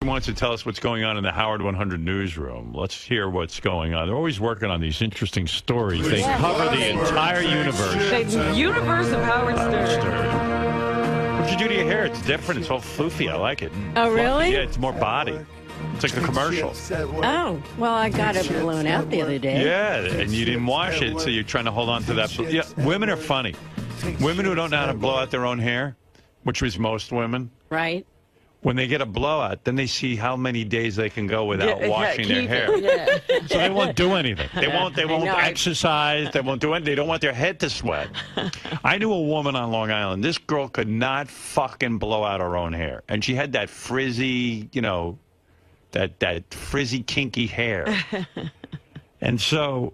wants to tell us what's going on in the Howard 100 newsroom. Let's hear what's going on. They're always working on these interesting stories. They cover the entire universe. The universe of Howard Stern. What you do to your hair? It's different. It's all floofy. I like it. Oh, really? Yeah, it's more body. It's like the commercial. Oh, well, I got it blown out the other day. Yeah, and you didn't wash it, so you're trying to hold on to that. Yeah, women are funny. Women who don't know how to blow out their own hair, which was most women. Right. When they get a blowout, then they see how many days they can go without washing their hair. Yeah. So they won't do anything. They won't exercise. They won't do anything. They don't want their head to sweat. I knew a woman on Long Island. This girl could not fucking blow out her own hair. And she had that frizzy, you know, that frizzy, kinky hair. And so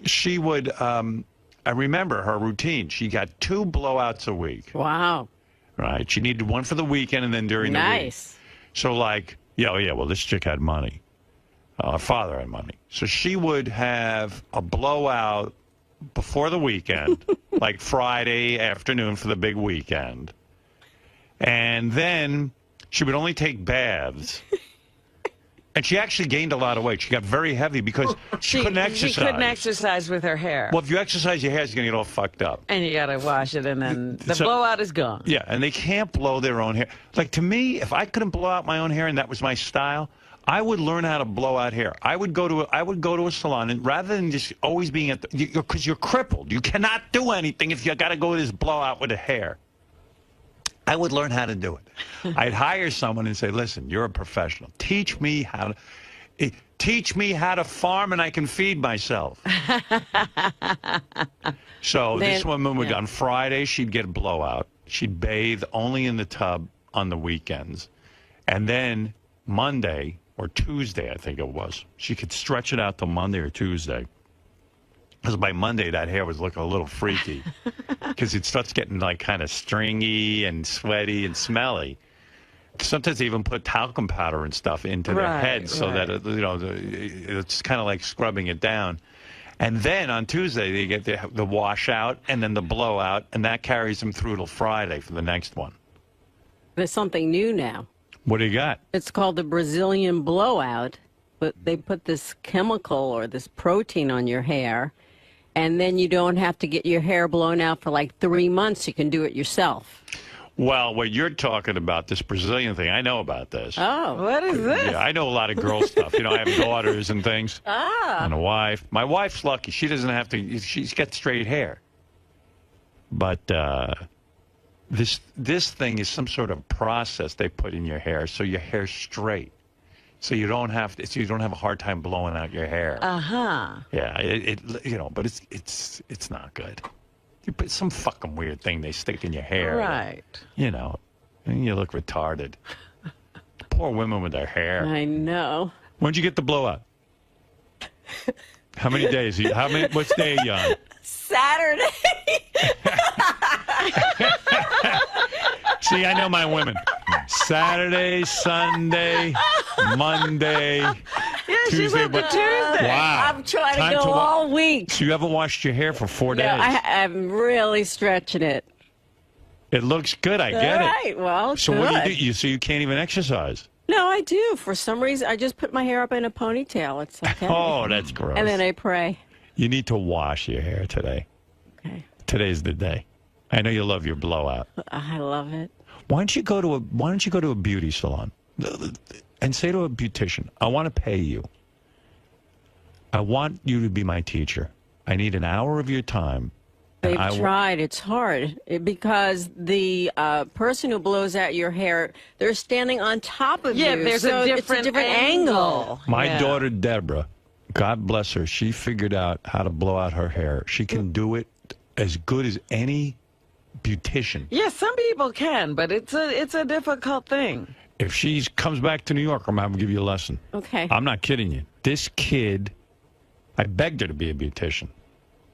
she would, I remember her routine. She got 2 blowouts a week. Wow. Right. She needed one for the weekend and then during the week. Nice. So like, well, this chick had money. Her father had money. So she would have a blowout before the weekend, like Friday afternoon for the big weekend. And then she would only take baths. And she actually gained a lot of weight. She got very heavy because she couldn't exercise. She couldn't exercise with her hair. Well, if you exercise, your hair's going to get all fucked up. And you got to wash it, and then the blowout is gone. Yeah, and they can't blow their own hair. Like, to me, if I couldn't blow out my own hair and that was my style, I would learn how to blow out hair. I would go to a salon, and rather than just always being at the... Because you're crippled. You cannot do anything if you got to go to this blowout with the hair. I would learn how to do it. I'd hire someone and say, listen, you're a professional. Teach me how to farm and I can feed myself. So this woman would, on Friday, she'd get a blowout. She'd bathe only in the tub on the weekends. And then Monday or Tuesday, I think it was, she could stretch it out till Monday or Tuesday. Because by Monday, that hair was looking a little freaky. Because it starts getting, like, kind of stringy and sweaty and smelly. Sometimes they even put talcum powder and stuff into their heads so that, it's kind of like scrubbing it down. And then on Tuesday, they get the washout and then the blowout, and that carries them through till Friday for the next one. There's something new now. What do you got? It's called the Brazilian blowout. But they put this chemical or this protein on your hair, and then you don't have to get your hair blown out for like 3 months. You can do it yourself. Well, what you're talking about, this Brazilian thing, I know about this. Oh. What is this? Yeah, I know a lot of girl stuff. You know, I have daughters and things. And a wife. My wife's lucky. She doesn't have to, she's got straight hair. But this thing is some sort of process they put in your hair so your hair's straight. So you don't have to, so you don't have a hard time blowing out your hair. Yeah, but it's not good. You put some fucking weird thing they stick in your hair. Right. And you look retarded. Poor women with their hair. I know. When'd you get the blowout? How many days? What's day are you on? Saturday. See, I know my women. Saturday, Sunday, Monday, Yeah, Tuesday. she's up to Tuesday. Wow. I'm trying to go all week. So you haven't washed your hair for 4 days? No, I'm really stretching it. It looks good. I get it. All right. Well, so good. what do you do? So you can't even exercise? No, I do. For some reason, I just put my hair up in a ponytail. It's okay. Oh, that's gross. And then I pray. You need to wash your hair today. Okay. Today's the day. I know you love your blowout. I love it. Why don't you go to a beauty salon and say to a beautician, I want to pay you. I want you to be my teacher. I need an hour of your time. They've tried. It's hard because the person who blows out your hair, they're standing on top of you. Yeah, there's so a different angle. My daughter, Deborah, God bless her, she figured out how to blow out her hair. She can do it as good as any beautician. Yeah, some people can, but it's a difficult thing. If she comes back to New York, I'm going to give you a lesson. Okay. I'm not kidding you. This kid, I begged her to be a beautician.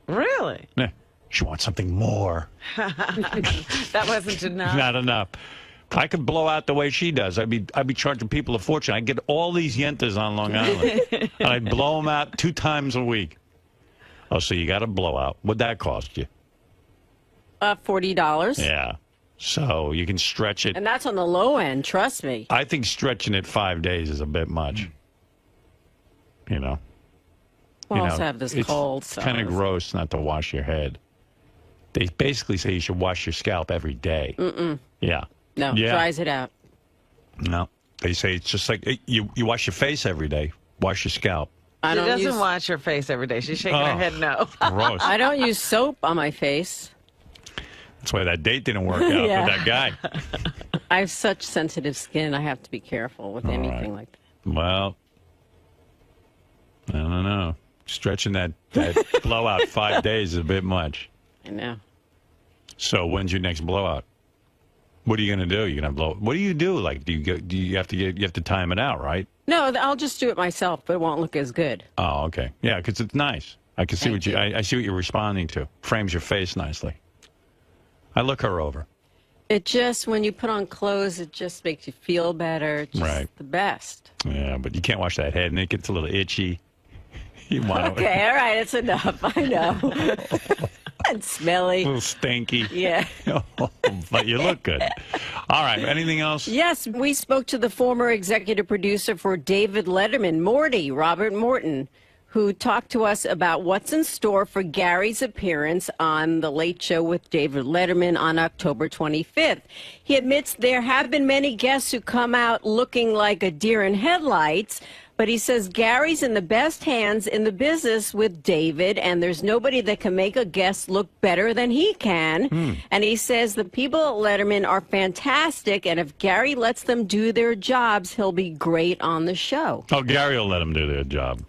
Really? Nah, she wants something more. That wasn't enough. Not enough. I could blow out the way she does. I'd be charging people a fortune. I'd get all these yentas on Long Island, and I'd blow them out 2 times a week. Oh, so you got a blowout. What'd that cost you? $40. Yeah. So you can stretch it. And that's on the low end, trust me. I think stretching it 5 days is a bit much. You know? Well, I also have this cold. It's kind of gross not to wash your head. They basically say you should wash your scalp every day. Mm-mm. Yeah. No, dries it out. No. They say it's just like you wash your face every day. Wash your scalp. She doesn't wash her face every day. She's shaking her head no. Gross. I don't use soap on my face. That's why that date didn't work out with that guy. I have such sensitive skin. I have to be careful with anything like that. Well, I don't know. Stretching that blowout 5 days is a bit much. I know. So when's your next blowout? What are you going to do? You're going to blow. What do you do? Like, do you have to time it out, right? No, I'll just do it myself, but it won't look as good. Oh, okay. Yeah, because it's nice. I can see I see what you're responding to. Frames your face nicely. I look her over. It just, when you put on clothes, it just makes you feel better. Just the best. Yeah, but you can't wash that head, and it gets a little itchy. You want okay, all right, it's enough. I know. And smelly. A little stinky. Yeah. But you look good. All right, anything else? Yes, we spoke to the former executive producer for David Letterman, Robert Morton, who talked to us about what's in store for Gary's appearance on The Late Show with David Letterman on October 25th. He admits there have been many guests who come out looking like a deer in headlights, but he says Gary's in the best hands in the business with David, and there's nobody that can make a guest look better than he can. And he says the people at Letterman are fantastic, and if Gary lets them do their jobs, he'll be great on the show. Oh, Gary will let them do their job.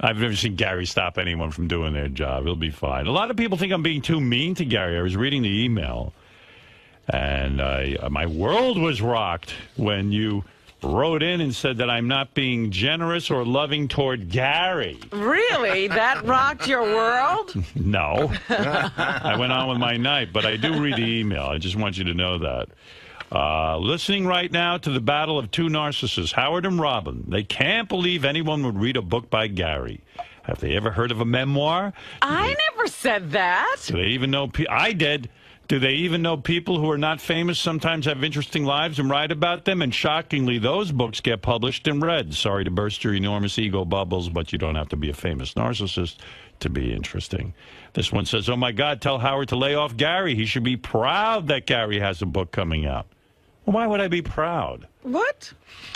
I've never seen Gary stop anyone from doing their job. He'll be fine. A lot of people think I'm being too mean to Gary. I was reading the email, and my world was rocked when you wrote in and said that I'm not being generous or loving toward Gary. Really? That rocked your world? No. I went on with my night, but I do read the email. I just want you to know that. Listening right now to the battle of two narcissists, Howard and Robin. They can't believe anyone would read a book by Gary. Have they ever heard of a memoir? I never said that. Do they even know? I did. Do they even know people who are not famous sometimes have interesting lives and write about them? And shockingly, those books get published and read. Sorry to burst your enormous ego bubbles, but you don't have to be a famous narcissist to be interesting. This one says, oh, my God, tell Howard to lay off Gary. He should be proud that Gary has a book coming out. Well, why would I be proud? What?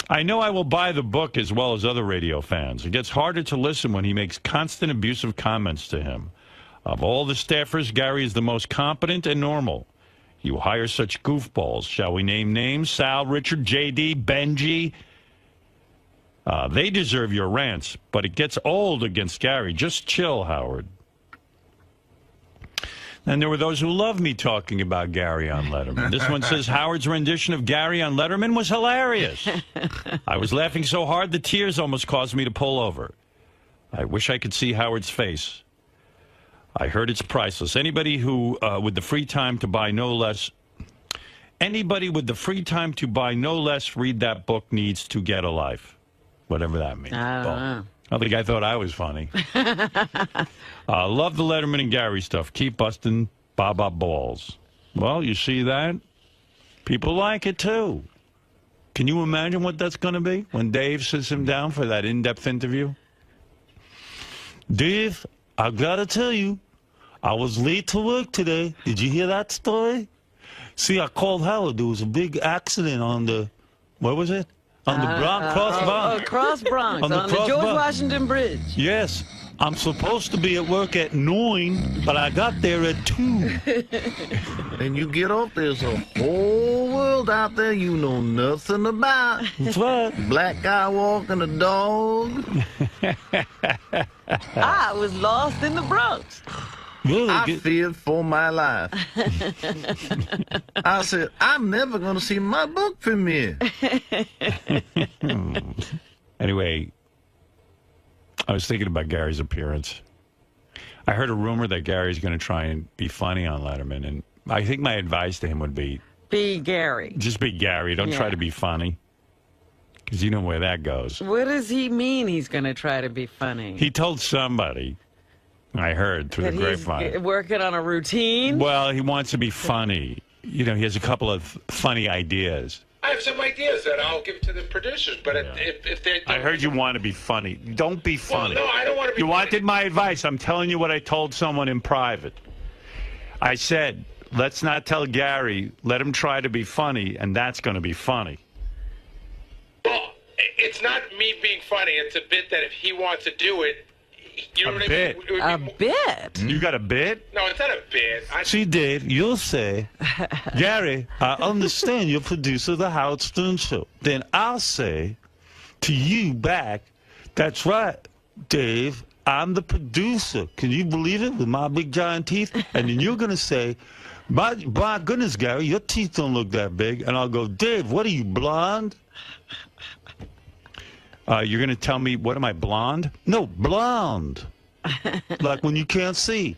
I know I will buy the book as well as other radio fans. It gets harder to listen when he makes constant abusive comments to him. Of all the staffers, Gary is the most competent and normal. You hire such goofballs. Shall we name names? Sal, Richard, J.D., Benji. They deserve your rants, but it gets old against Gary. Just chill, Howard. And there were those who loved me talking about Gary on Letterman. This one says, Howard's rendition of Gary on Letterman was hilarious. I was laughing so hard the tears almost caused me to pull over. I wish I could see Howard's face. I heard it's priceless. Anybody who, with the free time to buy no less, read that book needs to get a life. Whatever that means. I don't know. I think I thought I was funny. Love the Letterman and Gary stuff. Keep busting Baba balls. Well, you see that? People like it, too. Can you imagine what that's going to be when Dave sits him down for that in-depth interview? Dave, I got to tell you, I was late to work today. Did you hear that story? See, I called Howard. There was a big accident on the, what was it? On the Cross Bronx. Cross Bronx, on the George Washington Bridge. Yes. I'm supposed to be at work at 9, but I got there at 2. And you get up, there's a whole world out there you know nothing about. That's right. Black guy walking a dog. I was lost in the Bronx. Really? I feared for my life. I said, I'm never going to see my book premiere. Anyway, I was thinking about Gary's appearance. I heard a rumor that Gary's going to try and be funny on Letterman, and I think my advice to him would be... Be Gary. Just be Gary. Don't try to be funny, because you know where that goes. What does he mean he's going to try to be funny? He told somebody... I heard through the grapevine. He's working on a routine? Well, he wants to be funny. you know, he has a couple of funny ideas. I have some ideas that I'll give to the producers, but if they don't... I heard you want to be funny. Don't be funny. Well, no, I don't want to be You funny. wanted my advice. I'm telling you what I told someone in private. I said, let's not tell Gary. Let him try to be funny, and that's going to be funny. Well, it's not me being funny. It's a bit that if he wants to do it, you know A what I bit. mean? It would A be bit. You got a bit? No, it's not a bit. See, Dave, you'll say, Gary, I understand you're producer of the Howard Stern Show. Then I'll say to you back, that's right, Dave, I'm the producer. Can you believe it with my big giant teeth? And then you're going to say, my goodness, Gary, your teeth don't look that big. And I'll go, Dave, what are you, blonde? You're going to tell me, what am I, blonde? No, blonde. Like when you can't see.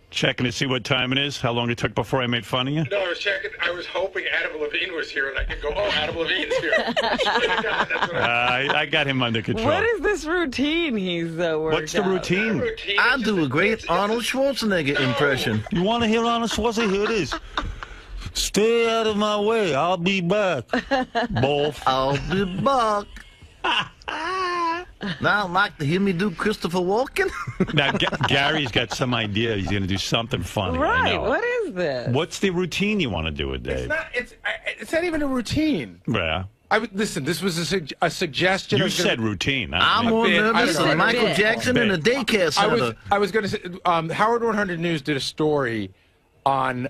Checking to see what time it is, how long it took before I made fun of you? No, I was checking. I was hoping Adam Levine was here, and I could go, oh, Adam Levine's here. I swear to God, that's what I got him under control. What is this routine he's worked What's the out? routine? I do a great Arnold Schwarzenegger impression. You want to hear Arnold Schwarzenegger? Here it is. Stay out of my way. I'll be back. Both. I'll be back. Now, I'd like to hear me do Christopher Walken. Now, Gary's got some idea. He's going to do something funny. I Right. know. What is this? What's the routine you want to do with Dave? It's not even a routine. Yeah. Listen, this was a suggestion. You said routine. I'm more bit. I nervous don't know. than Michael Bit. Jackson in a daycare center. I was going to say, Howard 100 News did a story on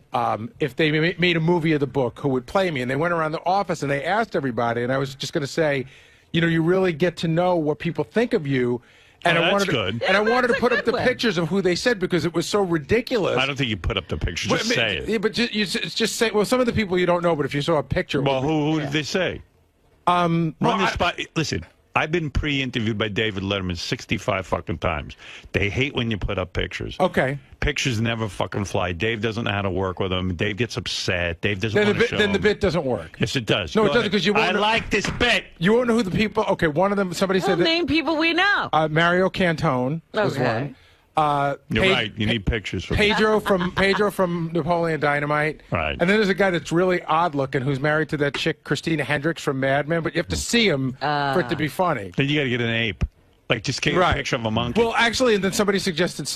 if they made a movie of the book, who would play me. And they went around the office and they asked everybody. And I was just going to say, you know, you really get to know what people think of you. And Oh, I that's wanted good. And I wanted to that's a put up good the one. pictures of who they said because it was so ridiculous. I don't think you put up the picture. Just But- say it. Yeah, but just say. Well, some of the people you don't know, but if you saw a picture, it Well, would be- who did they say? Run the spot. Listen, I've been pre-interviewed by David Letterman 65 fucking times. They hate when you put up pictures. Okay. Pictures never fucking fly. Dave doesn't know how to work with them. Dave gets upset. Dave doesn't Then want the to show bit, then the them. bit doesn't work. Yes, it does. No, Go it doesn't, ahead. 'cause you won't I know- like this bit. You won't know who the people. Okay, one of them. Somebody Well, said that name people we know. Mario Cantone was Okay. one. You're Pe- right. You need pictures for Pedro from Napoleon Dynamite. Right. And then there's a guy that's really odd looking who's married to that chick Christina Hendricks from Mad Men, but you have to see him for it to be funny. Then you got to get an ape. Like, just get a picture of a monkey. Well, actually, and then somebody suggested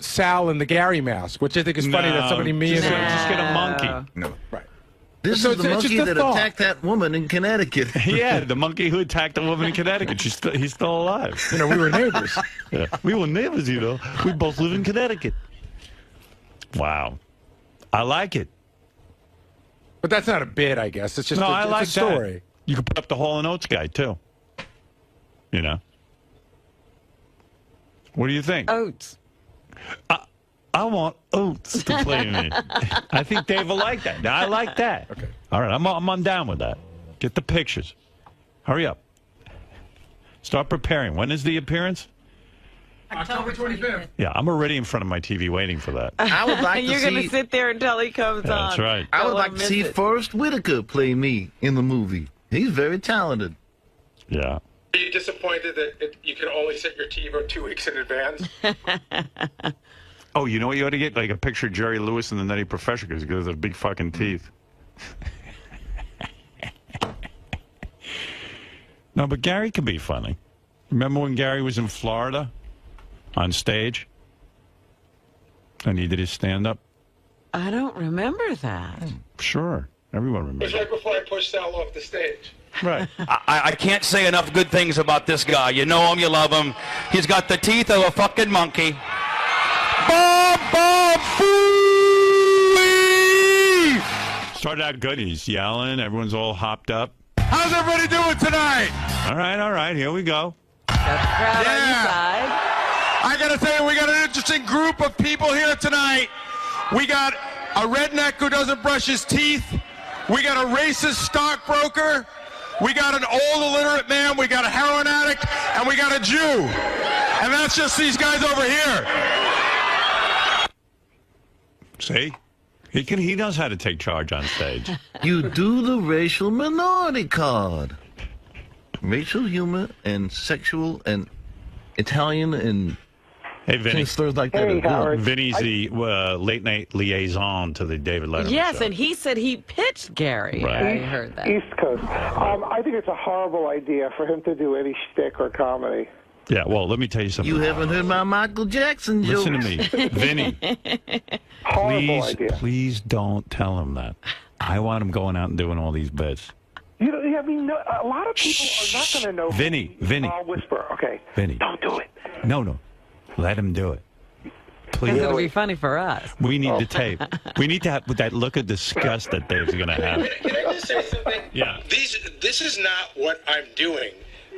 Sal in the Gary mask, which I think is funny that somebody me just, and just get a monkey. no, right. This So is the it's just monkey a that thought. attacked that woman in Connecticut. Yeah, the monkey who attacked a woman in Connecticut. He's still alive. You know, we were neighbors. Yeah. We were neighbors, you know. We both live in Connecticut. Wow. I like it. But that's not a bit, I guess. It's just No, it's I like a story. that. You could put up the Hall & Oates guy, too. You know? What do you think? Oats. I want Oates to play me. I think Dave will like that. Now, I like that. Okay. All right, I'm on down with that. Get the pictures. Hurry up. Start preparing. When is the appearance? October 25th. Yeah, I'm already in front of my TV waiting for that. I would like to You're going to see. sit there until he comes on. That's right. I would Don't like wanna to see miss it. Forrest Whitaker play me in the movie. He's very talented. Yeah. Are you disappointed that you can only set your TiVo 2 weeks in advance? Oh, you know what you ought to get? Like a picture of Jerry Lewis and the Nutty Professor because he has those big fucking teeth. No, but Gary can be funny. Remember when Gary was in Florida on stage and he did his stand-up? I don't remember that. Sure. Everyone It was remembers. right before I pushed Sal off the stage. Right. I can't say enough good things about this guy. You know him, you love him. He's got the teeth of a fucking monkey. Bob, Booey! Started out good. He's yelling. Everyone's all hopped up. How's everybody doing tonight? All right. Here we go. Got the crowd on your Yeah. side. I gotta tell you, we got an interesting group of people here tonight. We got a redneck who doesn't brush his teeth. We got a racist stockbroker. We got an old illiterate man. We got a heroin addict, and we got a Jew. And that's just these guys over here. See? He knows how to take charge on stage. You do the racial minority card. Racial humor and sexual and Italian and Hey, Vinny. Stirs like that. Hey, is good. Howard. Vinny's the late night liaison to the David Letterman Yes, show. and he said he pitched Gary. Right. I heard that. East Coast. I think it's a horrible idea for him to do any shtick or comedy. Yeah, well, let me tell you something. You haven't heard my Michael Jackson joke. Listen to me. Vinny, Horrible idea. please don't tell him that. I want him going out and doing all these bits. You know, I mean, a lot of people are not going to know. Vinny, Vinny. I'll whisper. Okay. Vinny. Don't do it. No. Let him do it. Please. It'll be funny for us. We need the tape. We need to have that look of disgust that Dave's going to have. Can I just say something? Yeah. This is not what I'm doing.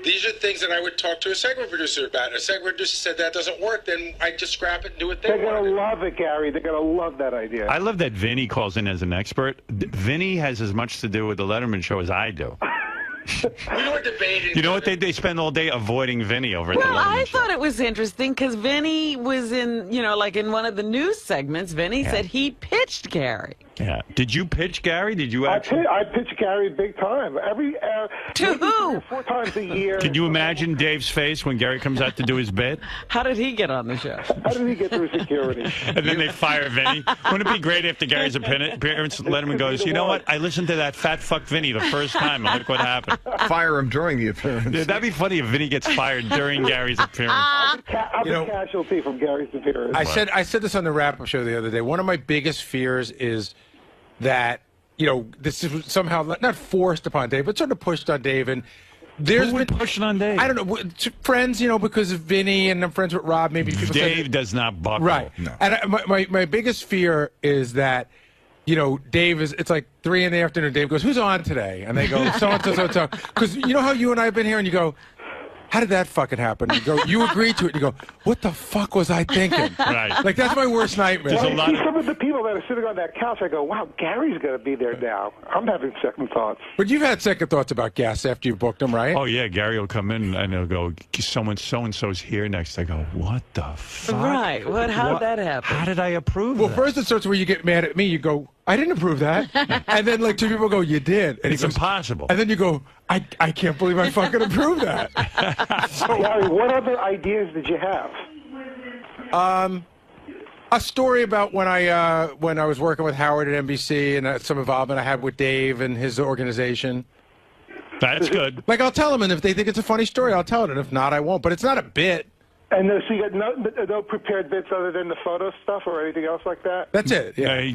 These are things that I would talk to a segment producer about. If a segment producer said that doesn't work, then I just scrap it and do what they They're going want. to love it, Gary. They're going to love that idea. I love that Vinny calls in as an expert. Vinny has as much to do with the Letterman show as I do. We were debating. You know what? They spend all day avoiding Vinny over at the Well, Letterman I show. thought it was interesting because Vinny was in, like in one of the news segments, Vinny said he pitched Gary. Yeah. Did you pitch Gary? Did you I actually? pitch Gary big time. To maybe who? 4 times a year. Can you imagine Dave's face when Gary comes out to do his bit? How did he get on the show? How did he get through security? And then they fire Vinny. Wouldn't it be great after Gary's appearance, Letterman goes, you know what? I listened to that fat fuck Vinny the first time, and look what happened. Fire him during the appearance. Yeah, that'd be funny if Vinny gets fired during Gary's appearance. I'm a casualty from Gary's appearance. I said this on the wrap-up show the other day. One of my biggest fears is that, this is somehow not forced upon Dave, but sort of pushed on Dave. And there's Who would been push it on Dave? I don't know, friends, because of Vinny, and I'm friends with Rob. Maybe people say Dave does not buckle. right. No. And my biggest fear is that, Dave it's like 3 PM. Dave goes, "Who's on today?" And they go, "So and so, so and so." Because you know how you and I have been here, and you go, "How did that fucking happen?" You go, "You agreed to it." You go, "What the fuck was I thinking?" Right. Like that's my worst nightmare. There's a When lot I see of- some of the people that are sitting on that couch, I go, wow, Gary's going to be there now. I'm having second thoughts. But you've had second thoughts about guests after you booked them, right? Oh, yeah, Gary will come in and he'll go, so-and-so's here next. I go, what the fuck? Right. How'd that happen? How did I approve Well, that? first it starts where you get mad at me. You go, "I didn't approve that," and then like 2 people go, "You did," and he It's goes, impossible. And then you go, I can't believe I fucking approved that." Gary, what other ideas did you have? A story about when I was working with Howard at NBC and some involvement I had with Dave and his organization. That's good. Like I'll tell them, and if they think it's a funny story, I'll tell it, and if not, I won't. But it's not a bit. And so you got no prepared bits other than the photo stuff or anything else like that? That's it. Yeah.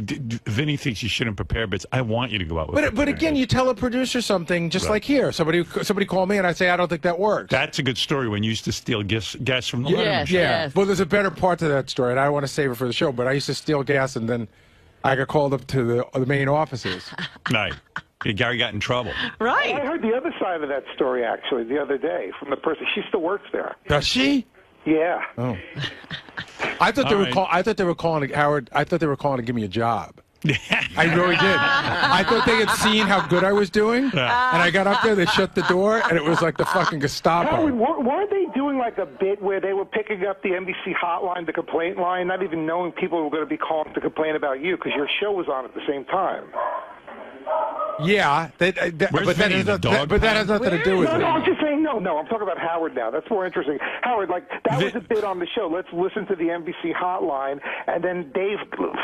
Vinny thinks you shouldn't prepare bits. I want you to go out with But again, you tell a producer something just Right. like here. Somebody called me and I say, "I don't think that works." That's a good story when you used to steal gas from the Yes. Letterman. Yeah. Well, there's a better part to that story, and I don't want to save it for the show. But I used to steal gas, and then I got called up to the main offices. Right. Gary got in trouble. I Right. heard the other side of that story, actually, the other day from the person. She still works there. Does she? Yeah. Oh. I thought they All were right. I thought they were calling Howard. I thought they were calling to give me a job. I really did. I thought they had seen how good I was doing, and I got up there. They shut the door, and it was like the fucking Gestapo. Howard, weren't they doing like a bit where they were picking up the NBC hotline, the complaint line, not even knowing people were going to be calling to complain about you because your show was on at the same time? Yeah, but Vinny, the dog that has nothing to do with No, it. I'm just saying, no, I'm talking about Howard now. That's more interesting. Howard, like, that was a bit on the show. Let's listen to the NBC hotline. And then Dave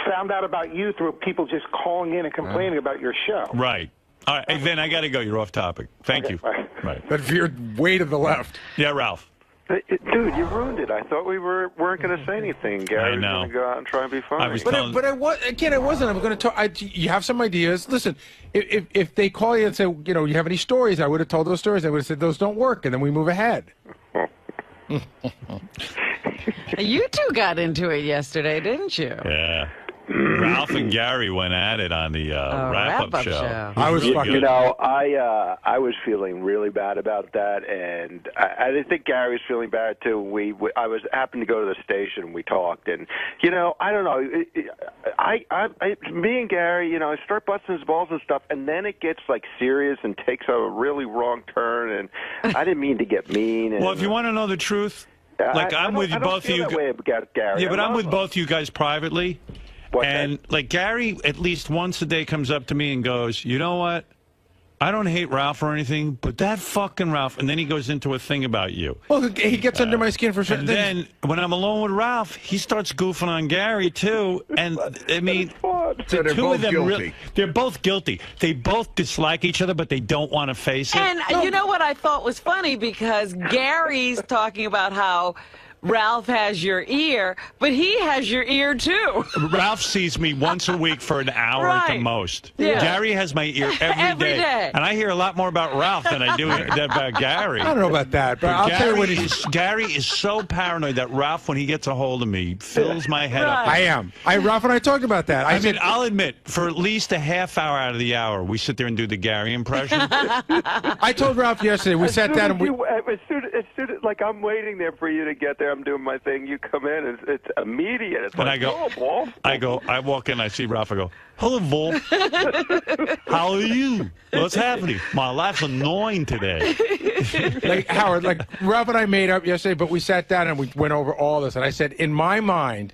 found out about you through people just calling in and complaining about your show. Right. All right. Hey, Vin, I got to go. You're off topic. Thank you. bye. Right. That veered way to the left. Yeah, Ralph. Dude, you ruined it. I thought we weren't going to say anything. Gary was know. going to go out and try and be funny. I was But telling- I wasn't. I'm going to talk. You have some ideas. Listen, if they call you and say, you have any stories, I would have told those stories. I would have said those don't work, and then we move ahead. You two got into it yesterday, didn't you? Yeah. Ralph and Gary went at it on the wrap-up wrap-up show. show. I was Really fucking. good. I was feeling really bad about that, and I didn't think Gary was feeling bad too. I happened to go to the station, and we talked, and I don't know. Me and Gary, I start busting his balls and stuff, and then it gets like serious and takes a really wrong turn, and I didn't mean to get mean. And, Well, if you want to know the truth, like I'm with both of you. Gary. Yeah, but I I'm love with him. both you guys privately. What's And like Gary, at least once a day comes up to me and goes, "You know what? I don't hate Ralph or anything, but that fucking Ralph. And then he goes into a thing about you. Well, he gets under my skin for sure. And then when I'm alone with Ralph, he starts goofing on Gary too. And I mean, So the they're two both of them guilty. they're both guilty. They both dislike each other, but they don't want to face it. And you know what I thought was funny, because Gary's talking about how Ralph has your ear, but he has your ear too. Ralph sees me once a week for an hour at the Right. most. Yeah. Gary has my ear Every day. And I hear a lot more about Ralph than I do about Gary. I don't know about that, but I'll tell you what Gary is so paranoid that Ralph, when he gets a hold of me, fills my head up. I am. Ralph and I talked about that. I mean, I'll admit, for at least a half hour out of the hour, we sit there and do the Gary impression. I told Ralph yesterday, we sat down and we... As soon as, like, I'm waiting there for you to get there. I'm doing my thing. You come in. It's immediate. It's And like, I go, oh, Wolf. I walk in, I see Ralph, I go, hello, Wolf. How are you? What's happening? My life's annoying today. Like, Howard, like, Ralph and I made up yesterday, but we sat down and we went over all this. And I said, in my mind,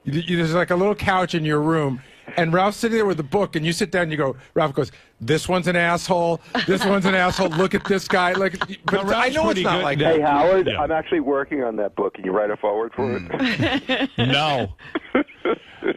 there's like a little couch in your room, and Ralph's sitting there with the book, and you sit down and you go, Ralph goes, this one's an asshole, this one's an asshole, look at this guy. Like, but No, I know Ralph's it's not pretty like good. that. Hey, Howard, Yeah. I'm actually working on that book. Can you write a forward for it? No.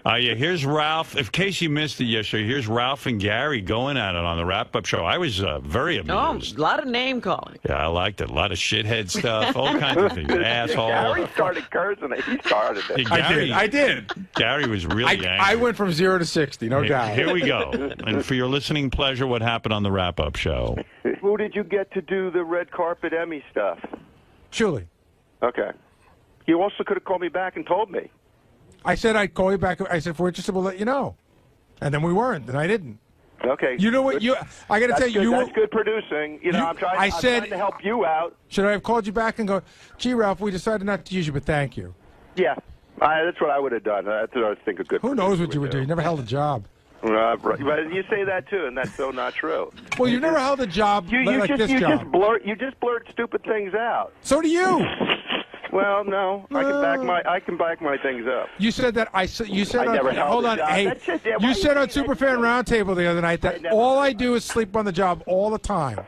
Yeah, here's Ralph. In case you missed it yesterday, here's Ralph and Gary going at it on the wrap-up show. I was very Oh, amused. a lot of name calling. Yeah, I liked it. A lot of shithead stuff, all kinds of things. Asshole. Gary started cursing it. He started it. Yeah, I did. Gary was really angry. I went from 0 to 60, no doubt. Here we go. And for your listening pleasure, what happened on the wrap-up show? Who did you get to do the red carpet Emmy stuff? Julie. Okay. You also could have called me back and told me. I said I'd call you back. I said, if we're interested, we'll let you know. And then we weren't, and I didn't. Okay. You know what? I got to tell you, that's good producing. You know, I'm trying to help you out. Should I have called you back and go, gee, Ralph, we decided not to use you, but thank you. Yeah. That's what I would have done. That's what I think a good Who knows what producer you would do? You never held a job. Right. But you say that too, and that's so not true. Well, you never held a job like this job. You just blurt stupid things out. So do you. Well, no, I can back my things up. You said that you said I never held hold a on, job. hey, That's it, yeah, why you you said on saying that? Superfan Roundtable the other night that all I do is sleep on the job all the time.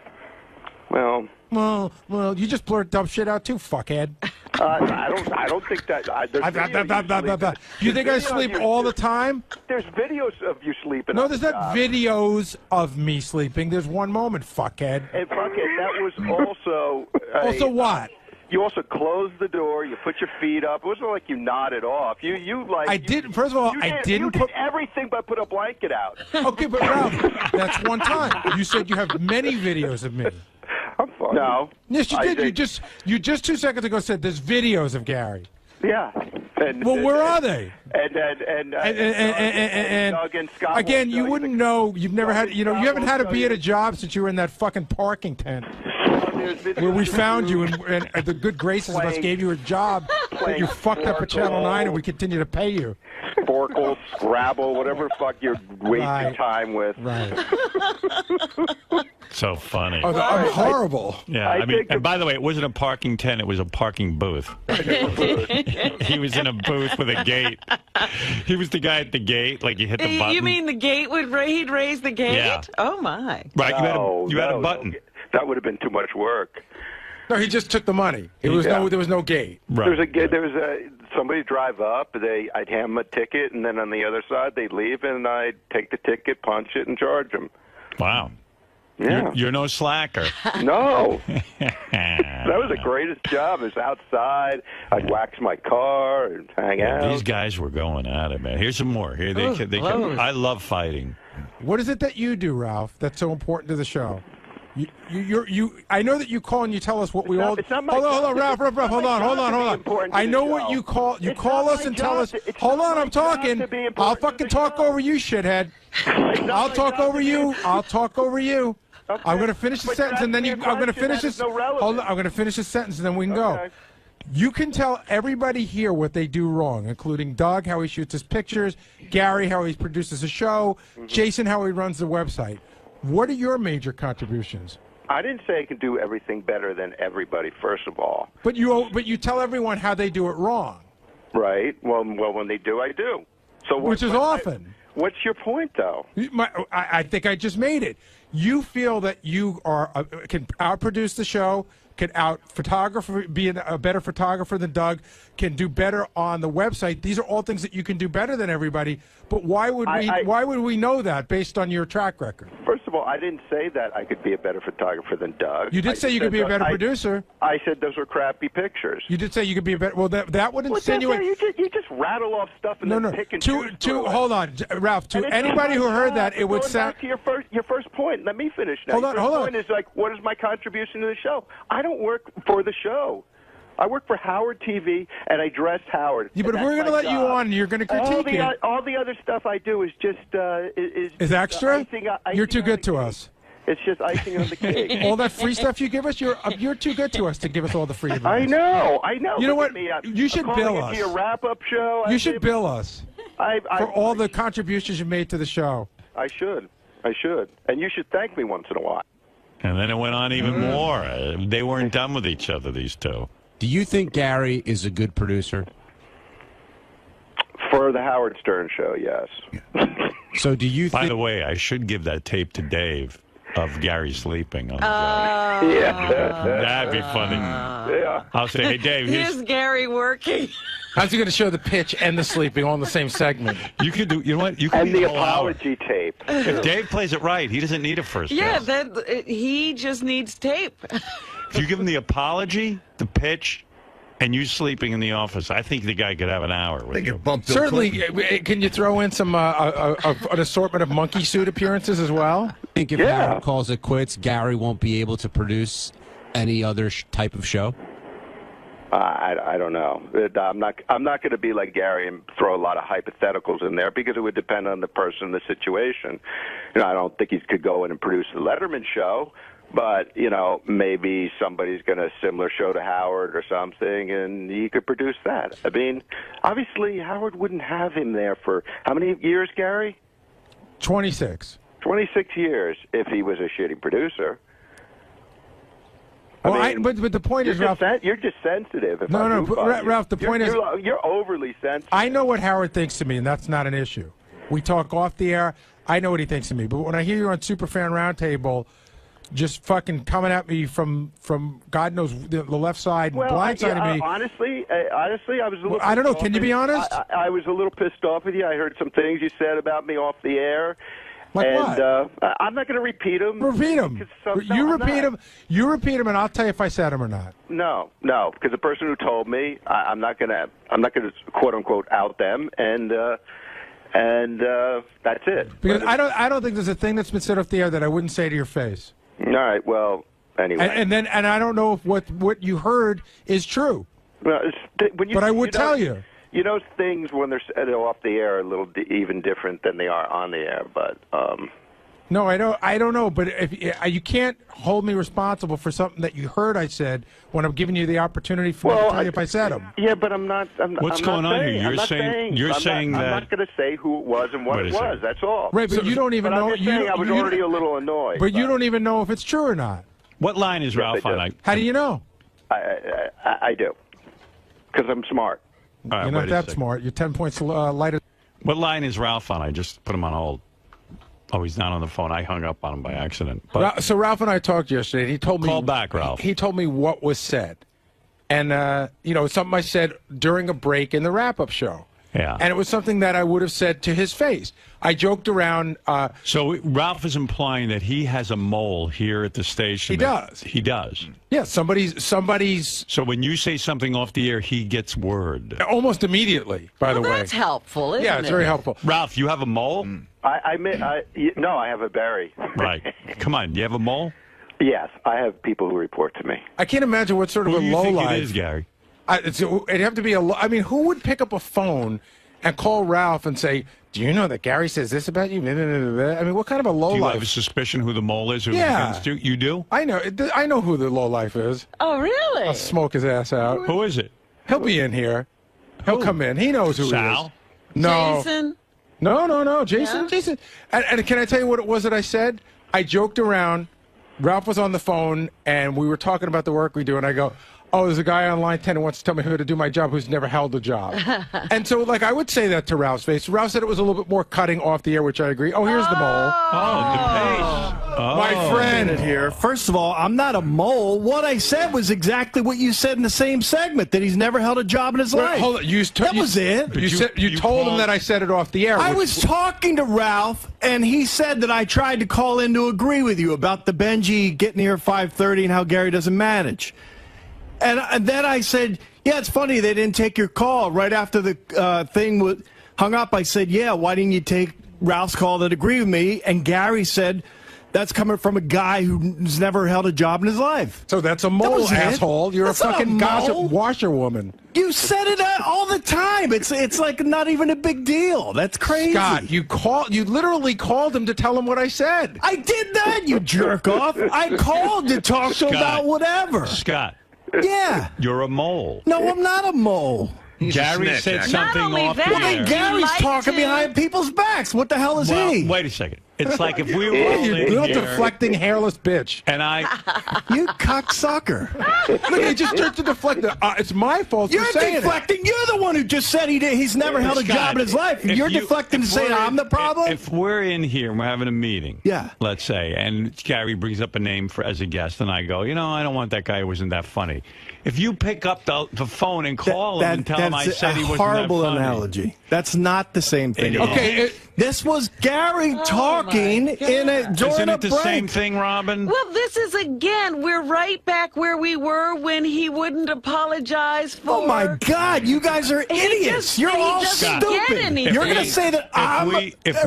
Well, you just blurt dumb shit out too, fuckhead. I don't think that. You think I sleep all the time? There's videos of you sleeping. No, on there's the not job. videos of me sleeping. There's one moment, fuckhead. And fuckhead, that was also. Also what? You also closed the door. You put your feet up. It wasn't like you nodded off. You like. I didn't. First of all, I didn't You put did everything but put a blanket out. Okay, but Ralph, that's one time. You said you have many videos of me. I'm fine. No. Yes, you did. You just 2 seconds ago said there's videos of Gary. Yeah. And, Well, where are they? And Doug and Scott again, will you tell wouldn't the- know. You've never had. You Scott haven't will had to tell be you- at a job since you were in that fucking parking tent There's videos where we of found you, you and the good graces of us playing- gave you a job that you fucked up at Channel 9, and we continue to pay you. Sporkle, Scrabble, whatever the fuck you're wasting Right. time with. Right. So funny. Oh, I'm horrible. Yeah, I mean, and by the way, it wasn't a parking tent; it was a parking booth. He was in a booth with a gate. He was the guy at the gate, like you hit the button. You mean the gate he'd raise the gate? Yeah. Oh my. Right? You had a No, button. that would have been too much work. No, he just took the money. There was no gate. Right. There was somebody drive up. I'd hand them a ticket, and then on the other side they'd leave, and I'd take the ticket, punch it, and charge them. Wow. Yeah. You're no slacker. No. That was the greatest job. Is outside. I'd wax my car and hang out. These guys were going at it, man. Here's some more. Here they come. I love fighting. What is it that you do, Ralph, that's so important to the show? I know that you call and you tell us what we all. it's not my hold on, job. Ralph, hold on. important to I the know what show. you call. You It's call not us my and tell job us. to- it's Hold not on, my I'm job talking. to be important I'll to fucking the talk show. over you, shithead. I'll talk over you. I'll talk over you. I'm going to finish the But sentence and then that's I'm your going to question. finish That this. is no relevance. Hold on, I'm going to finish this sentence and then we can go. Okay. You can tell everybody here what they do wrong, including Doug, how he shoots his pictures, Gary, how he produces a show, Jason, how he runs the website. What are your major contributions? I didn't say I could do everything better than everybody. First of all, But you tell everyone how they do it wrong, right? Well, when they do, I do. So which is often. What's your point, though? I think I just made it. you feel that you are can outproduce the show, can be a better photographer than Doug, can do better on the website. These are all things that you can do better than everybody. But why would we know that based on your track record? First of all, I didn't say that I could be a better photographer than Doug. You did say you could be a better producer. I said those were crappy pictures. You did say you could be a better. Well, that would insinuate. You just rattle off stuff and then pick and choose. Hold on, Ralph. To anybody who heard that, it would sound. Back to your first point. Let me finish now. Hold on. Your point is like, what is my contribution to the show? I don't work for the show. I work for Howard TV, and I dress Howard. Yeah, but if we're going to let you on, you're going to critique it. All the other stuff I do is just is extra. You're too good to us. It's just icing on the cake. All that free stuff you give us, you're too good to us to give us all the free advice. I know. You know what? You should bill us. Your wrap-up show. You should bill us for all the contributions you made to the show. I should, and you should thank me once in a while. And then it went on even more. They weren't done with each other, these two. Do you think Gary is a good producer? For the Howard Stern show, yes. So do you think... By the way, I should give that tape to Dave of Gary sleeping on the yeah. That'd be funny. Yeah. I'll say, hey, Dave, here's Gary working. How's he going to show the pitch and the sleeping all in the same segment? You could do, you know what? You could and the apology tape. If Dave plays it right, he doesn't need a first guest. He just needs tape. If you give him the apology, the pitch, and you sleeping in the office, I think the guy could have an hour with you. Certainly. Can you throw in some an assortment of monkey suit appearances as well? I think if Howard calls it quits, Gary won't be able to produce any other type of show? I don't know. I'm not going to be like Gary and throw a lot of hypotheticals in there because it would depend on the person, the situation. You know, I don't think he could go in and produce the Letterman show. But, you know, maybe somebody's got a similar show to Howard or something, and he could produce that. I mean, obviously, Howard wouldn't have him there for how many years, Gary? 26. 26 years if he was a shitty producer. But the point is, Ralph... You're just sensitive. Ralph, the point is... You're overly sensitive. I know what Howard thinks of me, and that's not an issue. We talk off the air. I know what he thinks of me. But when I hear you on Superfan Roundtable... just fucking coming at me from God knows the left side and blindsiding me. Honestly, I was a little. I don't know. Can you be honest? I was a little pissed off with you. I heard some things you said about me off the air. Like and, what? I'm not going to repeat them. Repeat them. You repeat them. You repeat them, and I'll tell you if I said them or not. No, because the person who told me, I'm not going to quote unquote out them, and that's it. Because I don't think there's a thing that's been said off the air that I wouldn't say to your face. All right. Well, anyway. And I don't know if what you heard is true. Well, but I would tell you. You know, things when they're said off the air are a little even different than they are on the air. But no, I don't know. But if you can't hold me responsible for something that you heard I said when I'm giving you the opportunity to tell you if I said them. Yeah, but I'm not. What's going on here? You're saying that I'm not going to say who it was and what it was. That's all. Right, but you don't even know. I was already a little annoyed. But you don't even know if it's true or not. What line is Ralph on? How do you know? I do, because I'm smart. Right, you're not that smart. You're 10 points lighter. What line is Ralph on? I just put him on hold. Oh, he's not on the phone. I hung up on him by accident. But so Ralph and I talked yesterday. And he told me. Call back, Ralph. He told me what was said, and something I said during a break in the wrap-up show. Yeah. And it was something that I would have said to his face. I joked around. So Ralph is implying that he has a mole here at the station. He does. He does. Yeah, somebody's. So when you say something off the air, he gets word. Almost immediately, by the way. That's helpful, isn't it? Yeah, it's very helpful. Ralph, you have a mole? No, I have a berry. Right. Come on, do you have a mole? Yes, I have people who report to me. I can't imagine what sort of Who a do you low think life it is, Gary? It'd have to be I mean, who would pick up a phone and call Ralph and say, "Do you know that Gary says this about you?" I mean, what kind of a low Do you life? have a suspicion who the mole is? Yeah. You do? I know who the low life is. Oh, really? I'll smoke his ass out. Who is it? He'll be in here. He'll come in. He knows who Sal? he is. No. Jason? No. Jason. Yeah? Jason. And can I tell you what it was that I said? I joked around. Ralph was on the phone, and we were talking about the work we do, and I go, oh, there's a guy on line 10 who wants to tell me how to do my job who's never held a job. And so, like, I would say that to Ralph's face. Ralph said it was a little bit more cutting off the air, which I agree. Oh, here's the mole. Oh, DePace. Oh. My friend. Here. First of all, I'm not a mole. What I said was exactly what you said in the same segment, that he's never held a job in his life. Hold on. That was it. You told him that I said it off the air. I was talking to Ralph, and he said that I tried to call in to agree with you about the Benji getting here at 5:30 and how Gary doesn't manage. And then I said, yeah, it's funny they didn't take your call. Right after the thing hung up, I said, yeah, why didn't you take Ralph's call that agreed with me? And Gary said, that's coming from a guy who's never held a job in his life. So that's a mole, asshole. You're That's a fucking not a gossip mole. washerwoman. You said it all the time. It's like not even a big deal. That's crazy. Scott, you literally called him to tell him what I said. I did that, you jerk off. I called to talk to him about whatever. Scott. Yeah. You're a mole. No, I'm not a mole. Gary said something off the Well, then air. Gary's talking behind people's backs. What the hell is he? Wait a second. It's like if we were You in little here, deflecting hairless bitch. and I, You cocksucker. Look, he just starts to deflect. It's my fault You're for saying deflecting. You're the one who just said he's never held a Scott, job in his life. And you're deflecting to say I'm the problem? If we're in here and we're having a meeting, Yeah. let's say, and Gary brings up a name as a guest, and I go, I don't want that guy who wasn't that funny. If you pick up the phone and call him and tell him I said he wasn't that funny. That's a horrible analogy. That's not the same thing. Okay, This was Gary talking during Isn't a it the break. same thing, Robin? Well, this is again, we're right back where we were when he wouldn't apologize for. Oh my God, you guys are idiots. You're all doesn't get stupid. anything. You're going to say that I'm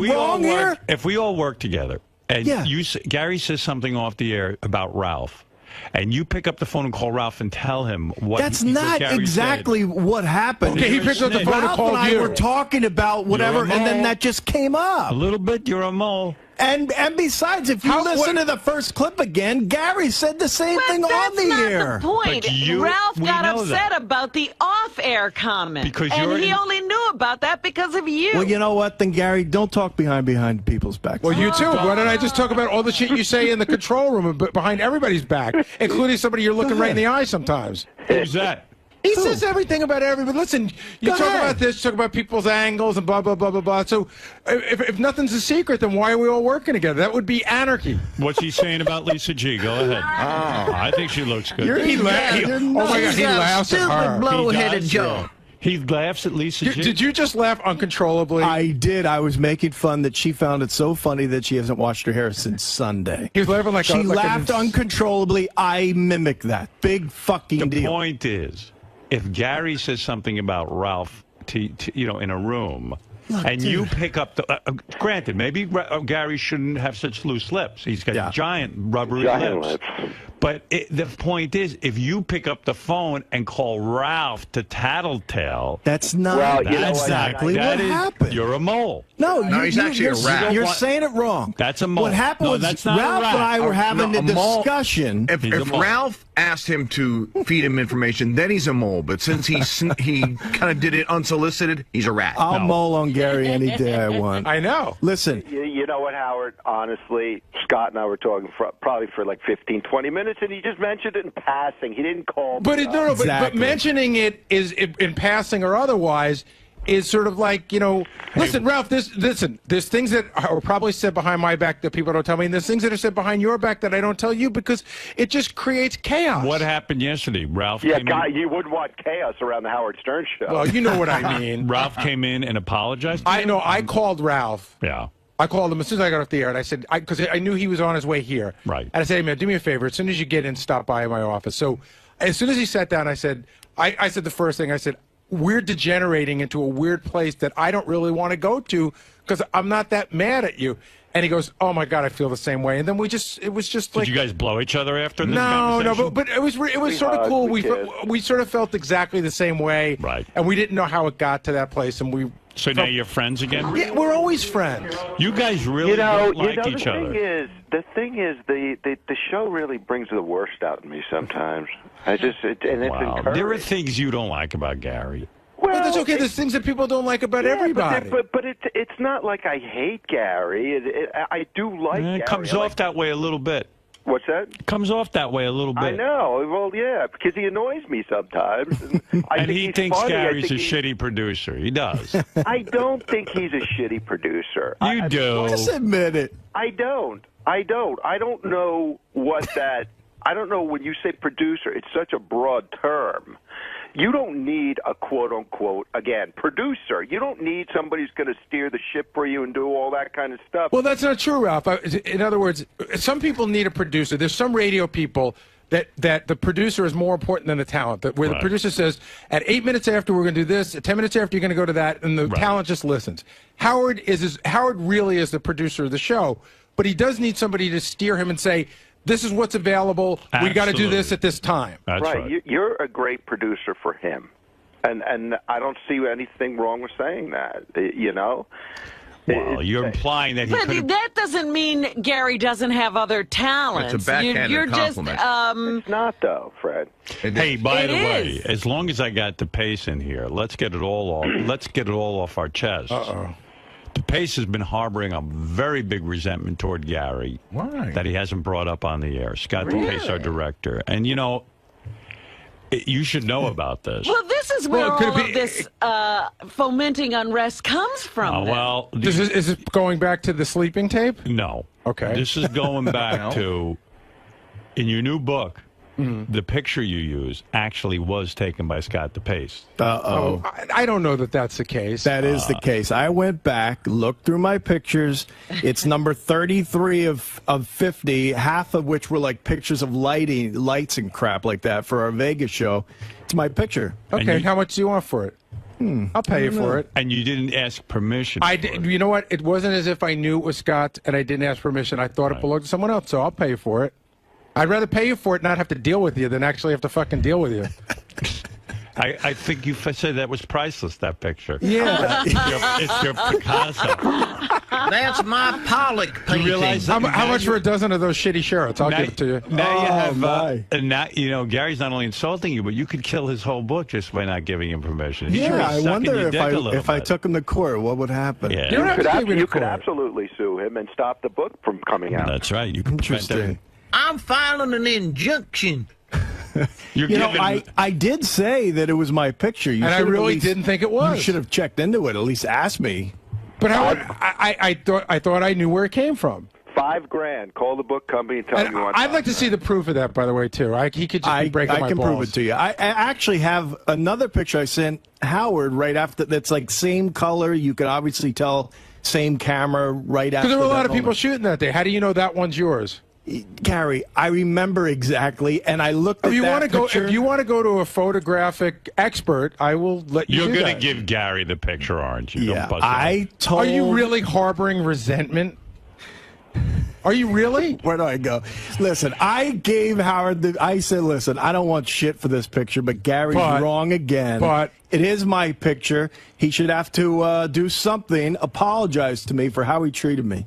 wrong here? If we all work together, and Yeah. Gary says something off the air about Ralph, and you pick up the phone and call Ralph and tell him what That's what not Gary exactly what happened. Okay, he picked up the phone and Ralph called and I you. were talking about whatever, and then that just came up. said. A little bit, you're a mole. And besides, if you listen to the first clip again, Gary said the same thing But on that's the not air. the point. Ralph we got know upset that. about the off-air comment. Because and you're he in- only knew about that because of you. Well, you know what? Then Gary, don't talk behind people's backs. Well, you too. Why don't I just talk about all the shit you say in the control room and behind everybody's back, including somebody you're looking right in the eye sometimes? Who's that? He says everything about everybody. Listen, you Go talk ahead. about this, talk about people's angles and blah, blah, blah, blah, blah. So if nothing's a secret, then why are we all working together? That would be anarchy. What's he saying about Lisa G? Go ahead. Oh, I think she looks good. Oh, my God, he laughs at her. blow-headed He does, Joe. He laughs at Lisa G. Did you just laugh uncontrollably? I did. I was making fun that she found it so funny that she hasn't washed her hair since Sunday. He was laughing like She laughed uncontrollably. I mimicked that. Big fucking The deal. point is, if Gary says something about Ralph, in a room, and you pick up the... granted, maybe Gary shouldn't have such loose lips. He's got giant rubbery lips. But the point is, if you pick up the phone and call Ralph to tattletale... That's not exactly what is, happened. You're a mole. No, he's actually a rat. You're saying it wrong. That's a mole. What happened No, was that's not a Ralph rat. and I were having a mole- discussion. If Ralph asked him to feed him information, then he's a mole. But since he kind of did it unsolicited, he's a rat. I'll mole on Gary any day I want. I know. Listen, You know what, Howard? Honestly, Scott and I were talking probably for like 15, 20 minutes, and he just mentioned it in passing. He didn't call me. But but Exactly. mentioning it is in passing or otherwise is sort of like, listen, Ralph, there's things that are probably said behind my back that people don't tell me, and there's things that are said behind your back that I don't tell you because it just creates chaos. What happened yesterday? Ralph Yeah, came guy, in. you wouldn't want chaos around the Howard Stern show. Well, you know what I mean. Ralph came in and apologized to I you? know. I called Ralph. Yeah. I called him as soon as I got off the air, and I said, because I knew he was on his way here. Right. And I said, hey, man, do me a favor. As soon as you get in, stop by my office. So as soon as he sat down, I said the first thing, I said, we're degenerating into a weird place that I don't really want to go to because I'm not that mad at you. And he goes, oh, my God, I feel the same way. And then it was just like. Did you guys blow each other after this No, conversation? but it was sort of hugged, cool. we kissed. We sort of felt exactly the same way. Right. And we didn't know how it got to that place. And we. So now you're friends again? Yeah, we're always friends. You guys really don't like each other. The thing is, the show really brings the worst out in me sometimes. It's Wow. encouraging. There are things you don't like about Gary. Well, that's okay. There's things that people don't like about everybody. But it's not like I hate Gary. I do like Gary. It comes I off that way a little bit. What's that? Comes off that way a little bit. I know. Well, yeah, because he annoys me sometimes. And, and he thinks Gary's a shitty producer. He does. I don't think he's a shitty producer. You do. Just admit it. I don't know what that. I don't know when you say producer. It's such a broad term. You don't need a quote-unquote, again, producer. You don't need somebody who's going to steer the ship for you and do all that kind of stuff. Well, that's not true, Ralph. In other words, some people need a producer. There's some radio people that the producer is more important than the talent. Where the producer says, at 8 minutes after we're going to do this, at 10 minutes after you're going to go to that, and the talent just listens. Howard really is the producer of the show, but he does need somebody to steer him and say, this is what's available. Absolutely. We got to do this at this time. That's right. You're a great producer for him, and I don't see anything wrong with saying that. You know. Well, you're implying that he But could. that doesn't mean Gary doesn't have other talents. It's a backhanded you're compliment. It's not though, Fred. Hey, by the way, is. as long as I got DePace in here, let's get it all off. Let's get it all off our chests. DePace has been harboring a very big resentment toward Gary. Why? That he hasn't brought up on the air. Scott DePace, our director. And, you know, you should know about this. Well, this is where all of this fomenting unrest comes from. Well, is it going back to the sleeping tape? No. Okay. This is going back to, in your new book, the picture you use actually was taken by Scott DePace. Uh-oh. I don't know that that's the case. That is the case. I went back, looked through my pictures. It's number 33 of 50, half of which were like pictures of lights and crap like that for our Vegas show. It's my picture. Okay, how much do you want for it? I'll pay you for it. And you didn't ask permission. I did. You know what? It wasn't as if I knew it was Scott and I didn't ask permission. I thought it belonged to someone else, so I'll pay you for it. I'd rather pay you for it, not have to deal with you, than actually have to fucking deal with you. I think you said that was priceless, that picture. Yeah. It's your Picasso. That's my Pollock painting. You realize How much for a dozen of those shitty shirts? I'll give it to you. Now you have, and now, you know, Gary's not only insulting you, but you could kill his whole book just by not giving him permission. He's really I sucking wonder your dick a little if I bit. took him to court, what would happen? Yeah. You could absolutely sue him and stop the book from coming out. That's right. You can prevent Interesting. I'm filing an injunction. You're You know, giving- I did say that it was my picture. You And I should have really at least- didn't think it was. You should have checked into it. At least asked me. But Howard, I thought I knew where it came from. $5,000. Call the book company and tell And them you want. I'd like to see the proof of that, by the way, too. He could just be breaking my I can balls. prove it to you. I actually have another picture I sent Howard right after. That's like same color. You could obviously tell same camera right after. Because there were a lot that of people moment. shooting that day. How do you know that one's yours? Gary, I remember exactly, and I looked at If you that want to go, picture. if you want to go to a photographic expert, I will let you. You're do going that. to give Gary the picture, aren't you? Yeah, Don't bust I it. told. Are you really harboring resentment? Are you really? Where do I go? Listen, I gave Howard I said, listen, I don't want shit for this picture, but Gary's wrong again. But it is my picture. He should have to do something, apologize to me for how he treated me.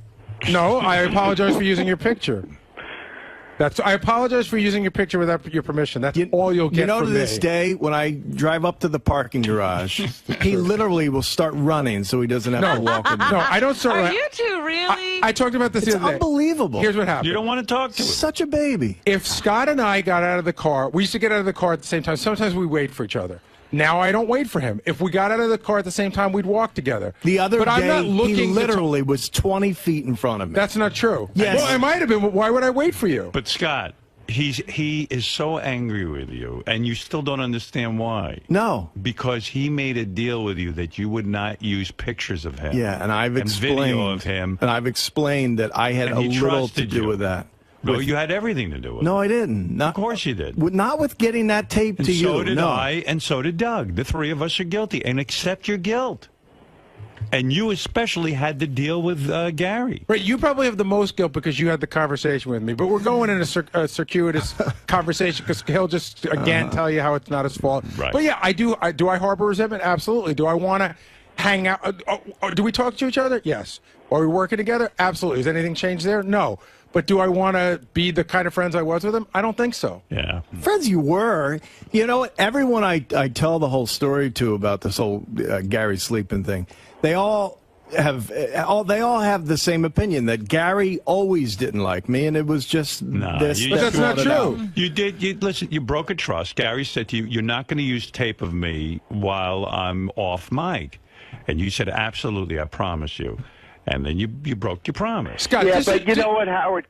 No, I apologize for using your picture. I apologize for using your picture without your permission. That's all you'll get You know, from to this me. day, when I drive up to the parking garage, he literally will start running so he doesn't have to walk with me. No, I don't start. Are you two really? I talked about this It's the other day. unbelievable. Here's what happened. You don't want to talk to him. Such a baby. If Scott and I got out of the car, we used to get out of the car at the same time. Sometimes we wait for each other. Now I don't wait for him. If we got out of the car at the same time, we'd walk together. The other but day, I'm not looking he literally was 20 feet in front of me. That's not true. Yes. Well, it might have been. Why would I wait for you? But Scott, he is so angry with you, and you still don't understand why. No. Because he made a deal with you that you would not use pictures of him. Yeah, and I've explained video of him. And I've explained that I had And a he little to trusted do you. with that. No, you had everything to do with it. No, I didn't. Not, Of course you did. Not with getting that tape And to you. so did no. I, and so did Doug. The three of us are guilty, and accept your guilt. And you especially had to deal with Gary. Right, you probably have the most guilt because you had the conversation with me. But we're going in a circuitous conversation because he'll just again tell you how it's not his fault. Right. But yeah, do I harbor resentment? Absolutely. Do I want to hang out? Do we talk to each other? Yes. Are we working together? Absolutely. Has anything changed there? No. But do I want to be the kind of friends I was with him? I don't think so. Yeah. Friends you were. You know, everyone I tell the whole story to about this whole Gary sleeping thing, they all they all have the same opinion that Gary always didn't like me, and it was just this. But that's not true. You did. Listen, you broke a trust. Gary said to you, "You're not going to use tape of me while I'm off mic," and you said, "Absolutely, I promise you." And then you broke your promise. Scott, yeah, but you know what, Howard?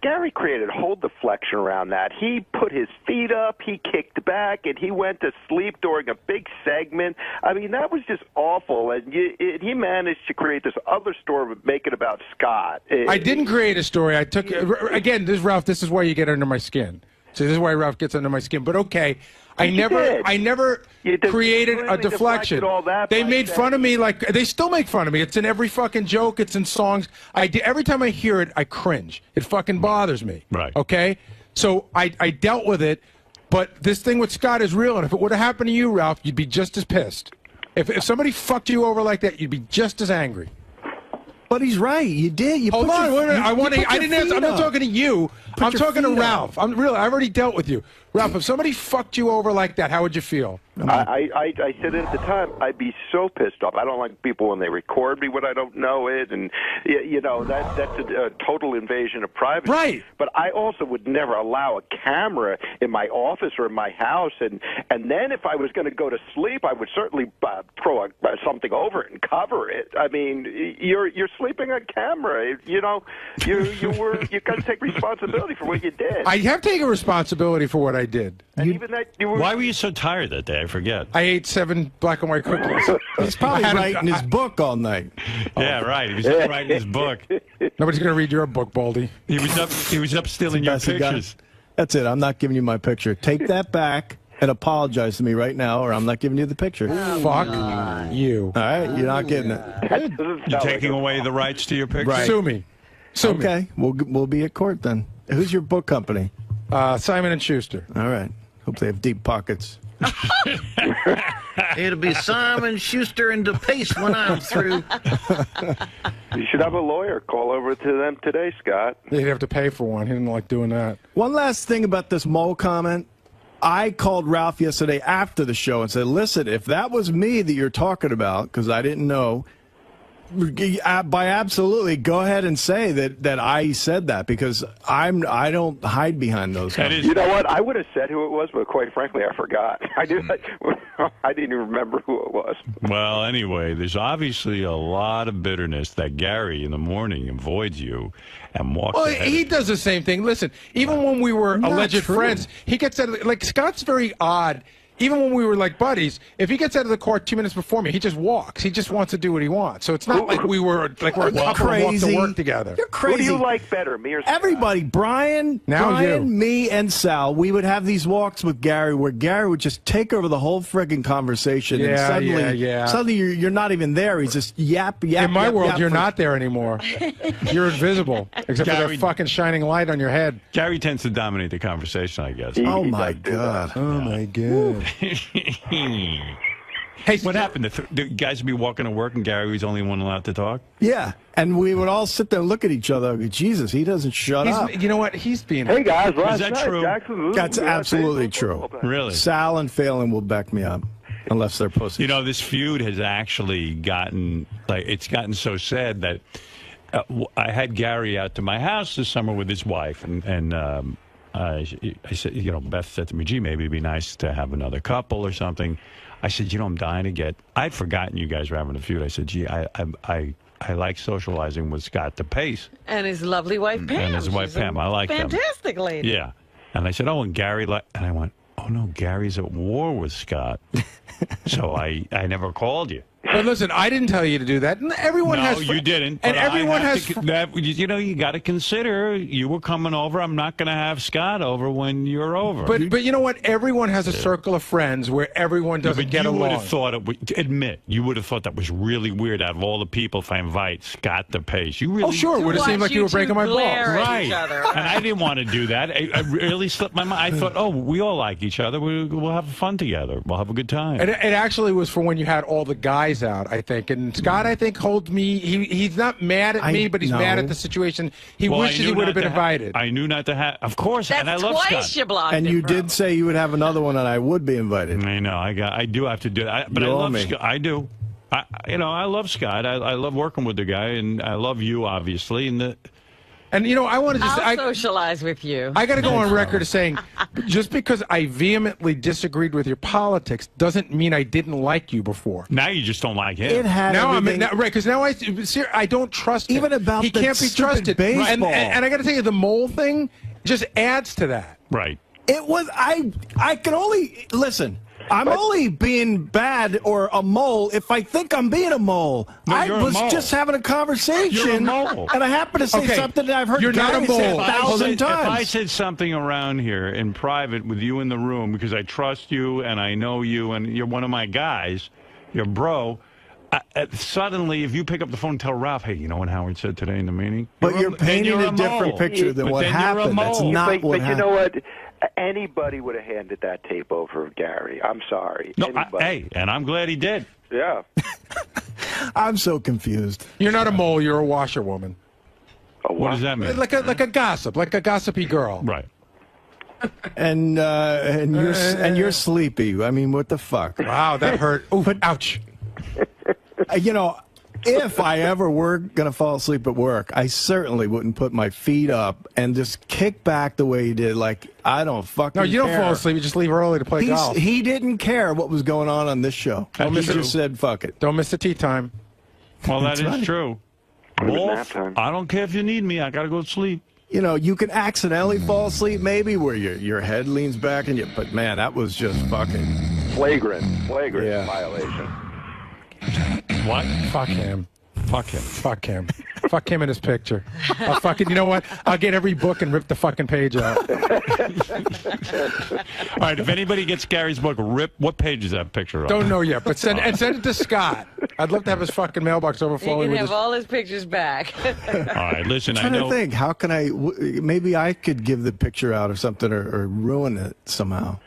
Gary created a whole deflection around that. He put his feet up, he kicked back, and he went to sleep during a big segment. I mean, that was just awful. And he managed to create this other story, make it about Scott. I didn't create a story. I took again. Ralph. This is why you get under my skin. So this is why Ralph gets under my skin. But okay, I never created a deflection. They made fun of me like they still make fun of me. It's in every fucking joke. It's in songs. Every time I hear it, I cringe. It fucking bothers me. Right. Okay. So I dealt with it. But this thing with Scott is real. And if it would have happened to you, Ralph, you'd be just as pissed. If somebody fucked you over like that, you'd be just as angry. But he's right. You did. You Hold on. Wait a minute. I didn't answer. I'm not talking to you. I'm talking to Ralph. I've already dealt with you. Ralph, if somebody fucked you over like that, how would you feel? I said it at the time. I'd be so pissed off. I don't like people when they record me when I don't know it, and you know that's a total invasion of privacy. Right. But I also would never allow a camera in my office or in my house, and then if I was going to go to sleep, I would certainly throw something over it and cover it. I mean, you're sleeping on camera. You know, you got to take responsibility for what you did. I have taken responsibility for what I did. And even that, why were you so tired that day? I forget. I ate 7 black and white cookies. He's probably writing his book all night. Yeah, right. He was up writing his book. Nobody's going to read your book, Baldy. He was up stealing your pictures. That's it. I'm not giving you my picture. Take that back and apologize to me right now, or I'm not giving you the picture. Fuck you. All right, you're not getting it. You're taking away the rights to your picture. Right. Sue me. Okay, we'll be at court then. Who's your book company? Simon & Schuster. All right. Hope they have deep pockets. It'll be Simon, Schuster, and DePace when I'm through. You should have a lawyer. Call over to them today, Scott. He'd have to pay for one. He didn't like doing that. One last thing about this mole comment. I called Ralph yesterday after the show and said, listen, if that was me that you're talking about, because I didn't know, by absolutely go ahead and say that I said that, because I don't hide behind those guys. You know what? I would have said who it was, but quite frankly, I forgot. I didn't even remember who it was. Well, anyway, there's obviously a lot of bitterness that Gary in the morning avoids you and walks. Well, ahead. he does the same thing. Listen, even when we were alleged friends, he gets out of, like, Scott's very odd. Even when we were like buddies, if he gets out of the court 2 minutes before me, he just walks. He just wants to do what he wants. So it's not like we're a couple who walk to work together. You're crazy. Who do you like better, me or Scott? Everybody, Brian, me, and Sal, we would have these walks with Gary where Gary would just take over the whole friggin' conversation. And suddenly you're not even there. He's just yap. In my world, you're not there anymore. You're invisible, except for the fucking shining light on your head. Gary tends to dominate the conversation, I guess. Oh, my God. Oh, my God. Hey, what happened? The guys would be walking to work and Gary was the only one allowed to talk? Yeah, and we would all sit there and look at each other and go, Jesus, he doesn't shut up. You know what? He's being... Hey, guys, is that true? That's absolutely true. Really? Sal and Phelan will back me up, unless they're pussies. You know, this feud has actually gotten, it's gotten so sad that I had Gary out to my house this summer with his wife, and I said, you know, Beth said to me, gee, maybe it'd be nice to have another couple or something. I said, you know, I'm dying to get... I'd forgotten you guys were having a feud. I said, gee, I like socializing with Scott DePace. And his lovely wife, Pam. And his wife, Pam. I like them. Fantastic lady. Yeah. And I said, oh, and Gary... And I went, oh, no, Gary's at war with Scott. So I never called you. But listen, I didn't tell you to do that. Everyone has... No, you didn't. And everyone has... you know, you got to consider, you were coming over. I'm not going to have Scott over when you're over. But you know what? Everyone has a circle of friends where everyone doesn't get along. You would have thought you would have thought that was really weird out of all the people if I invite Scott DePace. You really... Oh, sure. It would have seemed like you were breaking my balls. Right. And I didn't want to do that. I really slipped my mind. I thought, oh, we all like each other. We'll have fun together. We'll have a good time. And it actually was for when you had all the guys out, I think. And Scott, I think, holds me. He's not mad at me, but he's mad at the situation. He wishes he would have been invited. I knew not to have. Of course, that's and I love twice Scott. You blocked and him, you bro. did say you would have another one, and I would be invited. I know. I do have to do it. But I love Scott. I do. I love Scott. I love working with the guy, and I love you, obviously. And I want to just I'll socialize with you. I got to go on record as saying, just because I vehemently disagreed with your politics doesn't mean I didn't like you before. Now you just don't like him. It had Now everything. right, because now I don't trust him. Even about he the can't be stupid trusted. baseball. And I got to tell you, the mole thing just adds to that. Right. It was I can only listen. I'm only being bad or a mole if I think I'm being a mole. No, I you're a was mole. just having a conversation, You're a mole. and I happen to say something that I've heard You're not a Gary say mole. 1,000 If I times. said something around here in private with you in the room because I trust you and I know you and you're one of my guys, you're bro. Suddenly, if you pick up the phone and tell Ralph, hey, you know what Howard said today in the meeting? But you're painting a different mole. picture than But what then you're a happened. That's mole. not what But happened. you know what? Anybody would have handed that tape over to Gary. I'm sorry. No, Anybody. and I'm glad he did. Yeah. I'm so confused. You're not a mole. You're a washerwoman. What does that mean? Like a gossip, like a gossipy girl. Right. And you're sleepy. I mean, what the fuck? Wow, that hurt. Ooh, ouch. If I ever were going to fall asleep at work, I certainly wouldn't put my feet up and just kick back the way he did. Like, I don't fucking No, you don't care. fall asleep. You just leave early to play golf. He didn't care what was going on this show. Don't He miss it. just said, fuck it. Don't miss the tea time. Well, that That's is right. true. It was Wolf, nap time. I don't care if you need me. I got to go to sleep. You can accidentally fall asleep maybe where your head leans back but man, that was just fucking Flagrant Yeah. violation. What? Fuck him. Fuck him. Fuck him. Fuck him in his picture. I'll fucking, you know what? I'll get every book and rip the fucking page out. All right, if anybody gets Gary's book, what page is that picture on? Don't know yet, but send it to Scott. I'd love to have his fucking mailbox You overflowing can with have his... all his pictures back. All right, listen, I'm I trying know. to think, how can maybe I could give the picture out or something or ruin it somehow.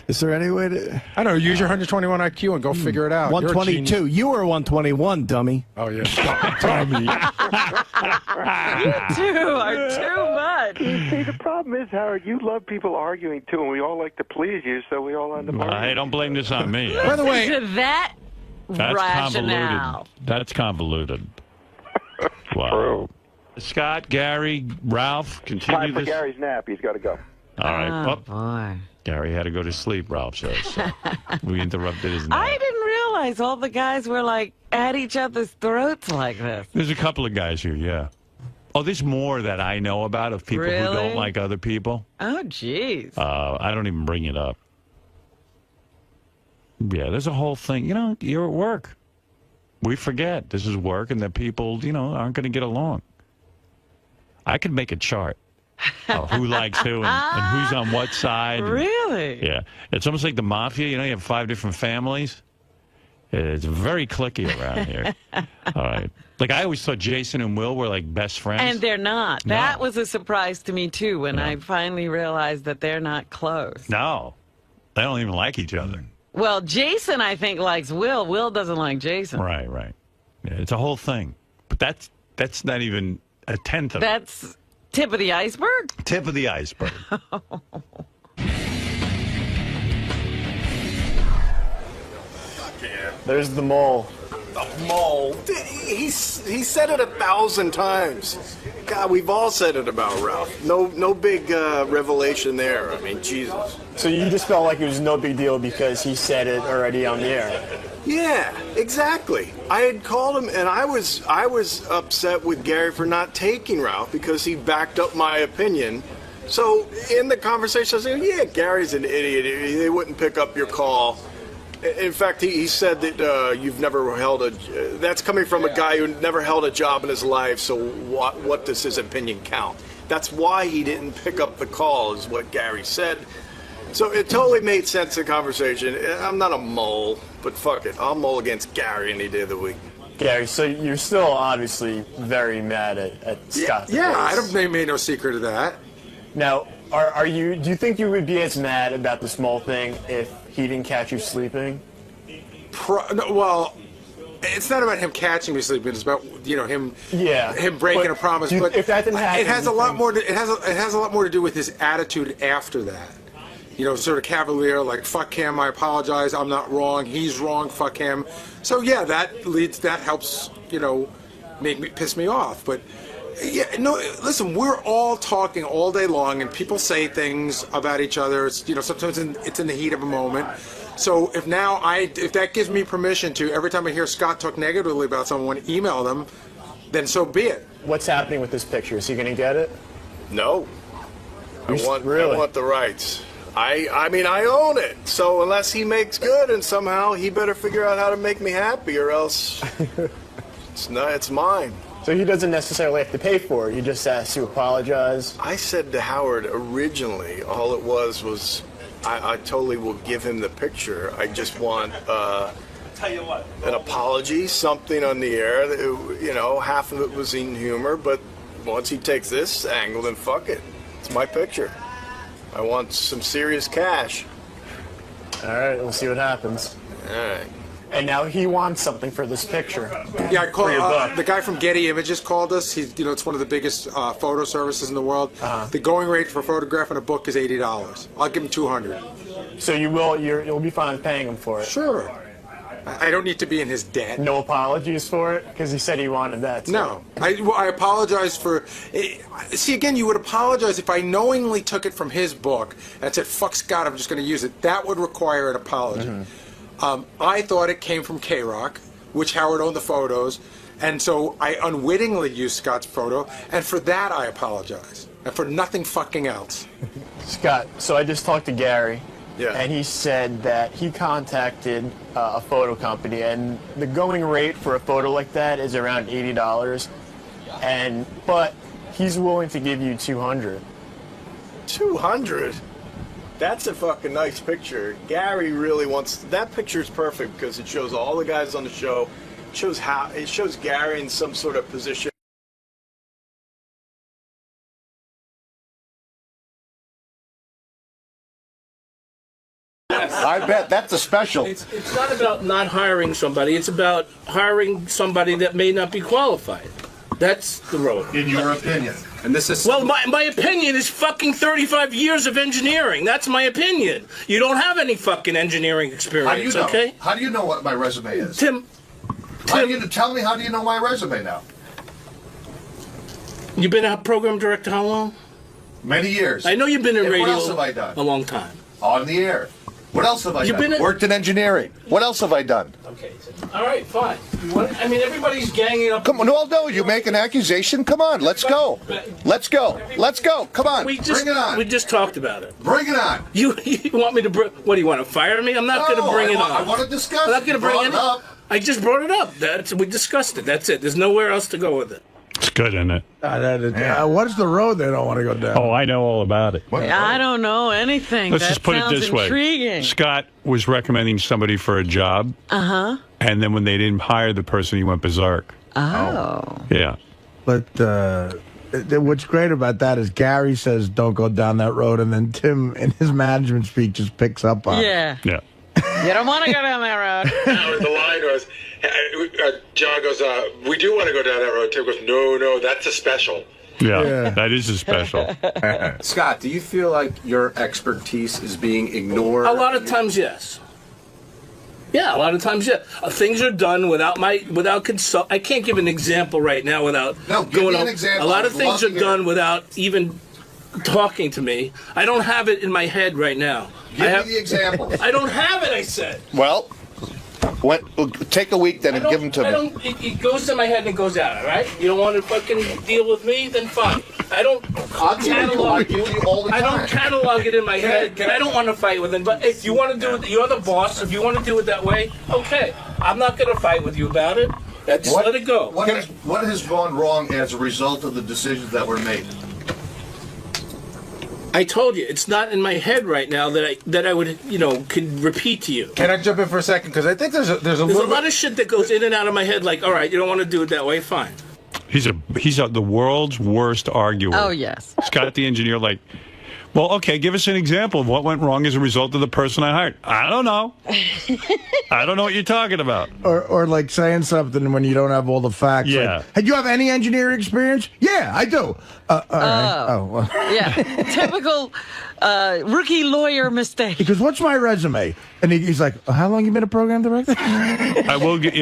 Is there any way to... I don't know, use your 121 IQ and go figure it out. You're a 122. genius. You were 121, dummy. Oh, yeah. Dummy. You two are too much. See, the problem is, Howard, you love people arguing too, and we all like to please you, so we all end up arguing. Hey, don't blame this on me. By the way, To that That's rationale. convoluted. That's convoluted. Wow. True. Scott, Gary, Ralph, continue Time for this. Gary's nap. He's got to go. All right. Oh, Well, boy. Gary had to go to sleep, Ralph says. So we interrupted his nap. I didn't realize all the guys were like at each other's throats like this. There's a couple of guys here, yeah. Oh, there's more that I know about of people who Really? don't like other people. Oh, jeez. I don't even bring it up. Yeah, there's a whole thing. You're at work. We forget this is work and that people, aren't going to get along. I could make a chart of who likes who and who's on what side. Really? Yeah. It's almost like the mafia. You have 5 different families. It's very cliquey around here. All right. Like, I always thought Jason and Will were like best friends. And they're not. No. That was a surprise to me, too, when I finally realized that they're not close. No. They don't even like each other. Well, Jason, I think, likes Will. Will doesn't like Jason. Right. Yeah, it's a whole thing. But that's not even a tenth of it. That's tip of the iceberg? Tip of the iceberg. There's the mole. The mole. He said it 1,000 times. God, we've all said it about Ralph. No big revelation there. I mean, Jesus. So you just felt like it was no big deal because he said it already on the air. Yeah, exactly. I had called him, and I was upset with Gary for not taking Ralph because he backed up my opinion. So in the conversation, I said, "Yeah, Gary's an idiot. They wouldn't pick up your call." In fact, he said that you've never held a. That's coming from a guy who never held a job in his life. So what does his opinion count? That's why he didn't pick up the call, is what Gary said. So it totally made sense in conversation. I'm not a mole, but fuck it, I'll mole against Gary any day of the week. Gary, so you're still obviously very mad at Scott. Yeah, I don't made no secret of that. Now, do you think you would be as mad about the small thing if he didn't catch you sleeping? No, well, it's not about him catching me sleeping. It's about him. Yeah. Him breaking But a promise. if But that didn't happen, it has a you lot think- more. It has a lot more to do with his attitude after that. sort of cavalier, like, fuck him, I apologize, I'm not wrong, he's wrong, fuck him. So yeah, that helps, piss me off. But yeah, no, listen, we're all talking all day long, and people say things about each other. It's, sometimes it's in the heat of a moment. So if that gives me permission to, every time I hear Scott talk negatively about someone, email them, then so be it. What's happening with this picture? Is he going to get it? No. I want the rights. I mean, I own it. So unless he makes good, and somehow he better figure out how to make me happy, or else it's mine. So he doesn't necessarily have to pay for it. He just has to apologize. I said to Howard originally, all it was I totally will give him the picture. I just want Tell you what, an apology, something on the air. That, half of it was in humor, but once he takes this angle, then fuck it. It's my picture. I want some serious cash. All right, we'll see what happens. All right. And now he wants something for this picture. Yeah, I called the guy from Getty Images called us. He's, it's one of the biggest photo services in the world. The going rate for a photograph and a book is $80. I'll give him $200. So you'll be fine paying him for it. Sure. I don't need to be in his debt. No apologies for it, because he said he wanted that too. No, I apologize for. See, again, you would apologize if I knowingly took it from his book and said, "Fuck Scott, I'm just going to use it." That would require an apology. I thought it came from K-Rock, which Howard owned the photos, and so I unwittingly used Scott's photo, and for that I apologize, and for nothing fucking else. Scott, so I just talked to Gary, Yeah. and he said that he contacted a photo company, and the going rate for a photo like that is around $80, but he's willing to give you $200. 200? That's a fucking nice picture. Gary really wants that picture. Is perfect because it shows all the guys on the show. It shows Gary in some sort of position. I bet that's a special. It's not about not hiring somebody. It's about hiring somebody that may not be qualified. That's the road. In your opinion. And this is... Well, my opinion is fucking 35 years of engineering. That's my opinion. You don't have any fucking engineering experience, How do you know? okay? How do you know what my resume is? Tim, tell me, how do you know my resume now? you've been a program director how long? Many years. I know you've been in And radio what else have I done? a long time. On the air. What else have I You've done? been Worked in engineering. What else have I done? Okay, all right, fine. I mean, everybody's ganging up. Come on, no, you make an accusation. Come on, let's go. Let's go. Let's go. Come on, bring it on. We just talked about it. Bring it on. You want me to what do you want to fire me? I'm not going to bring it up. I want to discuss. I'm not going to bring it up. I just brought it up. We discussed it. That's it. There's nowhere else to go with it. It's good, isn't it? What's the road they don't want to go down? Oh, I know all about it. I don't know anything. Let's That just put it this sounds intriguing. way. Scott was recommending somebody for a job. And then when they didn't hire the person, he went berserk. Oh. Yeah. But what's great about that is Gary says don't go down that road, and then Tim in his management speech just picks up on it. Yeah. You don't want to go down that road. The line was, John goes, we do want to go down that road. Tim goes, no, that's a special. Yeah, that is a special. Scott, do you feel like your expertise is being ignored? A lot of times, yes. Yeah, a lot of times, yeah. Things are done without consult. I can't give an example right now without give me an example. A lot of I'd things love are to done without even talking to me. I don't have it in my head right now. Give me the example. I don't have it, I said. Well, take a week then and give them to me. It goes to my head and it goes out, all right? You don't want to fucking deal with me? Then fine. I don't catalog you. I don't catalog it in my head. I don't want to fight with him. But if you want to do it, you're the boss. If you want to do it that way, okay. I'm not going to fight with you about it. Just let it go. What has gone wrong as a result of the decisions that were made? I told you, it's not in my head right now that I would, could repeat to you. Can I jump in for a second? Because I think there's a lot of shit that goes in and out of my head. Like, all right, you don't want to do it that way, fine. He's the world's worst arguer. Oh, yes. Scott the engineer, like, Well, okay, give us an example of what went wrong as a result of the person I hired. I don't know. I don't know what you're talking about. Or like saying something when you don't have all the facts. Yeah. Like, hey, do you have any engineering experience? Yeah, I do. All right. Oh, well. Yeah. Typical rookie lawyer mistake. He goes, what's my resume? And he's like, how long you been a program director? I will get,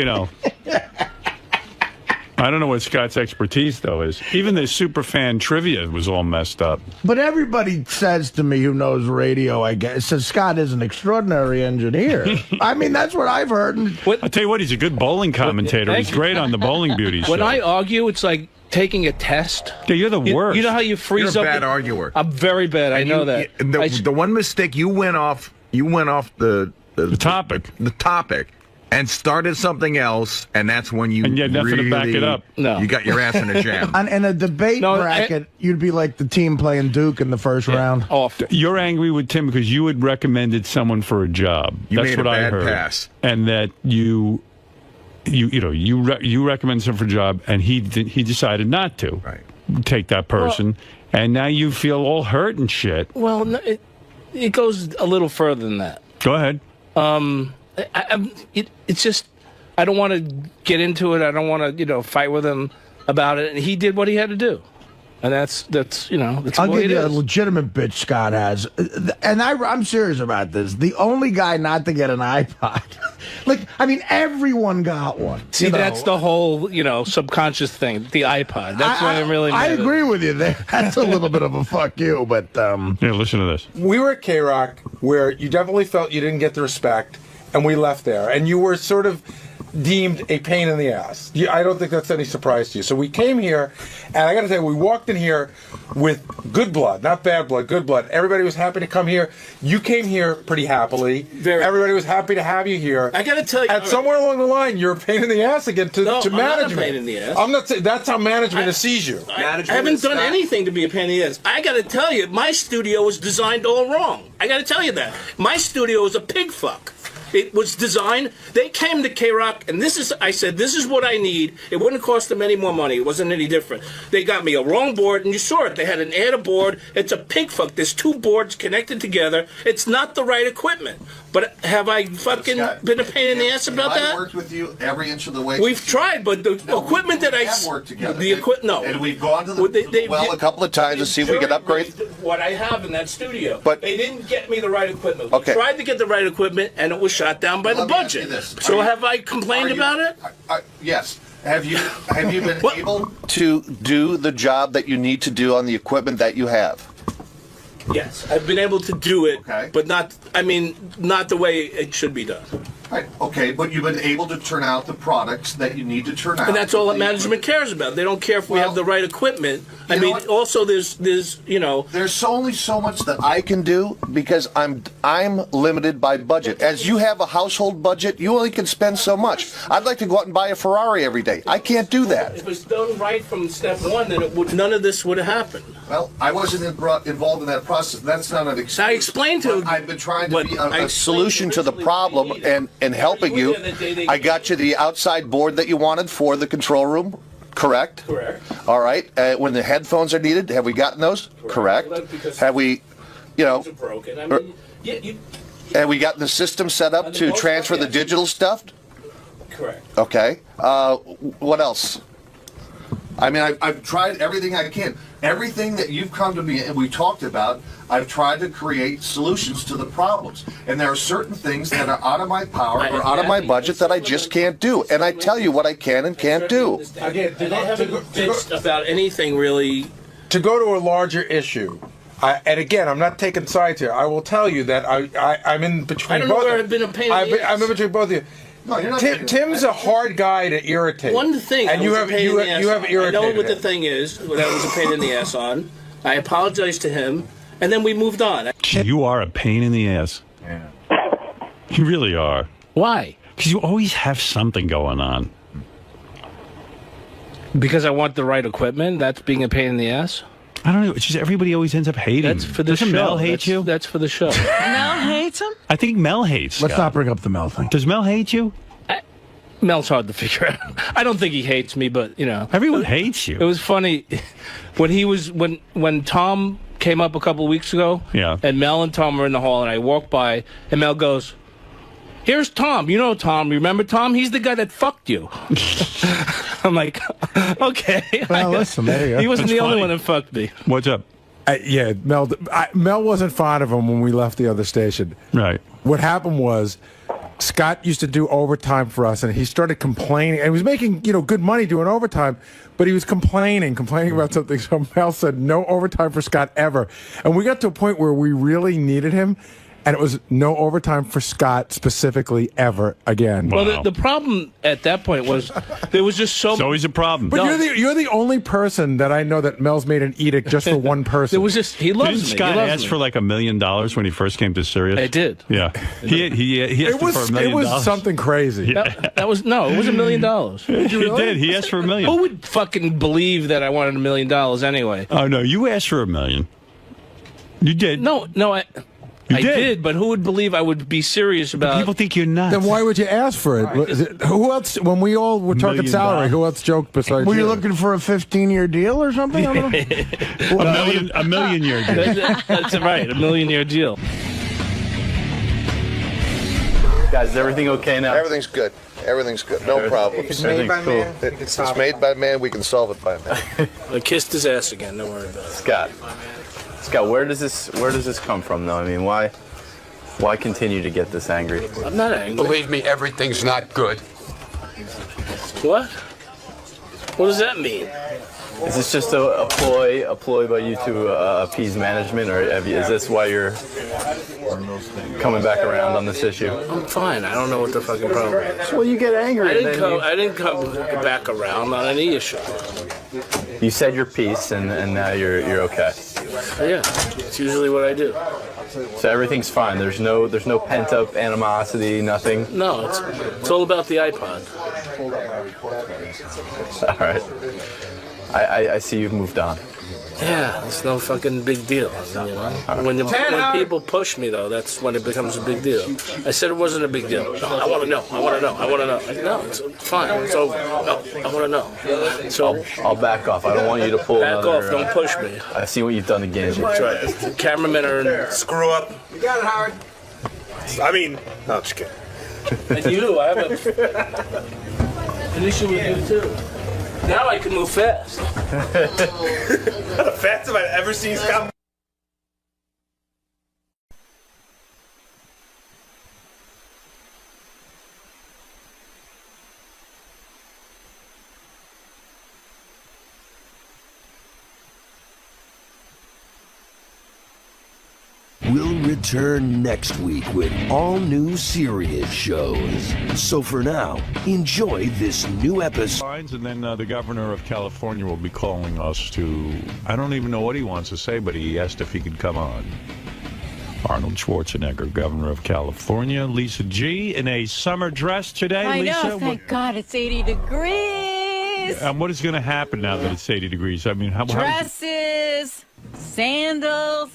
I don't know what Scott's expertise, though, is. Even the super fan trivia was all messed up. But everybody says to me who knows radio, I guess, says Scott is an extraordinary engineer. I mean, that's what I've heard. I'll tell you what, he's a good bowling commentator. He's great on the Bowling Beauty show. When I argue, it's like taking a test. Yeah, you're the worst. You know how you freeze You're up? a bad arguer. I'm very bad. I know that. The one mistake, you went off the topic. The topic. And started something else, and that's when you had nothing to back it up. No. You got your ass in a jam. In a debate bracket, you'd be like the team playing Duke in the first round. You're angry with Tim because you had recommended someone for a job. You That's made what a I bad heard. pass. And that you recommended someone for a job, and he decided not to take that person, and now you feel all hurt and shit. Well, no, it goes a little further than that. Go ahead. It's just I don't want to get into it. I don't want to fight with him about it. And he did what he had to do, and that's that's I'll what give it you a is. legitimate bitch Scott has, and I'm serious about this. The only guy not to get an iPod, everyone got one. See, that's the whole subconscious thing. The iPod. That's why I'm really. I agree with you there. That's a little bit of a fuck you, but Here, listen to this. We were at K-Rock where you definitely felt you didn't get the respect, and we left there, and you were sort of deemed a pain in the ass. I don't think that's any surprise to you. So we came here, and I got to tell you, we walked in here with good blood, not bad blood, good blood. Everybody was happy to come here. You came here pretty happily. Everybody was happy to have you here. I got to tell you, and somewhere along the line, you're a pain in the ass again to management. I'm not a pain in the ass. I'm not saying that's how management sees you. I haven't done anything to be a pain in the ass. I got to tell you, my studio was designed all wrong. I got to tell you that. My studio was a pig fuck. It was designed. They came to K-Rock, and I said, this is what I need. It wouldn't cost them any more money. It wasn't any different. They got me a wrong board, and you saw it. They had an add a board. It's a pig fuck. There's two boards connected together. It's not the right equipment. But have I fucking been a pain in the ass about that? I've worked with you every inch of the way. We've tried, but the equipment that I have worked together. The equipment, no. And we've gone to a couple of times to see if we can upgrade what I have in that studio. But they didn't get me the right equipment. Okay. We tried to get the right equipment, and it was shot down by the budget. So have I complained about it? Yes. Have you been able to do the job that you need to do on the equipment that you have? Yes, I've been able to do it, but not the way it should be done. Right. Okay, but you've been able to turn out the products that you need to turn out. And that's all that management cares about. They don't care if we have the right equipment. Also there's There's only so much that I can do because I'm limited by budget. As you have a household budget, you only can spend so much. I'd like to go out and buy a Ferrari every day. I can't do that. If it was done right from step one, then none of this would have happened. Well, I wasn't involved in that process. That's not an excuse. I explained to. I've been trying to be a solution to the problem and helping you. I got you the outside board that you wanted for the control room. Correct? Correct. All right. When the headphones are needed, have we gotten those? Correct. Have we, broken. have we gotten the system set up to transfer the digital stuff? Correct. Okay. What else? I mean, I've tried everything I can. Everything that you've come to me and we talked about, I've tried to create solutions to the problems. And there are certain things that are out of my power or out of my budget that I just can't do. And I tell you what I can and can't do. Again, I haven't bitched about anything really. To go to a larger issue, and again, I'm not taking sides here. I will tell you that I'm in between. I don't know where I've been a pain in the ass. I'm in between both of you. No, you're not Tim's a hard guy to irritate. One thing, and you have irritated. I know what the him. thing is. That was a pain in the ass on. I apologized to him, and then we moved on. You are a pain in the ass. Yeah. You really are. Why? Because you always have something going on. Because I want the right equipment. That's being a pain in the ass. I don't know. It's just everybody always ends up hating. That's for the Doesn't show. Mel hate you? That's for the show. Mel hates him? I think Mel hates. Let's Scott. not bring up the Mel thing. Does Mel hate you? Mel's hard to figure out. I don't think he hates me, but everyone hates you. It was funny when he was when Tom came up a couple of weeks ago. Yeah. And Mel and Tom were in the hall, and I walked by, and Mel goes, "Here's Tom. You know Tom. Remember Tom? He's the guy that fucked you." I'm like, okay. Well, listen, there you go. He wasn't That's the only funny. one that fucked me. What's up? Yeah, Mel wasn't fond of him when we left the other station. Right. What happened was, Scott used to do overtime for us, and he started complaining. And he was making, good money doing overtime, but he was complaining about something. So Mel said, no overtime for Scott ever. And we got to a point where we really needed him, and it was no overtime for Scott specifically ever again. Well, the problem at that point was there was just so. It's always a problem. But you're the only person that I know that Mel's made an edict just for one person. There was just he loves Didn't me. Scott he loves ask me. for like $1 million when he first came to Sirius? I did. Yeah. He asked for $1 million. It was something crazy. That was no. It was $1 million. He did. He asked for $1 million. Who would fucking believe that I wanted $1 million anyway? Oh no, you asked for $1 million. You did. No, I did, but who would believe I would be serious about? People think you're nuts. Then why would you ask for it? Who else? When we all were talking salary, who else joked besides Were you? you looking for a 15-year deal or something? I don't know. $1 million year deal. That's right, $1 million year deal. Guys, is everything okay now? Everything's good. Everything's good. No problem. It's made by man. It's made by man. We can solve it by man. I kissed his ass again. Don't worry about it. Scott, where does this come from, though? I mean, why continue to get this angry? I'm not angry. Believe me, everything's not good. What? What does that mean? Is this just a ploy by you to appease management, or is this why you're coming back around on this issue? I'm fine. I don't know what the fucking problem is. Well, you get angry. I didn't come back around on any issue. You said your piece, and now you're okay. Yeah, it's usually what I do. So everything's fine. There's no pent up animosity, nothing. No, it's all about the iPod. All right. I see you've moved on. Yeah, it's no fucking big deal. You know? When people push me, though, that's when it becomes a big deal. I said it wasn't a big deal. No, I want to know. I want to know. I want to know. Like, no, it's fine. It's over. No, I want to know. So I'll back off. I don't want you to pull back another, off. Don't push me. I see what you've done to Ganji. That's right. The cameramen are Screw up. You got it, Howard. I mean, no, just kidding. And you, I have an issue with you too. Now I can move fast. The fastest I've ever seen Scott. We'll return next week with all new Sirius shows. So for now, enjoy this new episode. And then the governor of California will be calling us to, I don't even know what he wants to say, but he asked if he could come on. Arnold Schwarzenegger, governor of California. Lisa G in a summer dress today. I Lisa, know, thank God it's 80 degrees. And what is going to happen now that it's 80 degrees? I mean, how Dresses, sandals.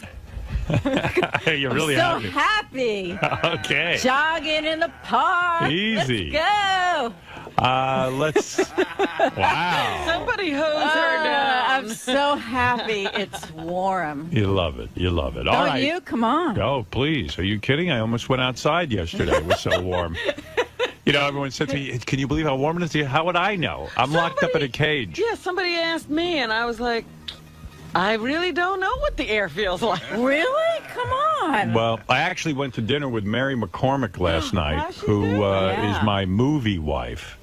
You're really I'm so happy. happy. Okay. Jogging in the park. Easy. Let's go. Wow. Somebody hose her down. I'm so happy it's warm. You love it. You love it. All Don't right. you? Come on. Oh, please. Are you kidding? I almost went outside yesterday. It was so warm. You know, everyone said to me, can you believe how warm it is? How would I know? I'm locked up in a cage. Yeah, somebody asked me, and I was like, I really don't know what the air feels like. Really? Come on. Well, I actually went to dinner with Mary McCormick last night, who is my movie wife.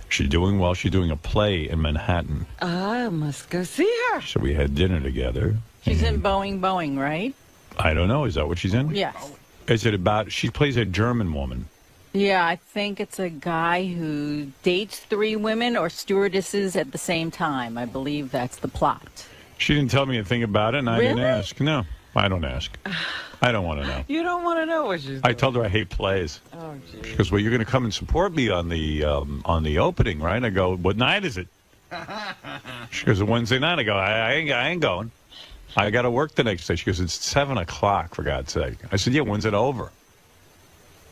She's doing well. She's doing a play in Manhattan. I must go see her. So we had dinner together. She's in Boeing, right? I don't know. Is that what she's in? Yes. Is it about, she plays a German woman. Yeah, I think it's a guy who dates 3 women or stewardesses at the same time. I believe that's the plot. She didn't tell me a thing about it, and I didn't ask. No, I don't ask. I don't want to know. You don't want to know what she's doing. I told her I hate plays. Oh, geez. She goes, well, you're going to come and support me on the opening, right? I go, what night is it? She goes, Wednesday night. I go, I ain't going. I got to work the next day. She goes, it's 7 o'clock, for God's sake. I said, yeah, when's it over?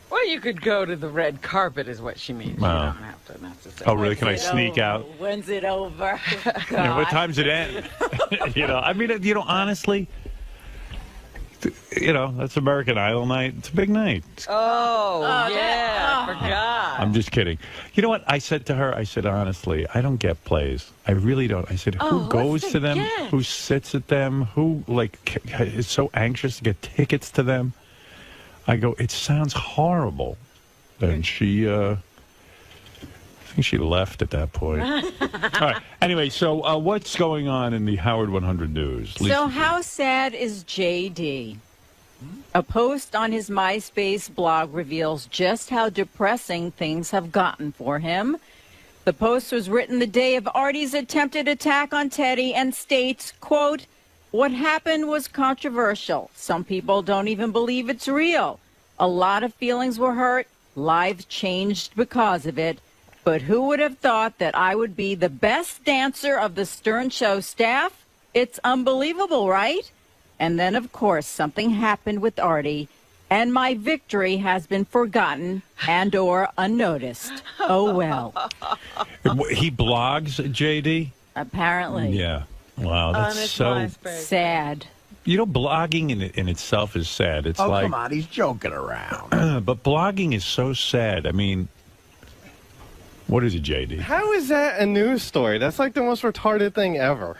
Well, you could go to the red carpet is what she means. You don't have to necessarily. Oh, really? Can I sneak out? When's it over? You know, what time's it end? I mean, honestly, You know, that's American Idol night. It's a big night. Oh, yeah, I forgot. I'm just kidding. You know what? I said to her, I said, honestly, I don't get plays. I really don't. I said, who goes to them? get? Who sits at them? Who, like, is so anxious to get tickets to them? I go, it sounds horrible. And she, I think she left at that point. All right. Anyway, so what's going on in the Howard 100 News? So how sad is JD? A post on his MySpace blog reveals just how depressing things have gotten for him. The post was written the day of Artie's attempted attack on Teddy and states, quote, "What happened was controversial. Some people don't even believe it's real. A lot of feelings were hurt. Lives changed because of it. But who would have thought that I would be the best dancer of the Stern Show staff? It's unbelievable, right? And then, of course, something happened with Artie, and my victory has been forgotten and or unnoticed. Oh, well." He blogs, JD? Apparently. Yeah. Wow, that's so sad. You know, blogging in itself is sad. It's like, come on, he's joking around. But blogging is so sad. I mean, what is it, JD? How is that a news story? That's like the most retarded thing ever.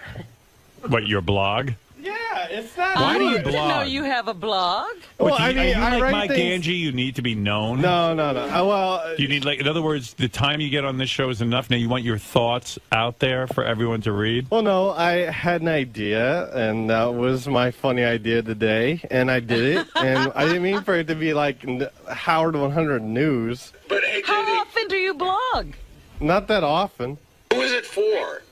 What, your blog? Yeah, it's not. Why do you I didn't know blog? you have a blog. Well, What, I do mean, you, are you I like write Mike things- Angie? You need to be known? No. Well, You need, like, in other words, the time you get on this show is enough. Now you want your thoughts out there for everyone to read? well, no, I had an idea, and that was my funny idea of the day, and I did it, and I didn't mean for it to be like Howard 100 News. How often do you blog? Not that often. Who is it for?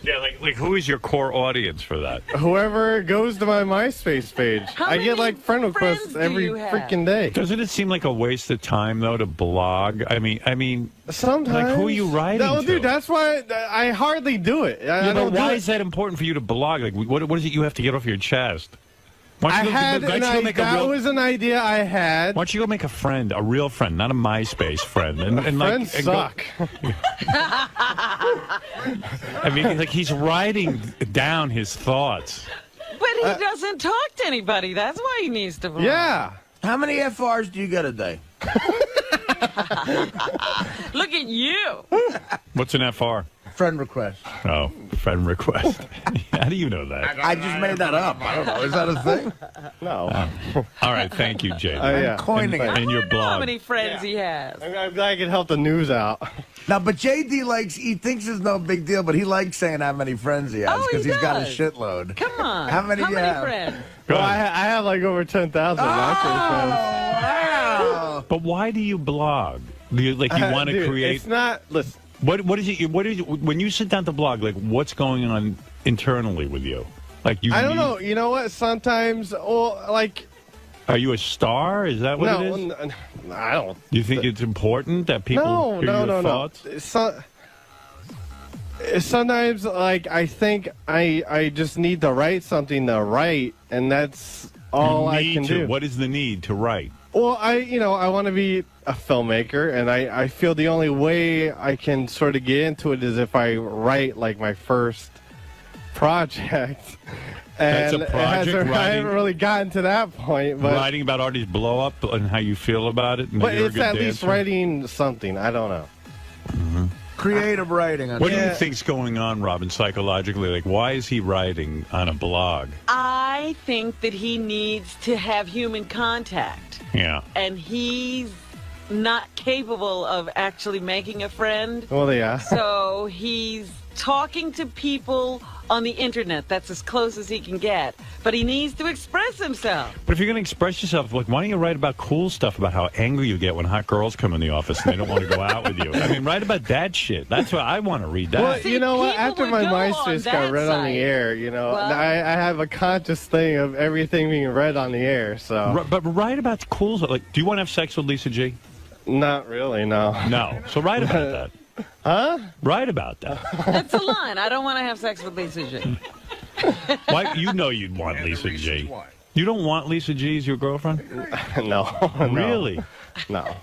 Yeah, like who is your core audience for that? Whoever goes to my MySpace page. I get like friend requests every freaking day. Doesn't it seem like a waste of time though to blog? I mean, sometimes. Like, who are you writing No, to? dude, that's why I hardly do it. I Yeah, don't but why do it. is that important for you to blog? Like, what is it you have to get off your chest? Why don't you That was an idea I had. Why don't you go make a friend, a real friend, not a MySpace friend? And Friends suck. I mean, like, he's writing down his thoughts. But he doesn't talk to anybody. That's why he needs to blog. Yeah. How many FRs do you get a day? Look at you. What's an FR? Friend request. Oh, friend request. How do you know that? I just made that up. I don't know. Is that a thing? No. All right, thank you, Jay. Yeah. Coining it. And your How blog. many friends he has? I'm glad I could help the news out. Now, but JD he thinks it's no big deal, but he likes saying how many friends he has Oh, because he he's got a does. shitload. Come on. How many do you have? friends? Well, I have like over 10,000 MySpace friends. Wow. But why do you blog? Do you want to Dude, create? It's not. Listen. What is it? When you sit down to blog? Like, what's going on internally with you? Like, I don't know. You know what? Sometimes, Are you a star? Is that what it is? I don't. You think it's important that people hear your thoughts? Sometimes, I think I just need to write something to write, and that's all I can do. What is the need to write? Well, I want to be a filmmaker, and I feel the only way I can sort of get into it is if I write like my first project. That's And a project, I haven't really gotten to that point, but writing about Artie's blow up and how you feel about it. And but you're a it's good at least dancer? writing something. I don't know. Creative writing. What do you think's going on, Robin, psychologically? Like, why is he writing on a blog? I think that he needs to have human contact. Yeah. And he's not capable of actually making a friend. Well, yeah. So he's talking to people on the internet. That's as close as he can get. But he needs to express himself. But if you're going to express yourself, like, why don't you write about cool stuff about how angry you get when hot girls come in the office and they don't want to go out with you? I mean, write about that shit. That's what I want to read. That. Well, you know what? After my MySpace got that read on site. the air, Well- I have a conscious thing of everything being read on the air. So, But write about cool stuff. Like, do you want to have sex with Lisa G? Not really, no. No. So write about that. Huh? Write about that. That's a line. I don't want to have sex with Lisa G. Why? You know you'd want Lisa G. You don't want Lisa G as your girlfriend? No. Really? No.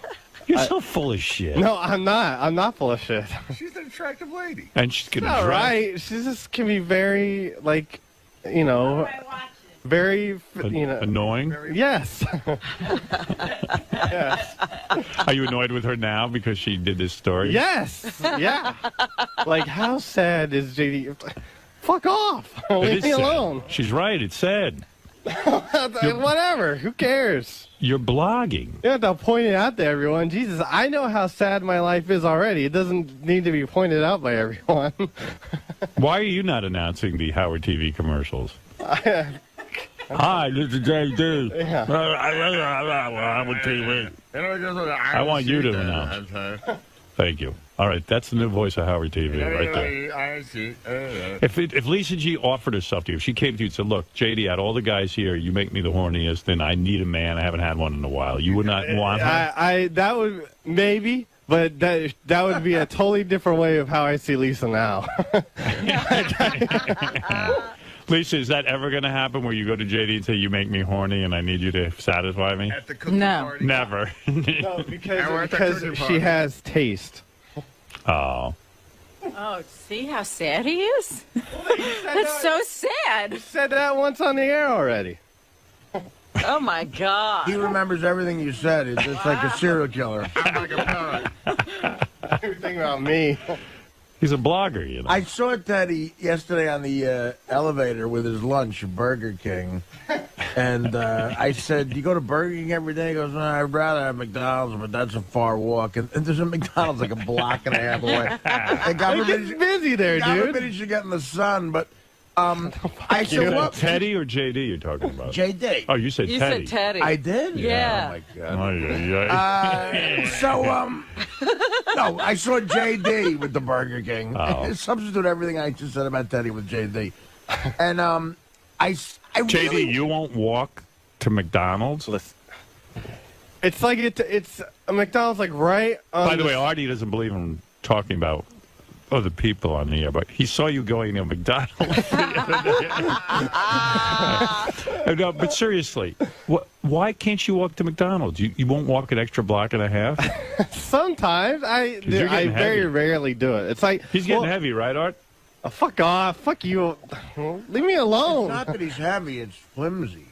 You're so full of shit. No, I'm not. I'm not full of shit. She's an attractive lady. And she's gonna All dress. right. She just can be very, Very, you know, annoying. Yes. Yes. Are you annoyed with her now because she did this story? Yes. Yeah. Like, how sad is JD? Fuck off. It Leave is me sad. alone. She's right. It's sad. Whatever. Who cares? You're blogging. You have to point it out to everyone. Jesus, I know how sad my life is already. It doesn't need to be pointed out by everyone. Why are you not announcing the Howard TV commercials? Hi, this is JD. Yeah. Howard TV. I want you to announce. Thank you. All right, that's the new voice of Howard TV right there. If Lisa G offered herself to you, if she came to you and said, look, JD, out of all the guys here, you make me the horniest, and I need a man. I haven't had one in a while. You would not want her? That would, maybe, but that would be a totally different way of how I see Lisa now. Lisa, is that ever going to happen where you go to JD and say, you make me horny and I need you to satisfy me? At the cookie No. party. Never. No, because she has taste. Oh. Oh, see how sad he is? That's so sad. You said that once on the air already. Oh, my God. He remembers everything you said. It's just like a serial killer. I'm like a parrot. Everything about me. He's a blogger, you know. I saw Teddy yesterday on the elevator with his lunch at Burger King. And I said, do you go to Burger King every day? He goes, no, I'd rather have McDonald's, but that's a far walk. And there's a McDonald's like a block and a half away. It gets busy there, dude. Everybody should get in the sun, but I said, what? Teddy or JD you're talking about? JD. Oh, you said You Teddy. said Teddy. I did? Yeah. Oh, my God. Oh, yeah. No, I saw JD with the Burger King. Oh. Substitute everything I just said about Teddy with JD. And I JD, really, you won't walk to McDonald's? Listen, it's like it's a McDonald's like right on. By the way, Artie doesn't believe in talking about other people on the air, but he saw you going to McDonald's. No, but seriously, why can't you walk to McDonald's? You won't walk an extra block and a half? Sometimes I very heavy. rarely do it. It's like He's getting heavy, right, Art? Oh, fuck off. Fuck you. Leave me alone. it's not that he's heavy, it's flimsy.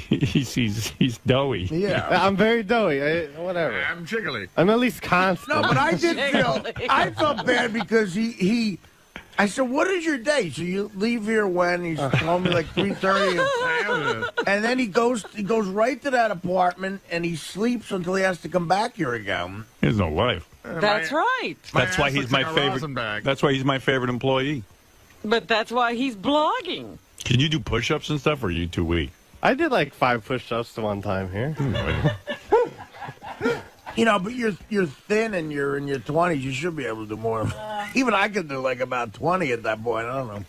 he's doughy. Yeah. I'm very doughy. Whatever. I'm jiggly. I'm at least constant. No, but I did I felt bad because I said, what is your day? So you leave here when? He's told me like 3:30. And then he goes right to that apartment and he sleeps until he has to come back here again. He has no life. That's right. That's why he's my favorite. That's why he's my favorite employee. But that's why he's blogging. Can you do push-ups and stuff, or are you too weak? I did like 5 push-ups one time here. You know, but you're thin and you're in your 20s. You should be able to do more. Even I could do like about 20 at that point. I don't know.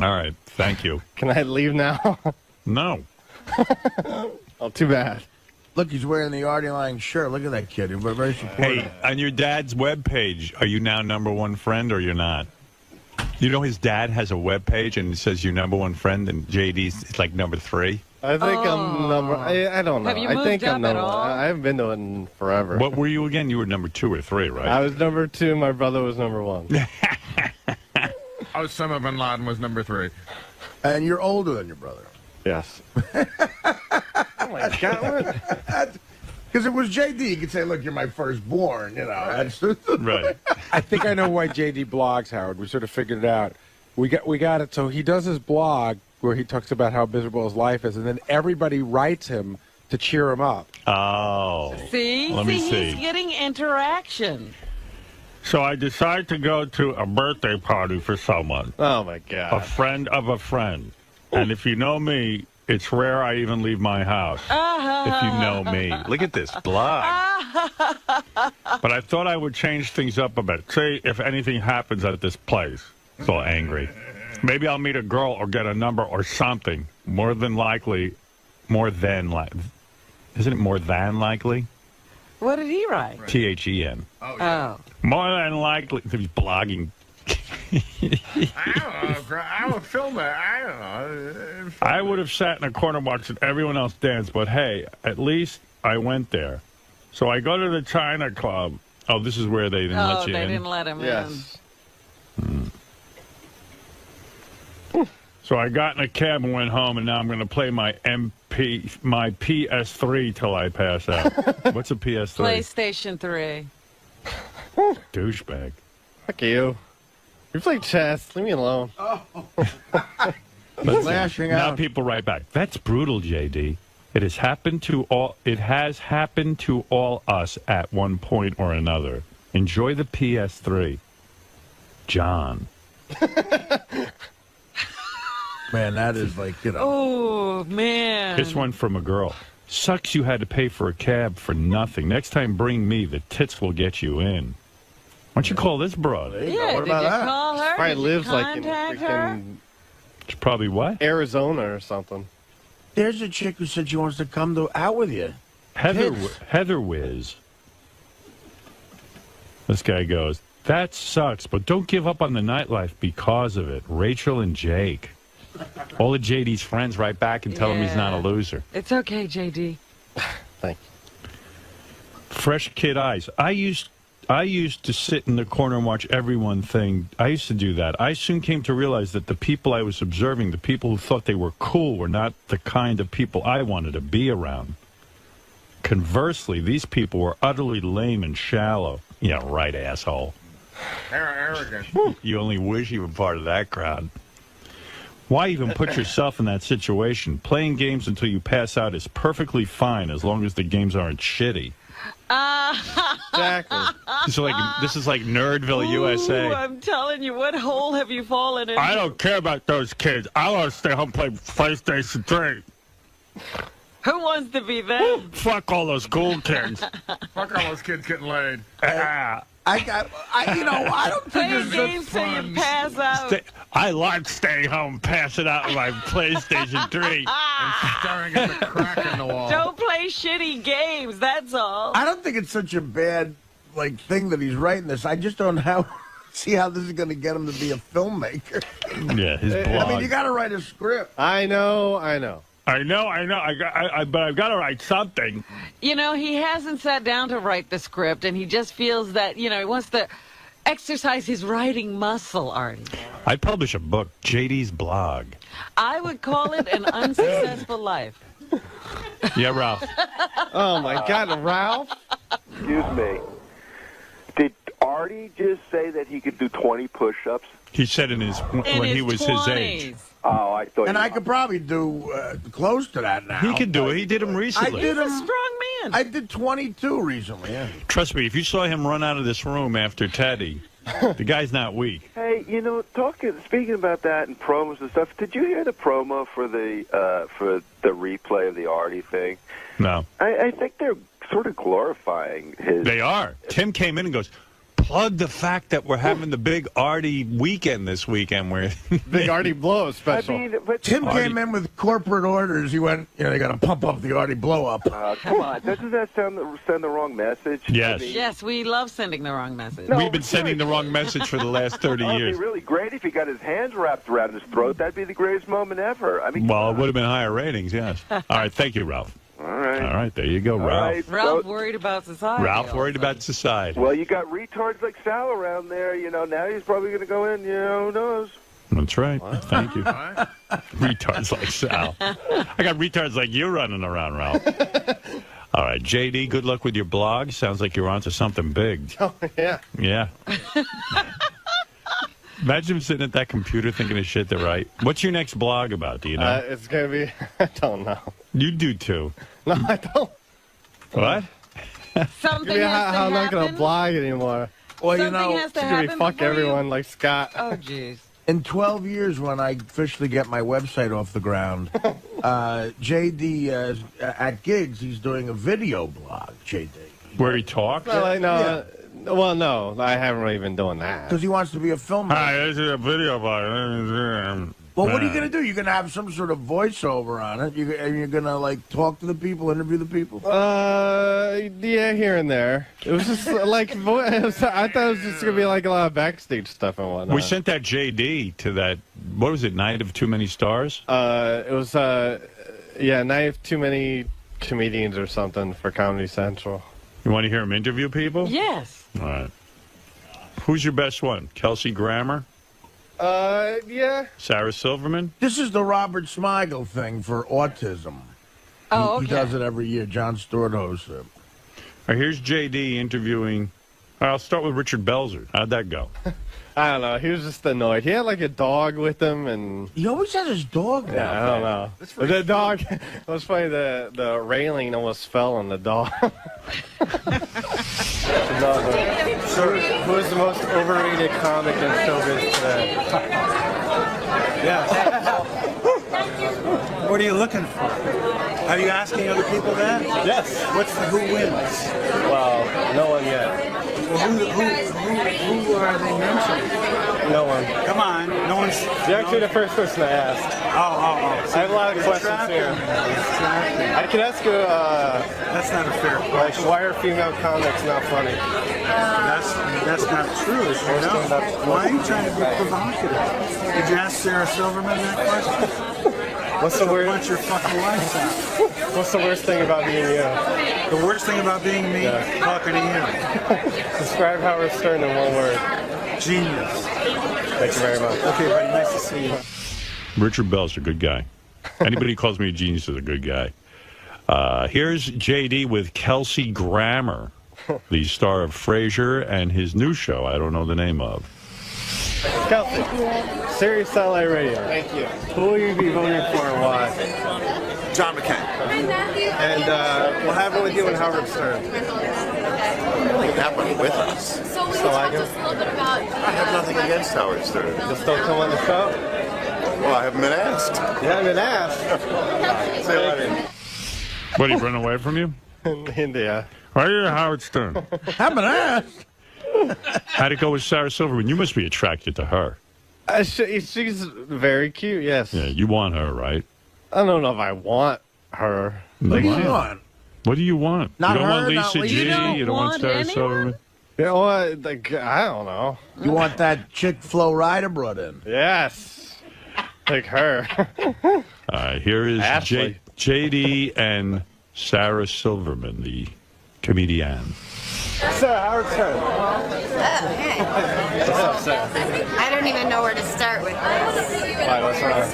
All right. Thank you. Can I leave now? No. Oh, too bad. Look, he's wearing the Artie Lange shirt. Look at that kid. He's very supportive. Hey, on your dad's webpage, are you now #1 friend or you're not? You know his dad has a webpage and it says you're #1 friend and JD's like #3? I think I'm number. I don't know. Have you I moved think I'm up at number. all? I haven't been to it in forever. What were you again? You were #2 or 3, right? I was number 2. My brother was number 1. Osama bin Laden was #3. And you're older than your brother. Yes. Oh my God. Because it was JD, you could say, look, you're my firstborn, you know. That's right. I think I know why JD blogs, Howard. We sort of figured it out. We got it. So he does his blog where he talks about how miserable his life is, and then everybody writes him to cheer him up. Oh. See? Let me see. He's getting interaction. So I decided to go to a birthday party for someone. Oh my God. A friend of a friend. And if you know me, it's rare I even leave my house. If you know me. Look at this blog. But I thought I would change things up a bit. See if anything happens at this place. So angry. Maybe I'll meet a girl or get a number or something. More than likely. Isn't it more than likely? What did he write? THEN. Oh. More than likely. He's blogging. I don't know. I'm a filmer. I don't know. I would have sat in a corner watching everyone else dance, but hey, at least I went there. So I go to the China Club. Oh, this is where they didn't let you in? Oh, they didn't let him in. Yes. So I got in a cab and went home, and now I'm going to play my PS3 till I pass out. What's a PS3? PlayStation 3. Douchebag. Fuck you. You play chess. Leave me alone. Lashing Now out. people write back. That's brutal, JD. It has happened to all us at one point or another. Enjoy the PS3. John. Man, that is like, you know. Oh, man. This one from a girl. Sucks you had to pay for a cab for nothing. Next time, bring me. The tits will get you in. Why don't you call this broad? Yeah, What did about you that? call her? Probably Did you lives like in contact her? freaking It's probably what? Arizona or something. There's a chick who said she wants to come out with you. Heather Whiz. This guy goes, that sucks, but don't give up on the nightlife because of it. Rachel and Jake. All of JD's friends write back and tell him he's not a loser. It's okay, JD. Thank you. Fresh kid eyes. I used to sit in the corner and watch everyone thing. I used to do that. I soon came to realize that the people I was observing, the people who thought they were cool, were not the kind of people I wanted to be around. Conversely, these people were utterly lame and shallow. Yeah, right, asshole. Arrogant. You only wish you were part of that crowd. Why even put yourself in that situation? Playing games until you pass out is perfectly fine as long as the games aren't shitty. Exactly. This is like Nerdville, USA. Ooh, I'm telling you, what hole have you fallen into? I don't care about those kids. I want to stay home and play PlayStation 3. Who wants to be them? Fuck all those cool kids. Fuck all those kids getting laid. I don't think Playing it's games till you pass out. I like staying home, passing out with my PlayStation 3. And staring at the crack in the wall. Don't play shitty games, that's all. I don't think it's such a bad thing that he's writing this. I just don't see how this is going to get him to be a filmmaker. Yeah, his blog. I mean, you got to write a script. I know. But I've got to write something. You know, he hasn't sat down to write the script, and he just feels that, he wants to exercise his writing muscle, Artie. I'd publish a book, JD's blog. I would call it an unsuccessful life. Yeah, Ralph. Oh, my God, Ralph? Excuse me. Did Artie just say that he could do 20 push-ups? He said when he was 20s. his age. Oh, I thought. And I could probably do close to that now. He can do it. He did them recently. He's a strong man. I did 22 recently. Yeah. Trust me, if you saw him run out of this room after Teddy, the guy's not weak. Hey, speaking about that and promos and stuff, did you hear the promo for the replay of the Artie thing? No. I think they're sort of glorifying his. They are. Tim came in and goes, plug the fact that we're having the big Artie weekend this weekend. Big Artie blow special. I mean, but Tim came in with corporate orders. He went, they got to pump up the Artie blow up. Come on, doesn't that send the wrong message? Yes. Yes, we love sending the wrong message. No, We've been sending the wrong message for the last 30 It'd years. be really great if he got his hands wrapped around his throat. That'd be the greatest moment ever. I mean, Well, it would have been higher ratings, yes. All right, thank you, Ralph. all right. All right, there you go, Ralph. right. Ralph worried about society. Ralph worried about society. Well, you got retards like Sal around there. Now he's probably going to go in. Who knows? That's right. Thank you. Retards like Sal. I got retards like you running around, Ralph. All right, JD, good luck with your blog. Sounds like you're onto something big. Oh, yeah. Yeah. Imagine him sitting at that computer thinking of shit to write. What's your next blog about? Do you know? It's going to be, I don't know. You do too. No, I don't. What? Something has to I'm not going to happen. blog anymore. Well, Something has to It's going to be happen fuck before everyone like Scott. Oh, jeez. In 12 years, when I officially get my website off the ground, JD at gigs, he's doing a video blog. JD, Where he talks? Well, no, I haven't really been doing that. because he wants to be a filmmaker. Hi, this is a video blog. Well, what are you going to do? You're going to have some sort of voiceover on it. You're going to talk to the people, interview the people. Yeah, here and there. It was just I thought it was just gonna be like a lot of backstage stuff and whatnot. We sent that JD to that. What was it? Night of Too Many Stars. It was Night of Too Many Comedians or something for Comedy Central. You want to hear him interview people? Yes. All right. Who's your best one? Kelsey Grammer? Yeah. Sarah Silverman? This is the Robert Smigel thing for autism. Oh, He does it every year. Jon Stewart hosts it. All right, here's JD interviewing. I'll start with Richard Belzer. How'd that go? I don't know. He was just annoyed. He had like a dog with him, and he always has his dog. Yeah, I don't know. The dog. It was funny. The railing almost fell on the dog. Who is the most overrated comic in showbiz today? Yeah. What are you looking for? Are you asking other people that? Yes. Who wins? Well, no one yet. Well, who are they mentioning? No one. Come on, no one's. You're actually the first person I asked. Oh. I have a lot of questions here. I can ask you. That's not a fair question. Like, why are female comics not funny? That's not true. As you know. Why are you trying to be provocative? Did you ask Sarah Silverman that question? What's the worst? Bunch your fucking lights out. What's the worst thing about being you? The worst thing about being me? Yeah. Talking to you. Describe Howard Stern in one word. Genius. Thank you very much. Okay, buddy. Nice to see you. Richard Bell's a good guy. Anybody who calls me a genius is a good guy. Here's JD with 𝗪cie, the star of Frasier and his new show I don't know the name of. Kelsey, Sirius Satellite Radio. Thank you. Who will you be voting for and why? John McCain. And what happened with you and Howard Stern? What happened with us? So like him? I have nothing against Howard Stern. Just don't come on the show? Well, I haven't been asked. You haven't been asked? Say later. What, he run away from you? In India. Why are you Howard Stern? Haven't been asked. How'd it go with Sarah Silverman? You must be attracted to her. She's very cute, yes. Yeah, you want her, right? I don't know if I want her. What do you want? What do you want? Not you don't her, want not Lisa Lisa. G. You don't You don't want want Sarah anyone? Silverman? You know what? Like, I don't know. You want that chick Flo Rida brought in? Yes. Like her. All right, here is Ashley. JD and Sarah Silverman, the comedian. Sarah, Howard Stern. Hey. What's up, Sarah? I don't even know where to start with this. Why, what's wrong?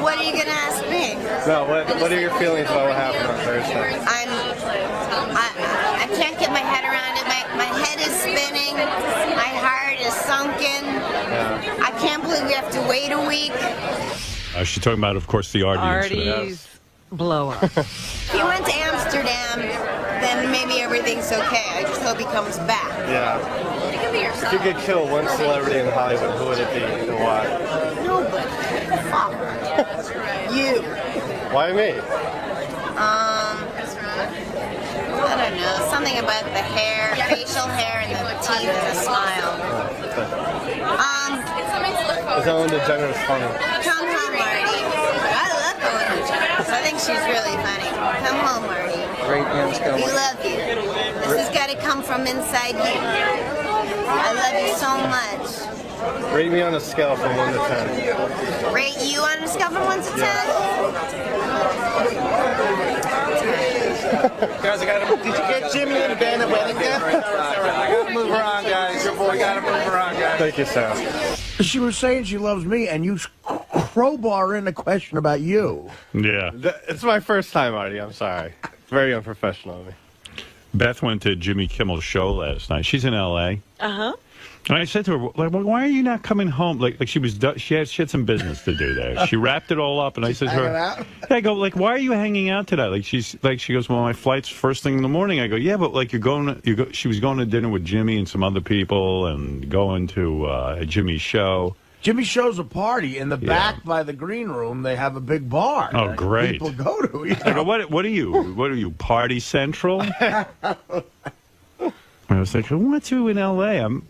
What are you going to ask me? No, what are your feelings about what happened on Thursday? I can't get my head around it. My head is spinning. My heart is sunken. Yeah. I can't believe we have to wait a week. She's talking about, of course, the Artie incident. Artie's blow up. If he went to Amsterdam, then maybe everything's okay. I just hope he comes back. Yeah. If you could kill one celebrity in Hollywood, who would it be and why? Nobody. Fuck. You. Why me? I don't know. Something about the hair, facial hair, and the teeth and the smile. Is Ellen DeGeneres funny? Come home, Marty. I love Ellen DeGeneres. I think she's really funny. Come home, Marty. Great dance We love you. This has got to come from inside you. I love you so much. Rate me on a scale from 1 to 10. Rate you on a scale from 1 to 10? Guys, did you get Jimmy in the band at wedding yet? I gotta move her on, guys. Your boy gotta move her on, guys. Thank you, Sarah. She was saying she loves me, and you crowbar in a question about you. Yeah. It's my first time, Artie. I'm sorry. It's very unprofessional of me. Beth went to Jimmy Kimmel's show last night. She's in L.A. Uh-huh. And I said to her, like, why are you not coming home? Like she had some business to do there. She wrapped it all up, and I said to her, I go, like, why are you hanging out today? Like she goes, well, my flight's first thing in the morning. I go, yeah, but like she was going to dinner with Jimmy and some other people, and going to Jimmy's show. Jimmy's show's a party. In the back by the green room, they have a big bar. Oh, that great! People go to. You know? I go, what are you? What are you? Party Central? I was like, I want to in L.A. I'm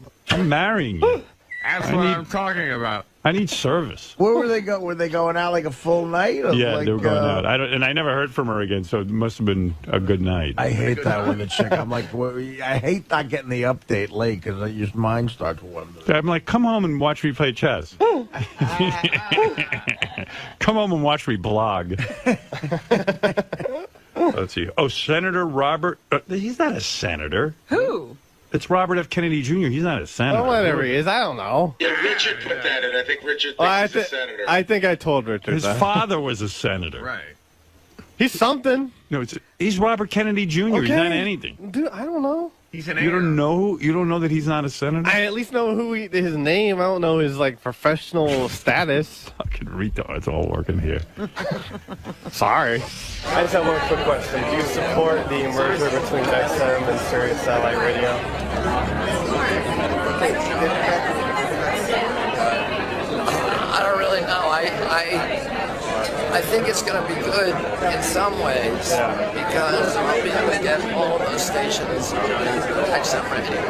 marrying you. That's what I'm talking about. I need service. Where were they go? Were they going out like a full night? Or Yeah, like, they were going out. I never heard from her again, so it must have been a good night. I hate that when the chick. I'm like, I hate not getting the update late because your mind starts wondering. I'm like, come home and watch me play chess. Come home and watch me blog. Let's see. Oh, Senator Robert. He's not a senator. Who? It's Robert F. Kennedy Jr. He's not a senator. Well, whatever he is, I don't know. Yeah, Richard put that in. I think Richard thinks he's a senator. I think I told Richard His that. father was a senator. Right. He's something. No, he's Robert Kennedy Jr. Okay. He's not anything. Dude, I don't know. He's an You don't know that he's not a senator? I at least know his name. I don't know his like professional status. Fucking retard. It's all working here. Sorry. I just have one quick question. Do you support the merger between XM and Sirius Satellite Radio? I don't really know. I think it's going to be good in some ways because I'll be able to get all those stations on XM radio.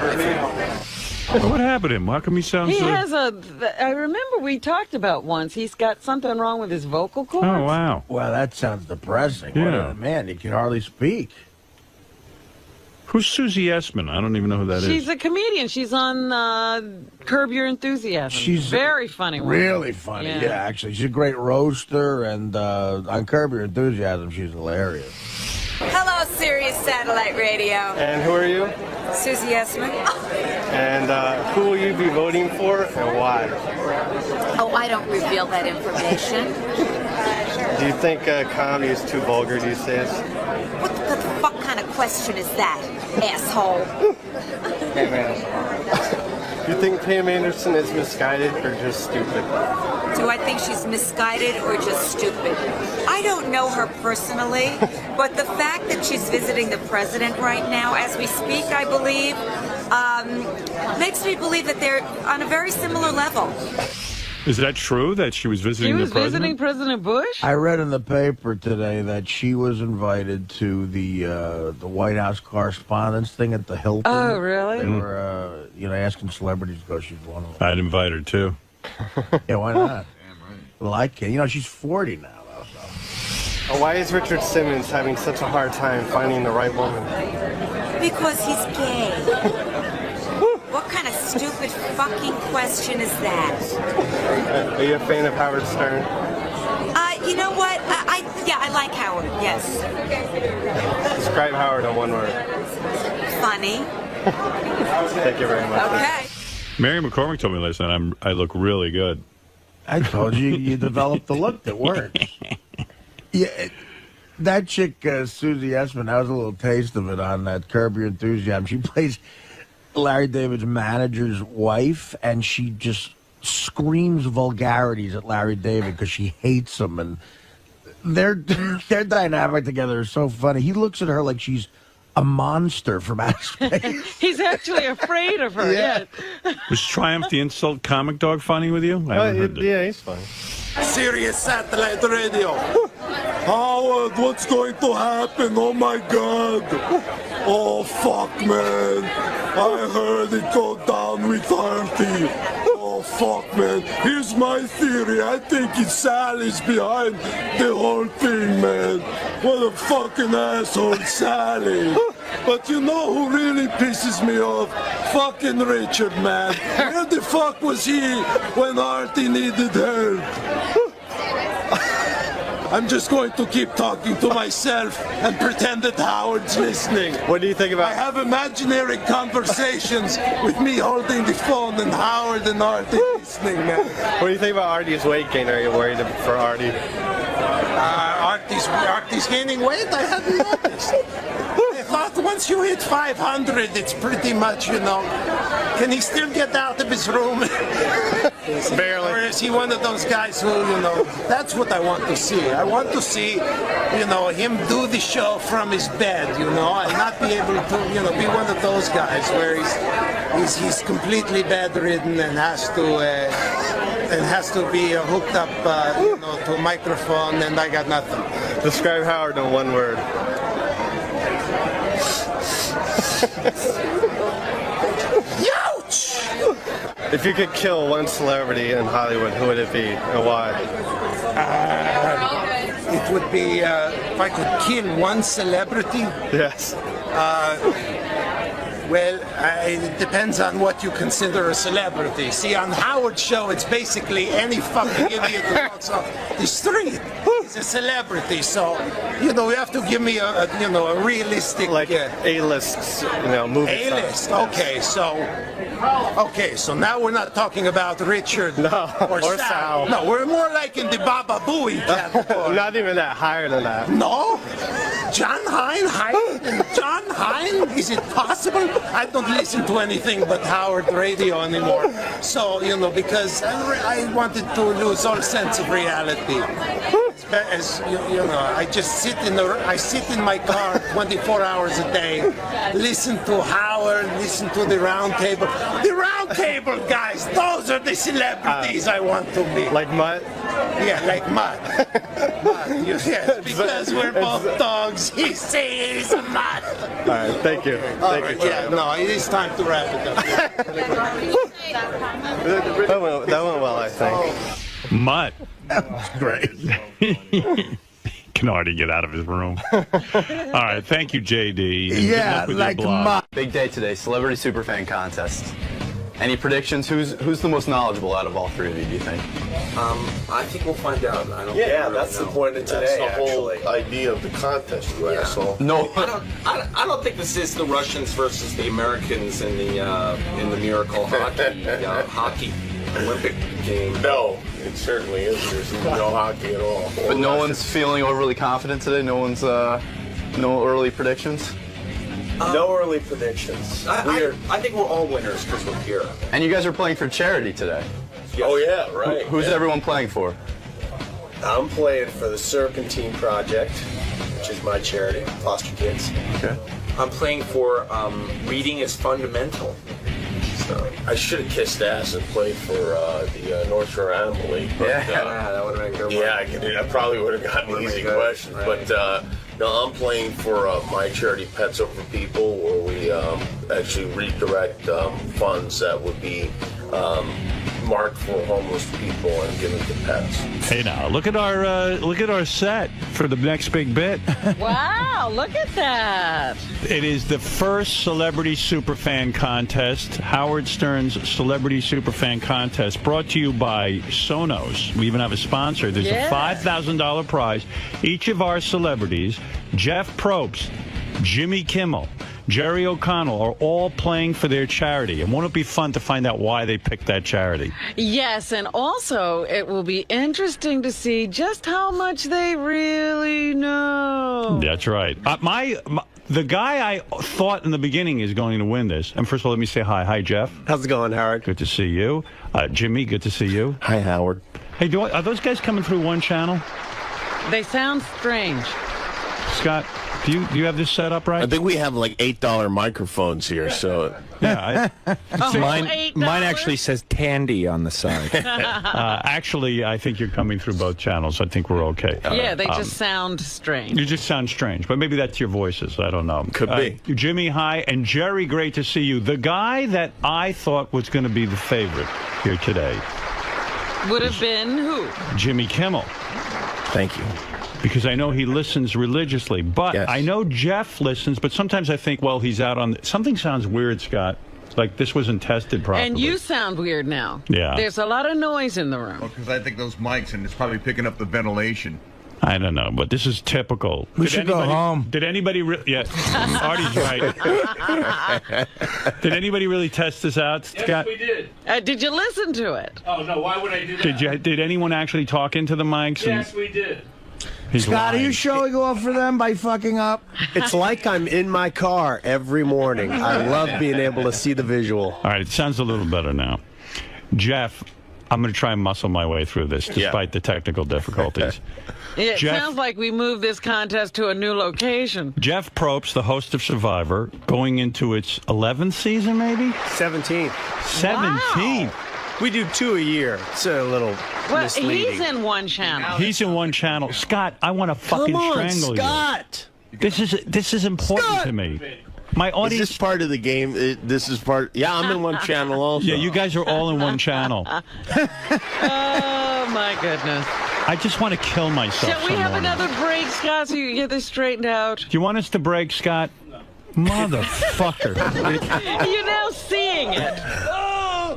What happened to him? How come he sounds He so... has I remember we talked about once, he's got something wrong with his vocal cords. Oh, wow. Well, that sounds depressing. Yeah. Man, he can hardly speak. Who's Susie Essman? I don't even know who that is. She's a comedian. She's on Curb Your Enthusiasm. She's very funny one. Really funny, yeah, actually. She's a great roaster, and on Curb Your Enthusiasm, she's hilarious. Hello, Sirius Satellite Radio. And who are you? Susie Essman. And who will you be voting for and why? Oh, I don't reveal that information. Do you think comedy is too vulgar these days? What the fuck kind of question is that, asshole? Hey, man. Do you think Pam Anderson is misguided or just stupid? Do I think she's misguided or just stupid? I don't know her personally, but the fact that she's visiting the president right now, as we speak, I believe, makes me believe that they're on a very similar level. Is that true that she was visiting the president? Visiting President Bush? I read in the paper today that she was invited to the White House Correspondents' thing at the Hilton. Oh, really? They were, asking celebrities to go. She's one of them. I'd invite her, too. Yeah, why not? Damn right. Well, I can't. She's 40 now, though. So. Why is Richard Simmons having such a hard time finding the right woman? Because he's gay. What kind of stupid fucking question is that? Are you a fan of Howard Stern? You know what? I like Howard, yes. Describe Howard in one word. Funny. Thank you very much. Okay. Mary McCormick told me last night I look really good. I told you developed the look that works. Yeah, that chick, Susie Essman, that was a little taste of it on that Curb Your Enthusiasm. She plays Larry David's manager's wife, and she just screams vulgarities at Larry David because she hates him, and their dynamic together is so funny. He looks at her like she's a monster from outer space. He's actually afraid of her. Yeah. Was Triumph the Insult Comic Dog funny with you? I haven't heard it. Yeah, he's funny. Sirius Satellite Radio. Howard, what's going to happen? Oh my God. Oh fuck, man. I heard it go down with Artie. Oh fuck, man. Here's my theory. I think it's Sally's behind the whole thing, man. What a fucking asshole, Sally. But you know who really pisses me off? Fucking Richard, man. Where the fuck was he when Artie needed help? I'm just going to keep talking to myself and pretend that Howard's listening. What do you think about... I have imaginary conversations with me holding the phone and Howard and Artie listening, man. What do you think about Artie's weight gain? Are you worried for Artie? Artie's gaining weight? I hadn't noticed. I thought once you hit 500, it's pretty much, Can he still get out of his room? Barely. Or is he one of those guys who, that's what I want to see. I want to see, him do the show from his bed, and not be able to, be one of those guys where he's completely bedridden and has to be hooked up, to a microphone, and I got nothing. Describe Howard in one word. Youch! If you could kill one celebrity in Hollywood, who would it be and why? It would be, if I could kill one celebrity? Yes. Well, it depends on what you consider a celebrity. See, on Howard's show, it's basically any fucking idiot who walks off the street. He's a celebrity, so you know you have to give me a realistic A-list, movie. A-list. star. Okay, so now we're not talking about Richard or Sal. No, we're more like in the Baba Booey category. Not even that, higher than that. No? John Hine? John Hine? Is it possible? I don't listen to anything but Howard radio anymore. So, because I wanted to lose all sense of reality. As I just sit in my car 24 hours a day, listen to Howard, listen to the Round Table. The Round Table guys, those are the celebrities I want to be. Like Mutt? Yeah, like Mutt. Yes, because we're both dogs. He's a mutt. All right, thank you. Thank you. Yeah, no, it is time to wrap it up. That went well, I think. Mutt. That was great. Can Artie get out of his room? All right, thank you, JD. And Yeah, good luck with your like blog. Mutt. Big day today, Celebrity Superfan Contest. Any predictions? Who's the most knowledgeable out of all three of you, do you think? I think we'll find out. I don't Yeah, really that's the know. point of today. That's the whole idea of the contest, you asshole. No. I don't think this is the Russians versus the Americans in the miracle hockey Olympic game. No, it certainly is. There's no hockey at all. But no one's feeling overly confident today? No one's, no early predictions? No early predictions. I think we're all winners because we're here. And you guys are playing for charity today. Oh, yeah, right. Who's everyone playing for? I'm playing for the Serpentine Project, which is my charity, foster kids. Okay. I'm playing for Reading is Fundamental. So I should have kissed ass and played for the North Shore Animal League. But, that would have been a good one. Yeah, I probably would have gotten an easy question. Right. But no, I'm playing for my charity, Pets Over People, where we actually redirect funds that would be marked for homeless people and given to pets. Hey, now look at our set for the next big bit. Wow, look at that. It is the first Celebrity Superfan Contest, Howard Stern's Celebrity Superfan Contest, brought to you by Sonos. We even have a sponsor. There's a $5,000 prize. Each of our celebrities, Jeff Probst, Jimmy Kimmel, Jerry O'Connell, are all playing for their charity. And won't it be fun to find out why they picked that charity? Yes, and also it will be interesting to see just how much they really know. That's right. The guy I thought in the beginning is going to win this. And first of all, let me say hi. Hi, Jeff. How's it going, Howard? Good to see you. Jimmy, good to see you. Hi, Howard. Hey, are those guys coming through one channel? They sound strange. Scott, do you have this set up right? I think we have like $8 microphones here, so... Yeah. Mine actually says Tandy on the side. Actually, I think you're coming through both channels. I think we're okay. Yeah, they just sound strange. You just sound strange, but maybe that's your voices. I don't know. Could be. Jimmy, hi. And Jerry, great to see you. The guy that I thought was going to be the favorite here today would have been who? Jimmy Kimmel. Thank you. Because I know he listens religiously. But Yes. I know Jeff listens, but sometimes I think, well, he's out on... Something sounds weird, Scott. Like this wasn't tested properly. And you sound weird now. Yeah. There's a lot of noise in the room. Because I think those mics, and it's probably picking up the ventilation. I don't know, but this is typical. We should go home. Did anybody yeah, Artie's right. Did anybody really test this out, Scott? Yes, we did. Did you listen to it? Oh, no, why would I do that? Did anyone actually talk into the mics? Yes, we did. Scott, are you showing off for them by fucking up? It's like I'm in my car every morning. I love being able to see the visual. All right, it sounds a little better now. Jeff, I'm going to try and muscle my way through this despite the technical difficulties. It sounds like we moved this contest to a new location. Jeff Probst, the host of Survivor, going into its 11th season, maybe? 17. 17? Wow. We do 2 a year. It's a little misleading. He's in one channel. He's in one channel. Scott, I want to fucking strangle Scott. you. This is important to me. My audience. Is this part of the game? This is part. Yeah, I'm in one channel also. Yeah, you guys are all in one channel. Oh my goodness. I just want to kill myself. Shall we have another break, Scott, so you can get this straightened out? Do you want us to break, Scott? Motherfucker. You're now seeing it.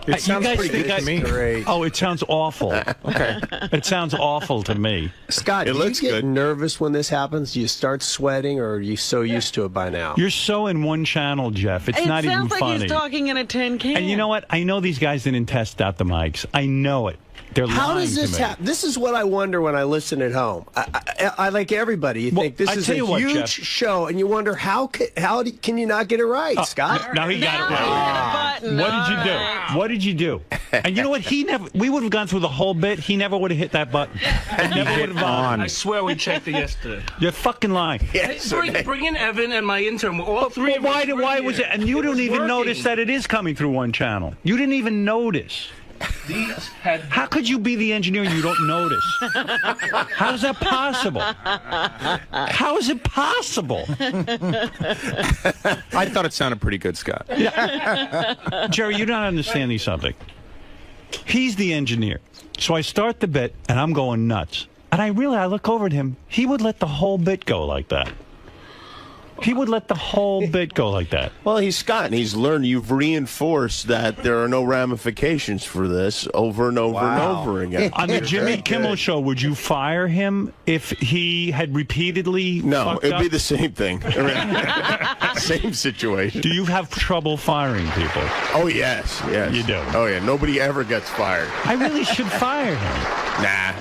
It sounds you guys pretty good to me. Great. Oh, it sounds awful. Okay. It sounds awful to me. Scott, do you get nervous when this happens? Do you start sweating, or are you so used to it by now? You're so in one channel, Jeff. It's not even funny. It sounds like he's talking in a tin can. And you know what? I know these guys didn't test out the mics. I know it. They're How lying does this to me. happen? This is what I wonder when I listen at home. I like everybody. You think this is a huge show, and you wonder how can you not get it right, Scott? Now he got it right. What did you do? What did you do? And you know what? We would have gone through the whole bit. He never would have hit that button. It never would have gone. I swear we checked it yesterday. You're fucking lying. Bring in Evan and my intern. All three of us. Why was it? And you don't even notice that it is coming through one channel. You didn't even notice. How could you be the engineer and you don't notice? How is that possible? How is it possible? I thought it sounded pretty good, Scott. Yeah. Jerry, you're not understanding something. He's the engineer. So I start the bit, and I'm going nuts. And I look over at him. He would let the whole bit go like that. He would let the whole bit go like that. Well, he's Scott, and he's learned. You've reinforced that there are no ramifications for this over and over and over again. On the Jimmy Kimmel show, would you fire him if he had repeatedly No, it'd up? be the same thing. Same situation. Do you have trouble firing people? Oh, yes. You do? Oh, yeah. Nobody ever gets fired. I really should fire him. Nah.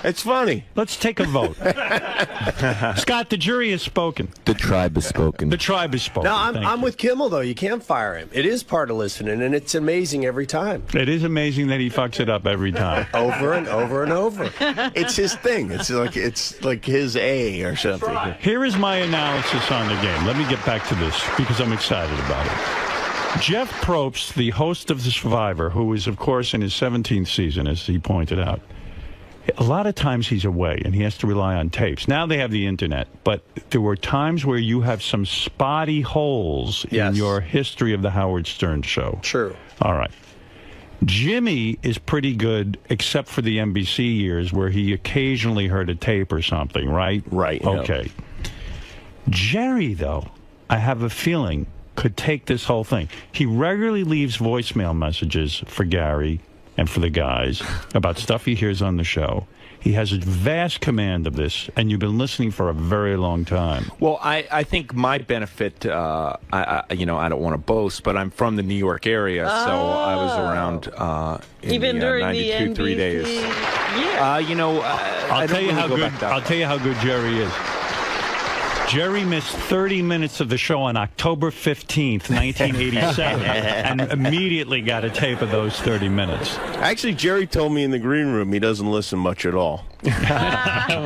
It's funny. Let's take a vote. Scott, the jury has spoken. The tribe has spoken. The tribe has spoken. No, Thank I'm you. with Kimmel, though. You can't fire him. It is part of listening, and it's amazing every time. It is amazing that he fucks it up every time. Over and over and over. It's his thing. It's like his A or something. Here is my analysis on the game. Let me get back to this because I'm excited about it. Jeff Probst, the host of The Survivor, who is, of course, in his 17th season, as he pointed out, a lot of times he's away and he has to rely on tapes. Now they have the internet, but there were times where you have some spotty holes in your history of the Howard Stern show. True. All right. Jimmy is pretty good, except for the NBC years where he occasionally heard a tape or something, right? Right. Okay. Jerry, though, I have a feeling, could take this whole thing. He regularly leaves voicemail messages for Gary and for the guys about stuff he hears on the show. He has a vast command of this, and you've been listening for a very long time. Well, I think my benefit, I don't want to boast, but I'm from the New York area, so I was around Even during 92, the 3 days. Yeah. I'll tell you how good Jerry is. Jerry missed 30 minutes of the show on October 15th, 1987, and immediately got a tape of those 30 minutes. Actually, Jerry told me in the green room he doesn't listen much at all. We're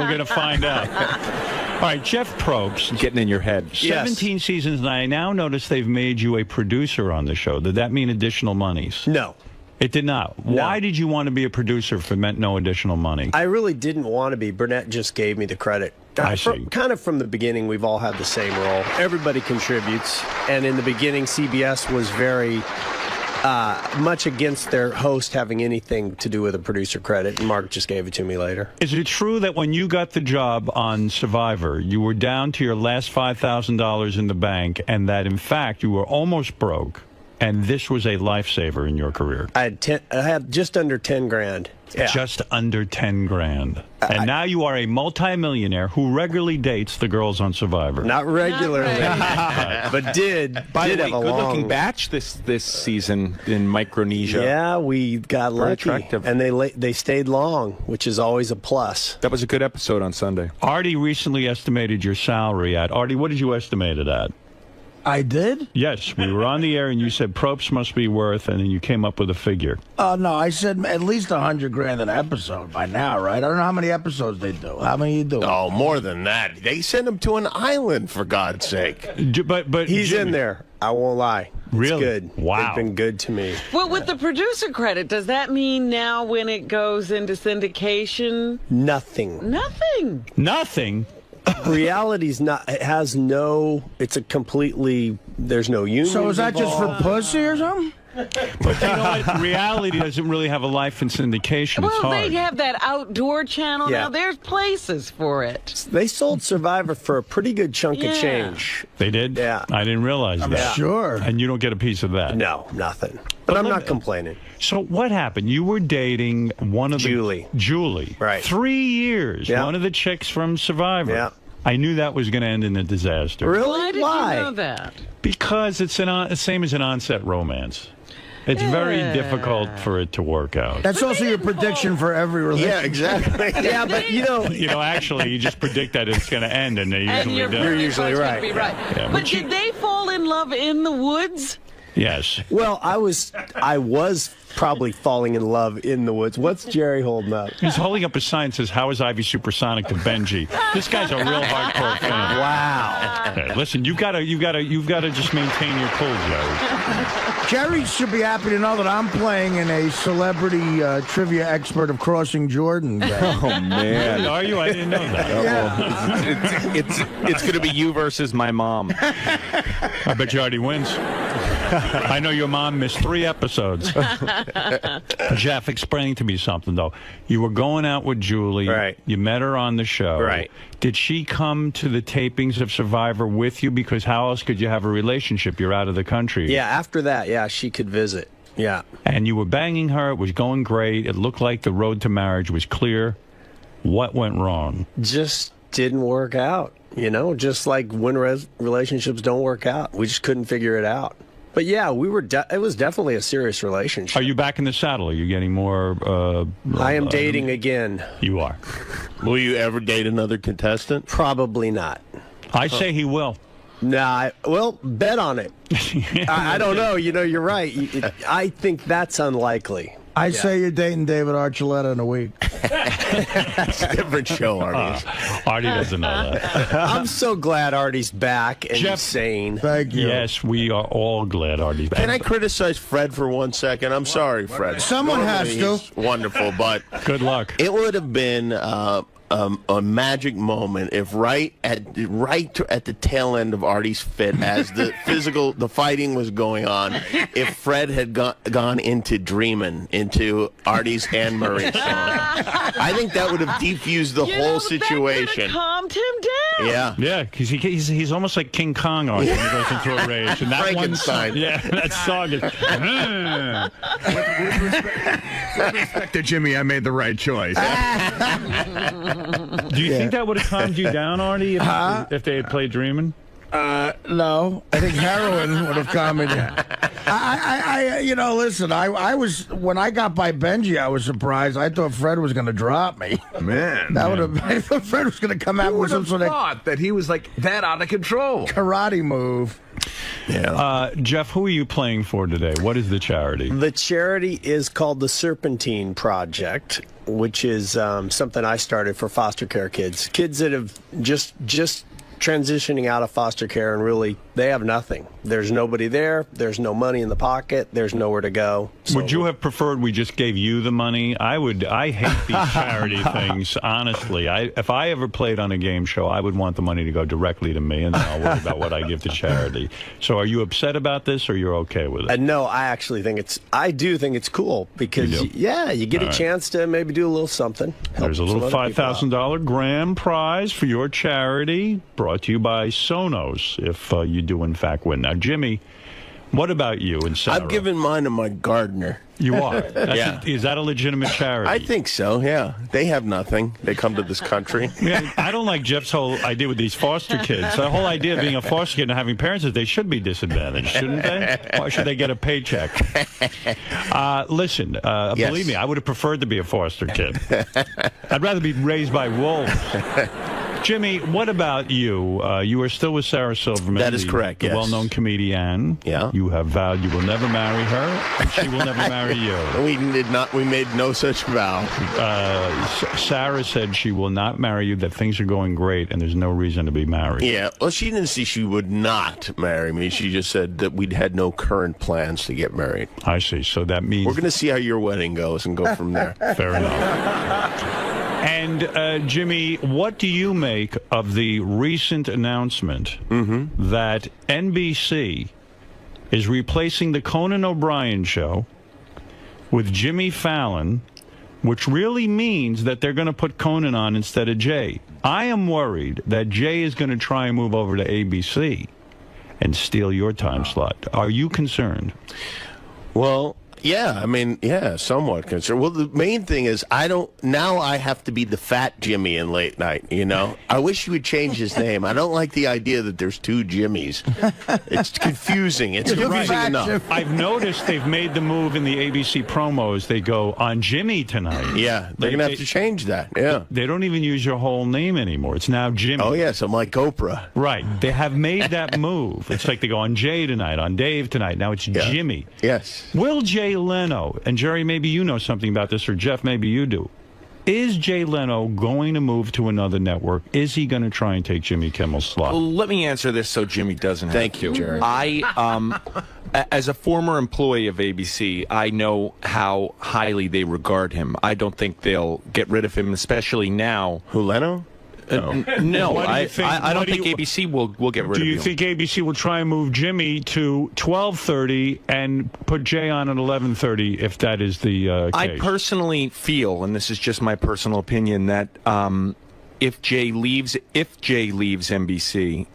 going to find out. All right, Jeff Probst. Getting in your head. 17 seasons, and I now notice they've made you a producer on the show. Did that mean additional monies? No. It did not. No. Why did you want to be a producer if it meant no additional money? I really didn't want to be. Burnett just gave me the credit. I see. Kind of from the beginning, we've all had the same role. Everybody contributes. And in the beginning, CBS was very much against their host having anything to do with a producer credit, and Mark just gave it to me later. Is it true that when you got the job on Survivor, you were down to your last $5,000 in the bank, and that, in fact, you were almost broke, and this was a lifesaver in your career? I had just under 10 grand. Yeah. Just under 10 grand. And now you are a multimillionaire who regularly dates the girls on Survivor. Not regularly, but did. By the way, have a good-looking batch this season in Micronesia. Yeah, we got Very lucky, attractive. and they stayed long, which is always a plus. That was a good episode on Sunday. Artie recently estimated your salary at. Artie, what did you estimate it at? I did? Yes, we were on the air and you said Probst must be worth, and then you came up with a figure. No, I said at least $100,000 an episode by now, right? I don't know how many episodes they do. How many you do? Oh, more than that. They send him to an island, for God's sake. But He's Jimmy, in there. I won't lie. It's Really? good. Wow. They've been good to me. Well, with the producer credit, does that mean now when it goes into syndication? Nothing. Nothing. Nothing? Reality's not. It has no. It's a completely. There's no union. So is that just for involved. pussy or something? But you know what? Reality doesn't really have a life in syndication. It's Well, hard. they have that outdoor channel Yeah. now. There's places for it. They sold Survivor for a pretty good chunk of change. They did? Yeah. I didn't realize that. Sure. And you don't get a piece of that? No, nothing. But I'm not complaining. So what happened? You were dating one of Julie. Julie. Right. 3 years. Yeah. One of the chicks from Survivor. Yeah. I knew that was going to end in a disaster. Really? Why did you know that? Because it's the same as an onset romance. It's very difficult for it to work out. That's also your prediction for every relationship. Yeah, exactly. Yeah, but you know, actually, you just predict that it's going to end, and they And usually you're do. pretty much gonna be right. Yeah, But did they fall in love in the woods? Yes. Well, I was probably falling in love in the woods. What's Jerry holding up? He's holding up a sign that says, "How is Ivy supersonic to Benji?" This guy's a real hardcore fan. Wow. Okay, listen, you've got to just maintain your cool, Jerry. Jerry should be happy to know that I'm playing in a celebrity trivia expert of Crossing Jordan game. Oh man, Are you? I didn't know that. Yeah. It's going to be you versus my mom. I bet you already wins. I know your mom missed 3 episodes. Jeff, explain to me something, though. You were going out with Julie. Right. You met her on the show. Right. Did she come to the tapings of Survivor with you? Because how else could you have a relationship? You're out of the country. Yeah, after that, yeah, she could visit. Yeah. And you were banging her. It was going great. It looked like the road to marriage was clear. What went wrong? Just didn't work out. You know, just like when relationships don't work out. We just couldn't figure it out. But yeah, we were. It was definitely a serious relationship. Are you back in the saddle? Are you getting more? I am dating again. You are. Will you ever date another contestant? Probably not. I say he will. Nah, well, bet on it. I don't know. You know, you're right. I think that's unlikely. I say you're dating David Archuleta in a week. It's a different show, Artie. Artie doesn't know that. I'm so glad Artie's back and Jeff, sane. Thank you. Yes, we are all glad Artie's back. Can I criticize Fred for 1 second? I'm sorry, Fred. Someone has to. He's wonderful, but Good luck. it would have been a magic moment if right at the tail end of Artie's fit, as the fighting was going on, if Fred had gone into dreaming into Artie's _𝗏𝗏 song. I think that would have defused the whole situation. Calmed him down. Yeah. Yeah, because he's almost like King Kong when he goes into a rage. And that Frankenstein. That song is. With respect to Jimmy, I made the right choice. Do you think that would have calmed you down, Artie, if they had played Dreamin'? No, I think heroin would have calmed me down. Listen, I was, when I got by Benji, I was surprised. I thought Fred was going to drop me. Man, that would have. I thought Fred was going to come out with some sort of thought that he was like that out of control karate move. Yeah. Jeff, who are you playing for today? What is the charity? The charity is called the Serpentine Project, which is something I started for foster care kids that have just transitioning out of foster care, and really they have nothing. There's nobody there. There's no money in the pocket. There's nowhere to go. So would you have preferred we just gave you the money? I hate these charity things, honestly. If I ever played on a game show, I would want the money to go directly to me, and then I'll worry about what I give to charity. So are you upset about this, or you're okay with it? No, I actually think I do think it's cool because, you get a chance to maybe do a little something. There's a little $5,000 grand prize for your charity, brought to you by Sonos, if you do in fact win. Now, Jimmy, what about you and Sarah? I've given mine to my gardener. You are? Yeah. Is that a legitimate charity? I think so, yeah. They have nothing. They come to this country. Yeah, I don't like Jeff's whole idea with these foster kids. The whole idea of being a foster kid and having parents is they should be disadvantaged, shouldn't they? Why should they get a paycheck? Listen, Yes. believe me, I would have preferred to be a foster kid. I'd rather be raised by wolves. Jimmy, what about you? You are still with Sarah Silverman. That is correct, the yes. well-known comedian. Yeah. You have vowed you will never marry her, and she will never marry you. We did not. We made no such vow. Sarah said she will not marry you, that things are going great, and there's no reason to be married. Yeah. Well, she didn't say she would not marry me. She just said that we'd had no current plans to get married. I see. So that means we're going to see how your wedding goes and go from there. Fair enough. And, Jimmy, what do you make of the recent announcement that NBC is replacing the Conan O'Brien show with Jimmy Fallon, which really means that they're going to put Conan on instead of Jay. I am worried that Jay is going to try and move over to ABC and steal your time slot. Are you concerned? Well, yeah, I mean, yeah, somewhat concerned. Well, the main thing is now I have to be the fat Jimmy in late night, you know? I wish he would change his name. I don't like the idea that there's two Jimmys. It's confusing. It's confusing enough. I've noticed they've made the move in the ABC promos. They go, on Jimmy tonight. Yeah, they're going to have to change that, yeah. They don't even use your whole name anymore. It's now Jimmy. Oh, yes, I'm like Oprah. Right. They have made that move. It's like they go on Jay tonight, on Dave tonight. Now it's Jimmy. Yes. Will Jay Leno, and Jerry, maybe you know something about this, or Jeff, maybe you do. Is Jay Leno going to move to another network? Is he going to try and take Jimmy Kimmel's slot? Well, let me answer this so Jimmy doesn't have Thank you, Jerry. As a former employee of ABC, I know how highly they regard him. I don't think they'll get rid of him, especially now. Who, Leno? No, I don't think you, ABC will get rid of him. Do you think ABC will try and move Jimmy to 12:30 and put Jay on at 11:30 if that is the case? I personally feel, and this is just my personal opinion, that if Jay leaves NBC,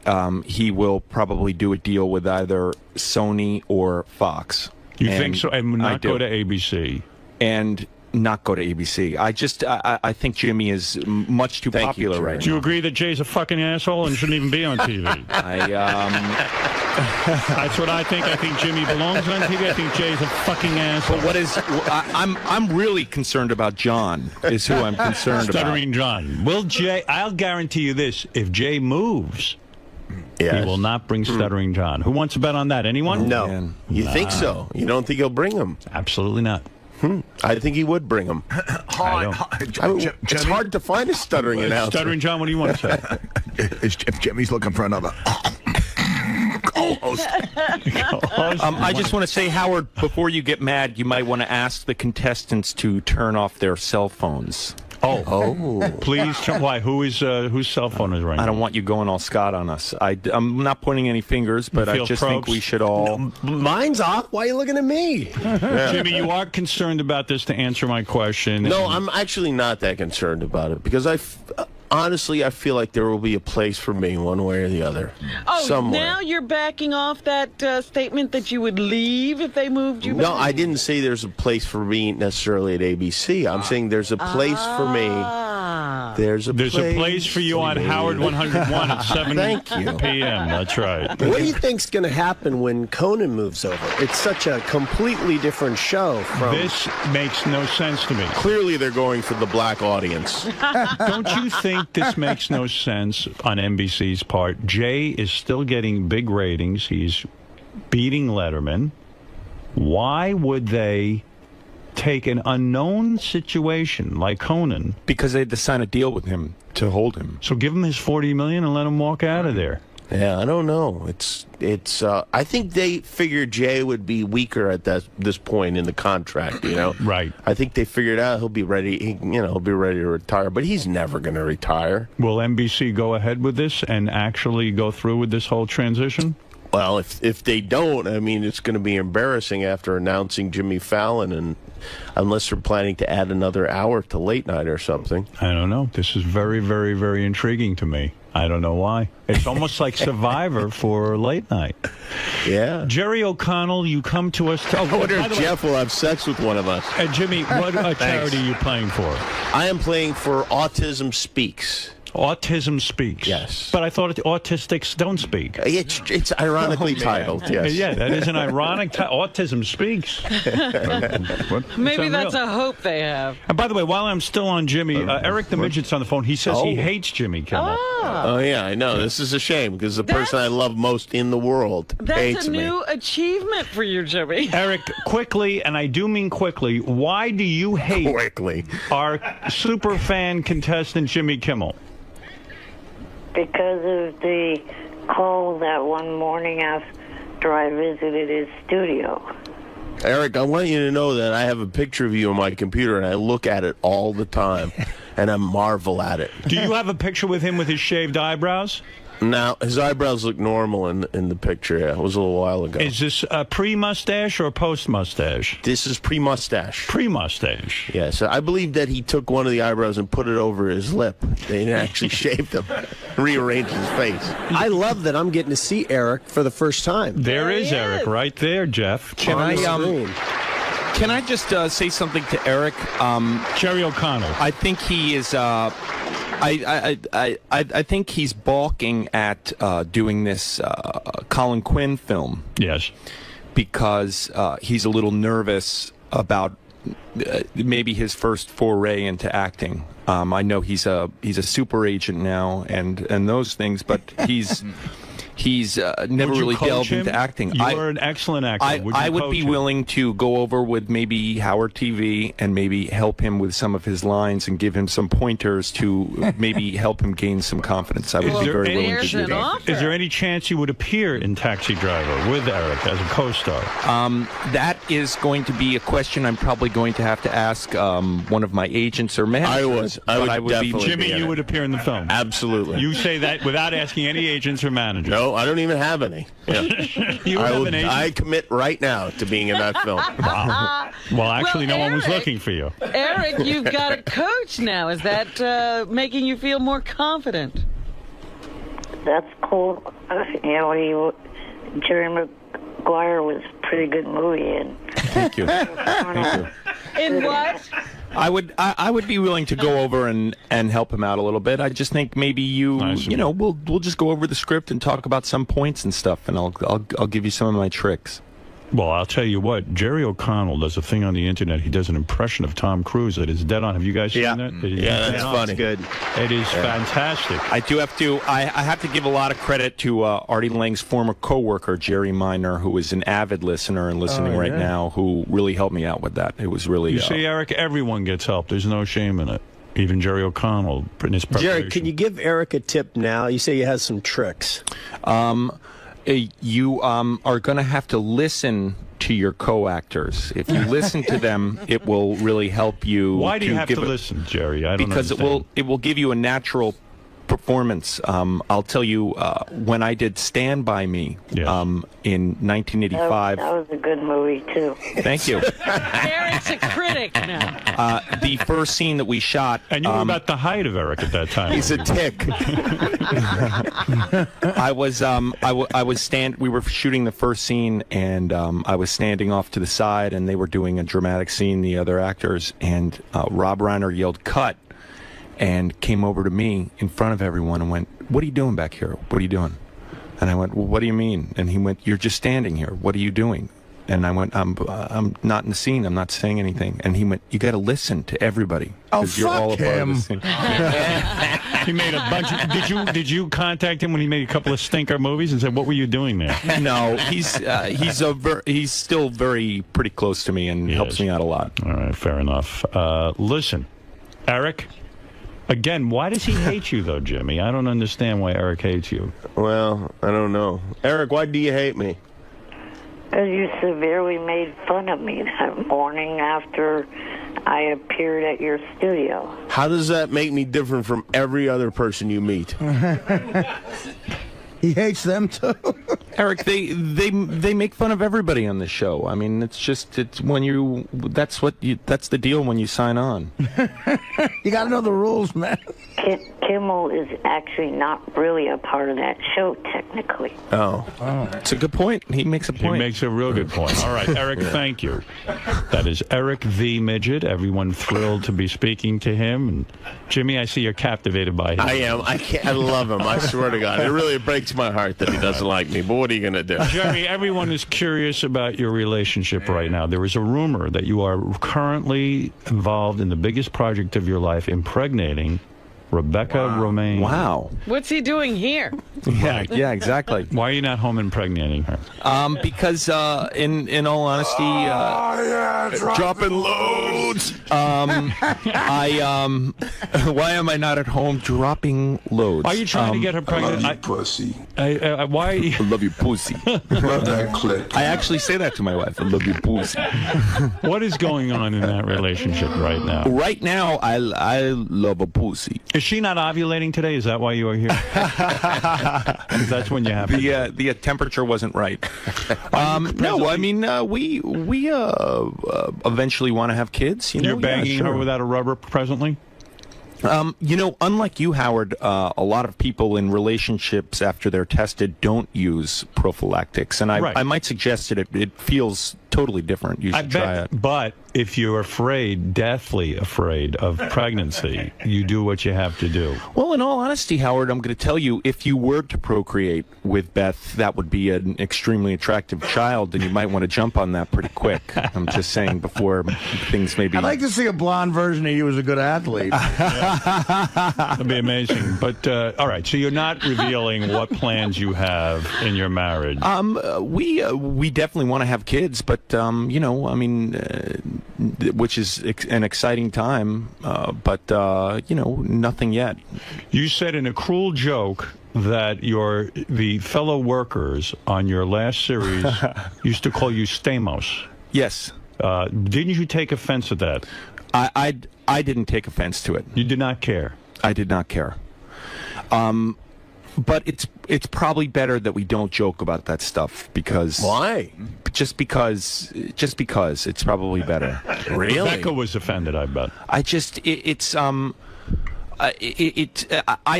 he will probably do a deal with either Sony or Fox. You think so? And not go to ABC? And not go to ABC. I think Jimmy is much too popular right now. Do you agree that Jay's a fucking asshole and shouldn't even be on TV? That's what I think. I think Jimmy belongs on TV. I think Jay's a fucking asshole. But I'm really concerned about John, is who I'm concerned about. Stuttering John. Will Jay, I'll guarantee you this, if Jay moves, he will not bring Stuttering John. Who wants to bet on that? Anyone? No. You think so? You don't think he'll bring him? Absolutely not. I think he would bring him. It's hard to find a stuttering announcer. Stuttering John, what do you want to say? If Jimmy's looking for another co-host. I just want to say, Howard, before you get mad, you might want to ask the contestants to turn off their cell phones. Oh. Please, why? Whose cell phone is ringing? I don't want you going all Scott on us. I'm not pointing any fingers, but I just think we should all... No, mine's off. Why are you looking at me? Jimmy, you are concerned about this, to answer my question. No, I'm actually not that concerned about it, because honestly, I feel like there will be a place for me one way or the other. Somewhere. Now you're backing off that statement that you would leave if they moved you back? No, I didn't say there's a place for me necessily at ABC. I'm saying there's a place for me. There's a place for you on Howard 101 at 7 p.m. That's right. What do you think's going to happen when Conan moves over? It's such a completely different show. This makes no sense to me. Clearly, they're going for the black audience. Don't you think this makes no sense on NBC's part? Jay is still getting big ratings. He's beating Letterman. Why would they take an unknown situation like Conan? Because they had to sign a deal with him to hold him. So give him his $40 million and let him walk out of there. Yeah, I don't know. It's. I think they figured Jay would be weaker at this point in the contract. You know, right? I think they figured out he'll be ready. He'll be ready to retire, but he's never going to retire. Will NBC go ahead with this and actually go through with this whole transition? Well, if they don't, I mean, it's going to be embarrassing after announcing Jimmy Fallon, and unless they're planning to add another hour to late night or something. I don't know. This is very, very, very intriguing to me. I don't know why. It's almost like Survivor for late night. Yeah. Jerry O'Connell, you come to us. I wonder if Jeff will have sex with one of us. Jimmy, what charity are you playing for? I am playing for Autism Speaks. Autism Speaks. Yes. But I thought autistics don't speak. It's ironically titled, yes. Yeah, that is an ironic title. Autism Speaks. Maybe that's a hope they have. And by the way, while I'm still on Jimmy, Eric the Midget's on the phone. He says he hates Jimmy Kimmel. Oh, yeah, I know. This is a shame, because the person I love most in the world hates me. That's a new achievement for you, Jimmy. Eric, quickly, and I do mean quickly, why do you hate our super fan contestant Jimmy Kimmel? Because of the call that one morning after I visited his studio. Eric, I want you to know that I have a picture of you on my computer, and I look at it all the time, and I marvel at it. Do you have a picture with him with his shaved eyebrows? Now, his eyebrows look normal in the picture. Yeah, it was a little while ago. Is this pre-mustache or post-mustache? This is pre-mustache. Pre-mustache. Yeah, so I believe that he took one of the eyebrows and put it over his lip. They didn't actually shave them, rearrange his face. I love that I'm getting to see Eric for the first time. There is Eric right there, Jeff. Can I just say something to Eric? Jerry O'Connell. I think he is. I think he's balking at doing this Colin Quinn film. Yes, because he's a little nervous about maybe his first foray into acting. I know he's a super agent now and those things, but he's never really delved into acting. You're an excellent actor. I would be willing to go over with maybe Howard TV and maybe help him with some of his lines and give him some pointers to maybe help him gain some confidence. I would be very willing to do that. Is there any chance you would appear in Taxi Driver with Eric as a co-star? That is going to be a question I'm probably going to have to ask one of my agents or managers. I would definitely Jimmy, you would appear in the film. Absolutely. You say that without asking any agents or managers. No, I don't even have any. Yeah. You have an agent? I commit right now to being in that film. Wow. Well, actually, no one was looking for you. Eric, you've got a coach now. Is that making you feel more confident? That's cool. Jerry Maguire was a pretty good movie. And Thank you. Thank you. In what? I would be willing to go over and help him out a little bit. I just think maybe we'll just go over the script and talk about some points and stuff, and I'll give you some of my tricks. Well, I'll tell you what, Jerry O'Connell does a thing on the internet. He does an impression of Tom Cruise that is dead on. Have you guys seen that? Yeah, that's funny. Good. It is fantastic. I do have to. I have to give a lot of credit to Artie Lange's former coworker Jerry Minor, who is an avid listener and listening right now, who really helped me out with that. It was really. You see, Eric, everyone gets help. There's no shame in it. Even Jerry O'Connell in his preparation. Jerry, can you give Eric a tip now? You say he has some tricks. You are going to have to listen to your co-actors. If you listen to them, it will really help you. Why do you have to listen, Jerry? I don't because understand. it will give you a natural performance. I'll tell you, when I did Stand By Me in 1985. That was a good movie, too. Thank you. Eric's a critic now. The first scene that we shot. And you were about the height of Eric at that time. He's a tick. We were shooting the first scene, and I was standing off to the side, and they were doing a dramatic scene, the other actors, and Rob Reiner yelled, "Cut!" and came over to me in front of everyone and went, "What are you doing back here? What are you doing?" And I went, "Well, what do you mean?" And he went, "You're just standing here. What are you doing?" And I went, I'm not in the scene. I'm not saying anything." And he went, "You got to listen to everybody. Oh, you're all a fuck part of him. the scene." He made a bunch of, did you contact him when he made a couple of stinker movies and said, "What were you doing there"? No, he's still pretty close to me and helps me out a lot. All right, fair enough. Listen, Eric, again, why does he hate you, though, Jimmy? I don't understand why Eric hates you. Well, I don't know. Eric, why do you hate me? Because you severely made fun of me that morning after I appeared at your studio. How does that make me different from every other person you meet? He hates them too. Eric, they make fun of everybody on the show. I mean, it's that's the deal when you sign on. You got to know the rules, man. Kimmel is actually not really a part of that show, technically. Oh. It's a good point. He makes a point. He makes a real good point. All right, Eric, thank you. That is Eric the Midget. Everyone thrilled to be speaking to him. And Jimmy, I see you're captivated by him. I am. I love him. I swear to God. It really breaks my heart that he doesn't like me. But what are you going to do? Jerry, everyone is curious about your relationship right now. There is a rumor that you are currently involved in the biggest project of your life, impregnating Rebecca Romaine. Wow. What's he doing here? Yeah, exactly. Why are you not home impregnating her? Because in all honesty, dropping loads. Why am I not at home dropping loads? Are you trying to get her pregnant? I love you, pussy. Why? I love you, pussy. Love that click. I actually say that to my wife. I love you, pussy. What is going on in that relationship right now? Right now, I love a pussy. Is she not ovulating today? Is that why you are here? 'Cause that's when you have the temperature wasn't right. No, I mean we eventually want to have kids. You know, You're banging her without a rubber presently? You know, unlike you, Howard, a lot of people in relationships after they're tested don't use prophylactics, and I might suggest that it feels totally different. You should try it. But if you're afraid, deathly afraid of pregnancy, you do what you have to do. Well, in all honesty, Howard, I'm going to tell you, if you were to procreate with Beth, that would be an extremely attractive child, and you might want to jump on that pretty quick. I'm just saying before things maybe... I'd like to see a blonde version of you as a good athlete. That'd be amazing. But, all right, so you're not revealing what plans you have in your marriage. We definitely want to have kids, but, you know, I mean... which is an exciting time, but, you know, nothing yet. You said in a cruel joke that the fellow workers on your last series used to call you Stamos. Yes. Didn't you take offense at that? I didn't take offense to it. You did not care? I did not care. But it's probably better that we don't joke about that stuff because... Why? Just because it's probably better. Really? Rebecca was offended, I bet. I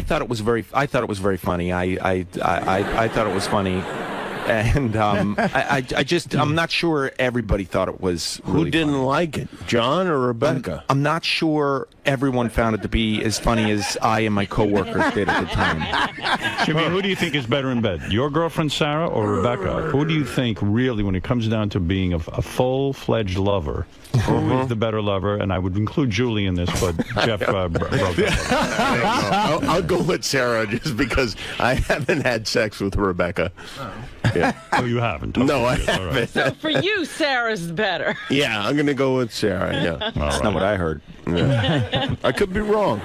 thought it was very funny. I thought it was funny. And I'm not sure everybody thought it was really Who didn't like it, John or Rebecca? I'm not sure everyone found it to be as funny as I and my coworkers did at the time. Jimmy, who do you think is better in bed? Your girlfriend Sarah or Rebecca? Who do you think really, when it comes down to being a full-fledged lover, who is the better lover? And I would include Julie in this, but Jeff broke up. I'll go with Sarah just because I haven't had sex with Rebecca. Yeah. Oh, you haven't? No, I Okay, all right. haven't. So for you, Sarah's better. Yeah, I'm going to go with Sarah, yeah. That's not what I heard. Yeah. I could be wrong.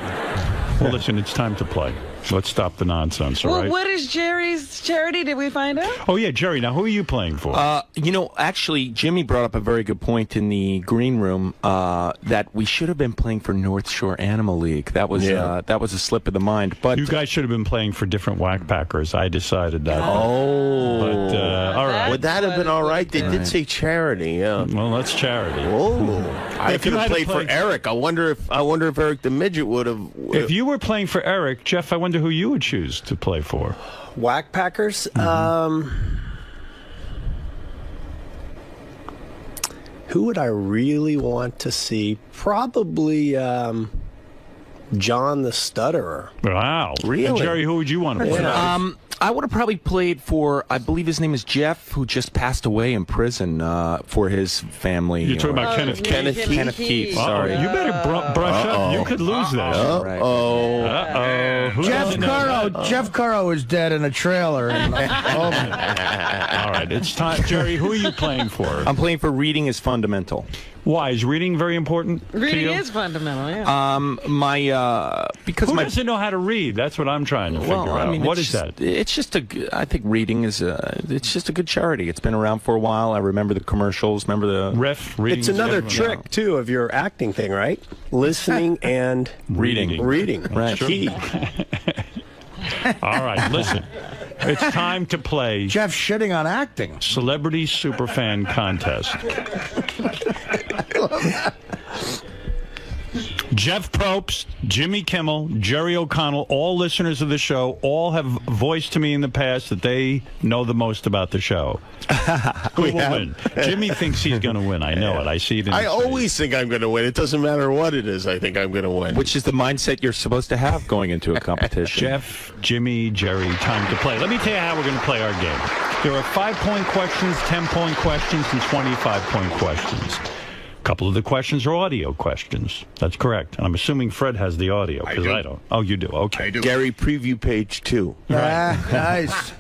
Well, listen, it's time to play. Let's stop the nonsense, all Well, right? what is Jerry's charity? Did we find out? Oh, yeah, Jerry, now who are you playing for? You know, actually, Jimmy brought up a very good point in the green room that we should have been playing for North Shore Animal League. That was a slip of the mind. But you guys should have been playing for different whack packers. I decided that. Oh. But, all right. Would that have been all right? They did say charity, yeah. Well, that's charity. Oh. I If could you have had played for Eric. I wonder if Eric the Midget would have... If you were playing for Eric, Jeff, I wonder who you would choose to play for. Whack Packers? Who would I really want to see? Probably John the Stutterer. Wow. Really? And Jerry, who would you want to play for? I would have probably played for, I believe his name is Jeff, who just passed away in prison for his family. You're talking about Kenneth Keith? Kenneth Keith, sorry. You better brush up. You could lose this. Uh-oh. Jeff Curro is dead in a trailer. All right, it's time. Jerry, who are you playing for? I'm playing for Reading is Fundamental. Why? Is reading very important to Reading you? is fundamental, yeah. Because Who doesn't know how to read? That's what I'm trying to figure out. I mean, What is that? It's just I think reading is it's just a good charity. It's been around for a while. I remember the commercials. Remember the reading. It's another trick, too, of your acting thing, right? Listening and reading. Right. Key. All right, listen. It's time to play Jeff shitting on acting. Celebrity Superfan Contest. Jeff Probst, Jimmy Kimmel, Jerry O'Connell, all listeners of the show, all have voiced to me in the past that they know the most about the show. Who will win? Jimmy thinks he's going to win. I know it. I see it in his I always think I'm going to win. It doesn't matter what it is. I think I'm going to win. Which is the mindset you're supposed to have going into a competition. Jeff, Jimmy, Jerry, time to play. Let me tell you how we're going to play our game. There are 5-point questions, 10-point questions, and 25-point questions. A couple of the questions are audio questions. That's correct. And I'm assuming Fred has the audio, because I don't. Oh, you do. Okay. I do. Gary, preview page 2. Right. Nice.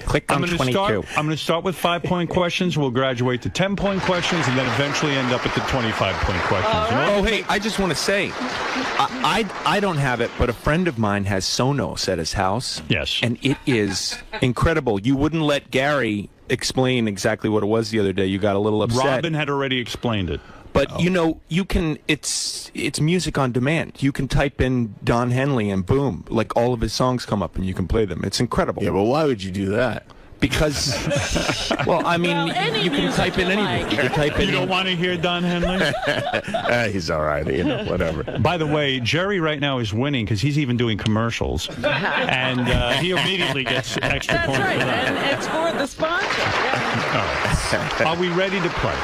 Click on 22. I'm going to start with 5-point questions. We'll graduate to 10-point questions, and then eventually end up at the 25-point questions. Oh, hey, I just want to say, I don't have it, but a friend of mine has Sonos at his house. Yes. And it is incredible. You wouldn't let Gary explain exactly what it was the other day. You got a little upset. Robin had already explained it. But you know, you can. It's music on demand. You can type in Don Henley and boom, like all of his songs come up and you can play them. It's incredible. Yeah, but why would you do that? Because, well, I mean, you can type in anything. You can type in. You don't want to hear Don Henley? He's all right, you know, whatever. By the way, Jerry right now is winning because he's even doing commercials, and he immediately gets extra points for that. And it's for the sponsor. All right. Are we ready to play?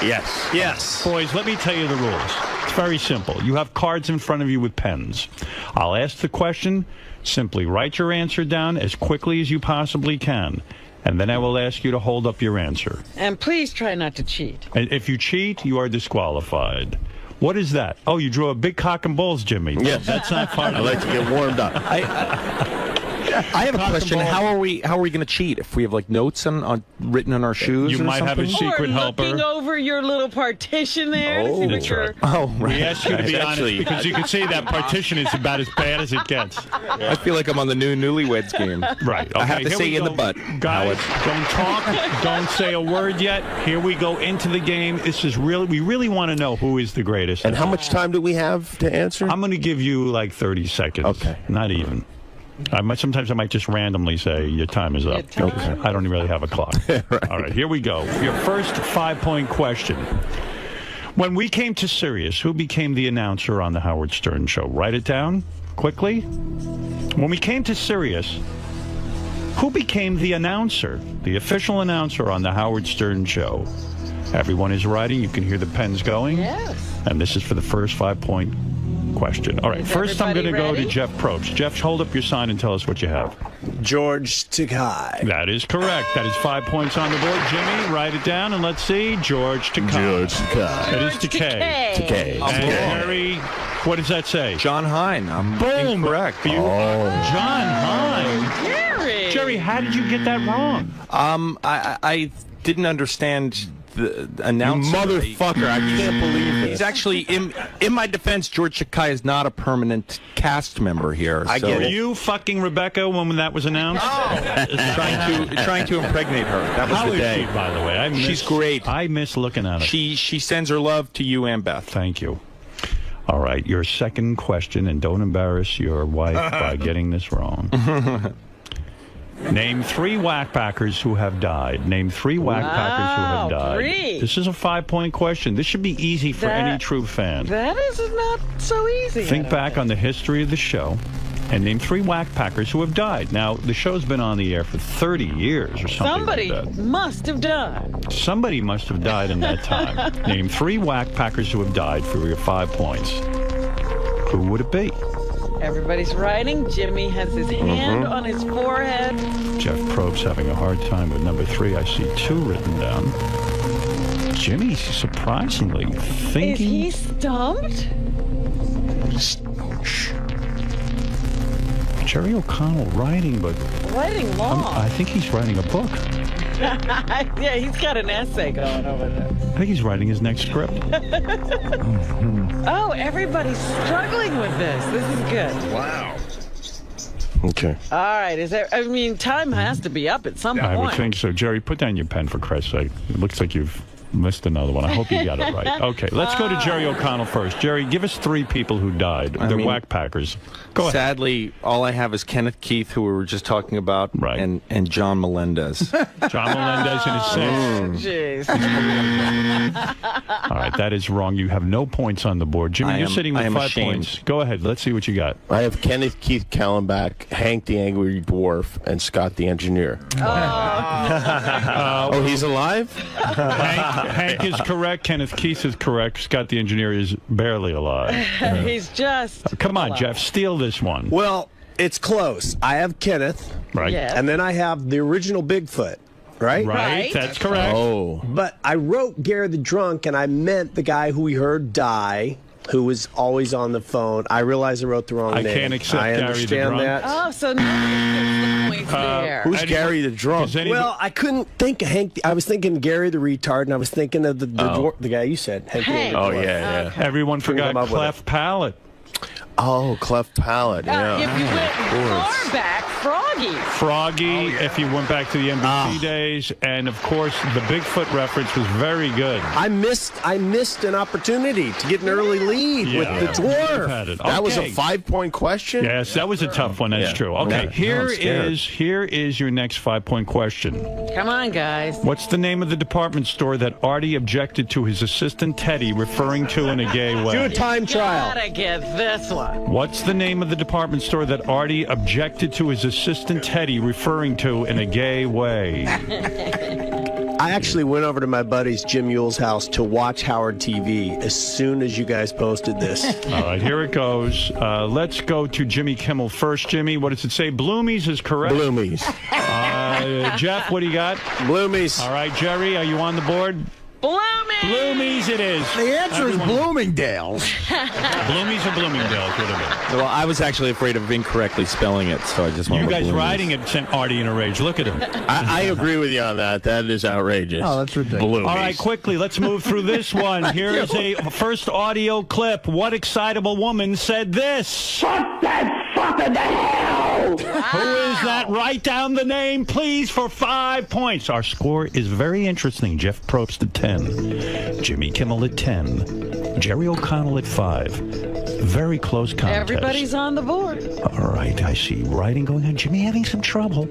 Yes. Yes. Boys, let me tell you the rules. It's very simple. You have cards in front of you with pens. I'll ask the question. Simply write your answer down as quickly as you possibly can, and then I will ask you to hold up your answer. And please try not to cheat. And if you cheat, you are disqualified. What is that? Oh, you drew a big cock and balls, Jimmy. Yes. That's not fun. I like to get warmed up. I have a question. How are we going to cheat if we have like notes on written on our shoes? You or might something? have a secret or helper. looking over your little partition there to see what That's you're... right. Oh, right. We asked you to be honest because you can see that partition is about as bad as it gets. I feel like I'm on the new Newlyweds game. Right. I have Okay, to say here we in the go. butt. Guys, don't talk. Don't say a word yet. Here we go into the game. This is really, we really want to know who is the greatest. And how much time do we have to answer? I'm going to give you like 30 seconds. Okay. Not even. Sometimes I might just randomly say your time is up. Okay. I don't really have a clock. Right. All right, here we go. Your first 5-point question. When we came to Sirius, who became the announcer on the Howard Stern Show? Write it down quickly. When we came to Sirius, who became the announcer, the official announcer on the Howard Stern Show? Everyone is writing. You can hear the pens going. Yes. And this is for the first 5-point question. All right, first I'm going to go to Jeff Probst. Jeff, hold up your sign and tell us what you have. 𝗛ጽ𝗄𝗿. That is correct. That is 5 points on the board. Jimmy, write it down and let's see. 𝗛ጽ𝗄𝗿. 𝗛ጽ𝗄𝗿. It is decay. Decay. And Harry, what does that say? John Hein. I'm Boom. incorrect. John Hein. Jerry. Jerry, how did you get that wrong? I didn't understand the announcer. Motherfucker, I can't believe this. He's actually, in my defense, 𝗛ጽ𝗄𝗿 is not a permanent cast member here. I get it. Were you fucking Rebecca when that was announced? trying to impregnate her. That was How the is day. she, by the way? She's great. I miss looking at her. She sends her love to you and Beth. Thank you. All right, your second question, and don't embarrass your wife by getting this wrong. Name 3 whackpackers who have died. Name 3 whackpackers who have died. 3. This is a 5-point question. This should be easy for any true fan. That is not so easy. Think back on the history of the show and name 3 whackpackers who have died. Now, the show's been on the air for 30 years or something Somebody like that. must have died. Somebody must have died in that time. Name 3 whackpackers who have died for your 5 points. Who would it be? Everybody's writing. Jimmy has his hand on his forehead. Jeff Probst having a hard time with number 3. I see 2 written down. Jimmy surprisingly thinking. Is he stumped? Jerry O'Connell writing, but Writing long. I think he's writing a book. Yeah, he's got an essay going over there. I think he's writing his next script. Oh, everybody's struggling with this. This is good. Wow. Okay. All right. I mean, time has to be up at some I would point. think so. Jerry, put down your pen for Christ's sake. It looks like you've missed another one. I hope you got it right. Okay, let's go to Jerry O'Connell first. Jerry, give us 3 people who died. They're whackpackers. Go ahead. Sadly, all I have is Kenneth Keith, who we were just talking about, and John Melendez. John Melendez in his 6. All right, that is wrong. You have no points on the board. Jimmy, you're sitting with 5 points. Go ahead. Let's see what you got. I have Kenneth Keith Kallenbach, Hank the Angry Dwarf, and Scott the Engineer. Oh, he's alive? Hank is correct. Kenneth Keith is correct. Scott the Engineer is barely alive. He's just... Come on, Jeff. Steal this one. Well, it's close. I have Kenneth. Right. Yes. And then I have the original Bigfoot. Right? Right. That's correct. Oh. But I wrote Gary the Drunk, and I meant the guy who we heard die, who was always on the phone. I realize I wrote the wrong name. I can't accept I Gary the understand Drunk. that. Oh, so nobody gets the points there. Who's Gary the Drunk? Well, I couldn't think of Hank. I was thinking Gary the Retard, and I was thinking of the guy you said. Hank. Everyone forgot Cleft Palate. Oh, cleft palate. Yeah. If you went far back, Froggy. Froggy, if you went back to the NBC days, and of course the Bigfoot reference was very good. I missed an opportunity to get an early lead with the dwarf. That was a 5-point question? Yes, that was a tough one. That's true. Okay, here is your next 5-point question. Come on, guys. What's the name of the department store that Artie objected to his assistant Teddy referring to in a gay way? Do a time trial. Gotta get this one. What's the name of the department store that Artie objected to his assistant Teddy referring to in a gay way? I actually went over to my buddy's Jim Yule's house to watch Howard TV as soon as you guys posted this. All right, here it goes. Let's go to Jimmy Kimmel first. Jimmy, what does it say? Bloomies is correct. Bloomies. Jeff, what do you got? Bloomies. All right, Jerry, are you on the board? Bloomies it is. The answer is Bloomingdale's. Bloomies or Bloomingdale's, whatever. Well, I was actually afraid of incorrectly spelling it, so I just went You with guys Bloomies. riding it sent Artie in a rage. Look at him. I agree with you on that. That is outrageous. Oh, that's ridiculous. Bloomies. All right, quickly, let's move through this one. Here is a first audio clip. What excitable woman said this? Fuck that fucking hell! Who is that? Write down the name, please, for 5 points. Our score is very interesting. Jeff Probst at 10. Jimmy Kimmel at 10. Jerry O'Connell at 5. Very close contest. Everybody's on the board. All right, I see writing going on. Jimmy having some trouble.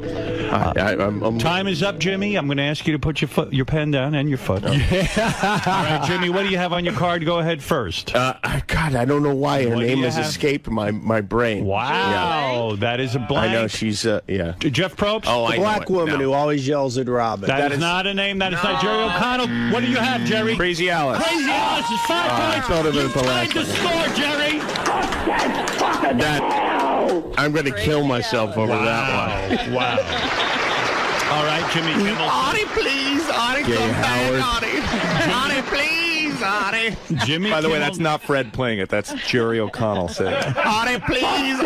Time is up, Jimmy. I'm going to ask you to put your pen down and your foot. All right, Jimmy, what do you have on your card? Go ahead first. God, I don't know why her What do name you has have? escaped my brain. Wow, that is a blank. I know she's yeah. Jeff Probst? Oh, The black woman who always yells at Robin. That is not a name. That is not Jerry O'Connell. What do you have, Jerry? Crazy Alice. Crazy Alice is 5 points. I thought it was the Tied last the one. score, Jerry. I'm going to kill myself over that one. Wow. All right, Jimmy Kimmel. Artie, please. Artie, Gay come Howard. back, Artie. Artie, please, Artie. Jimmy By the way, Kimmel- that's not Fred playing it. That's Jerry O'Connell saying it. Artie, please.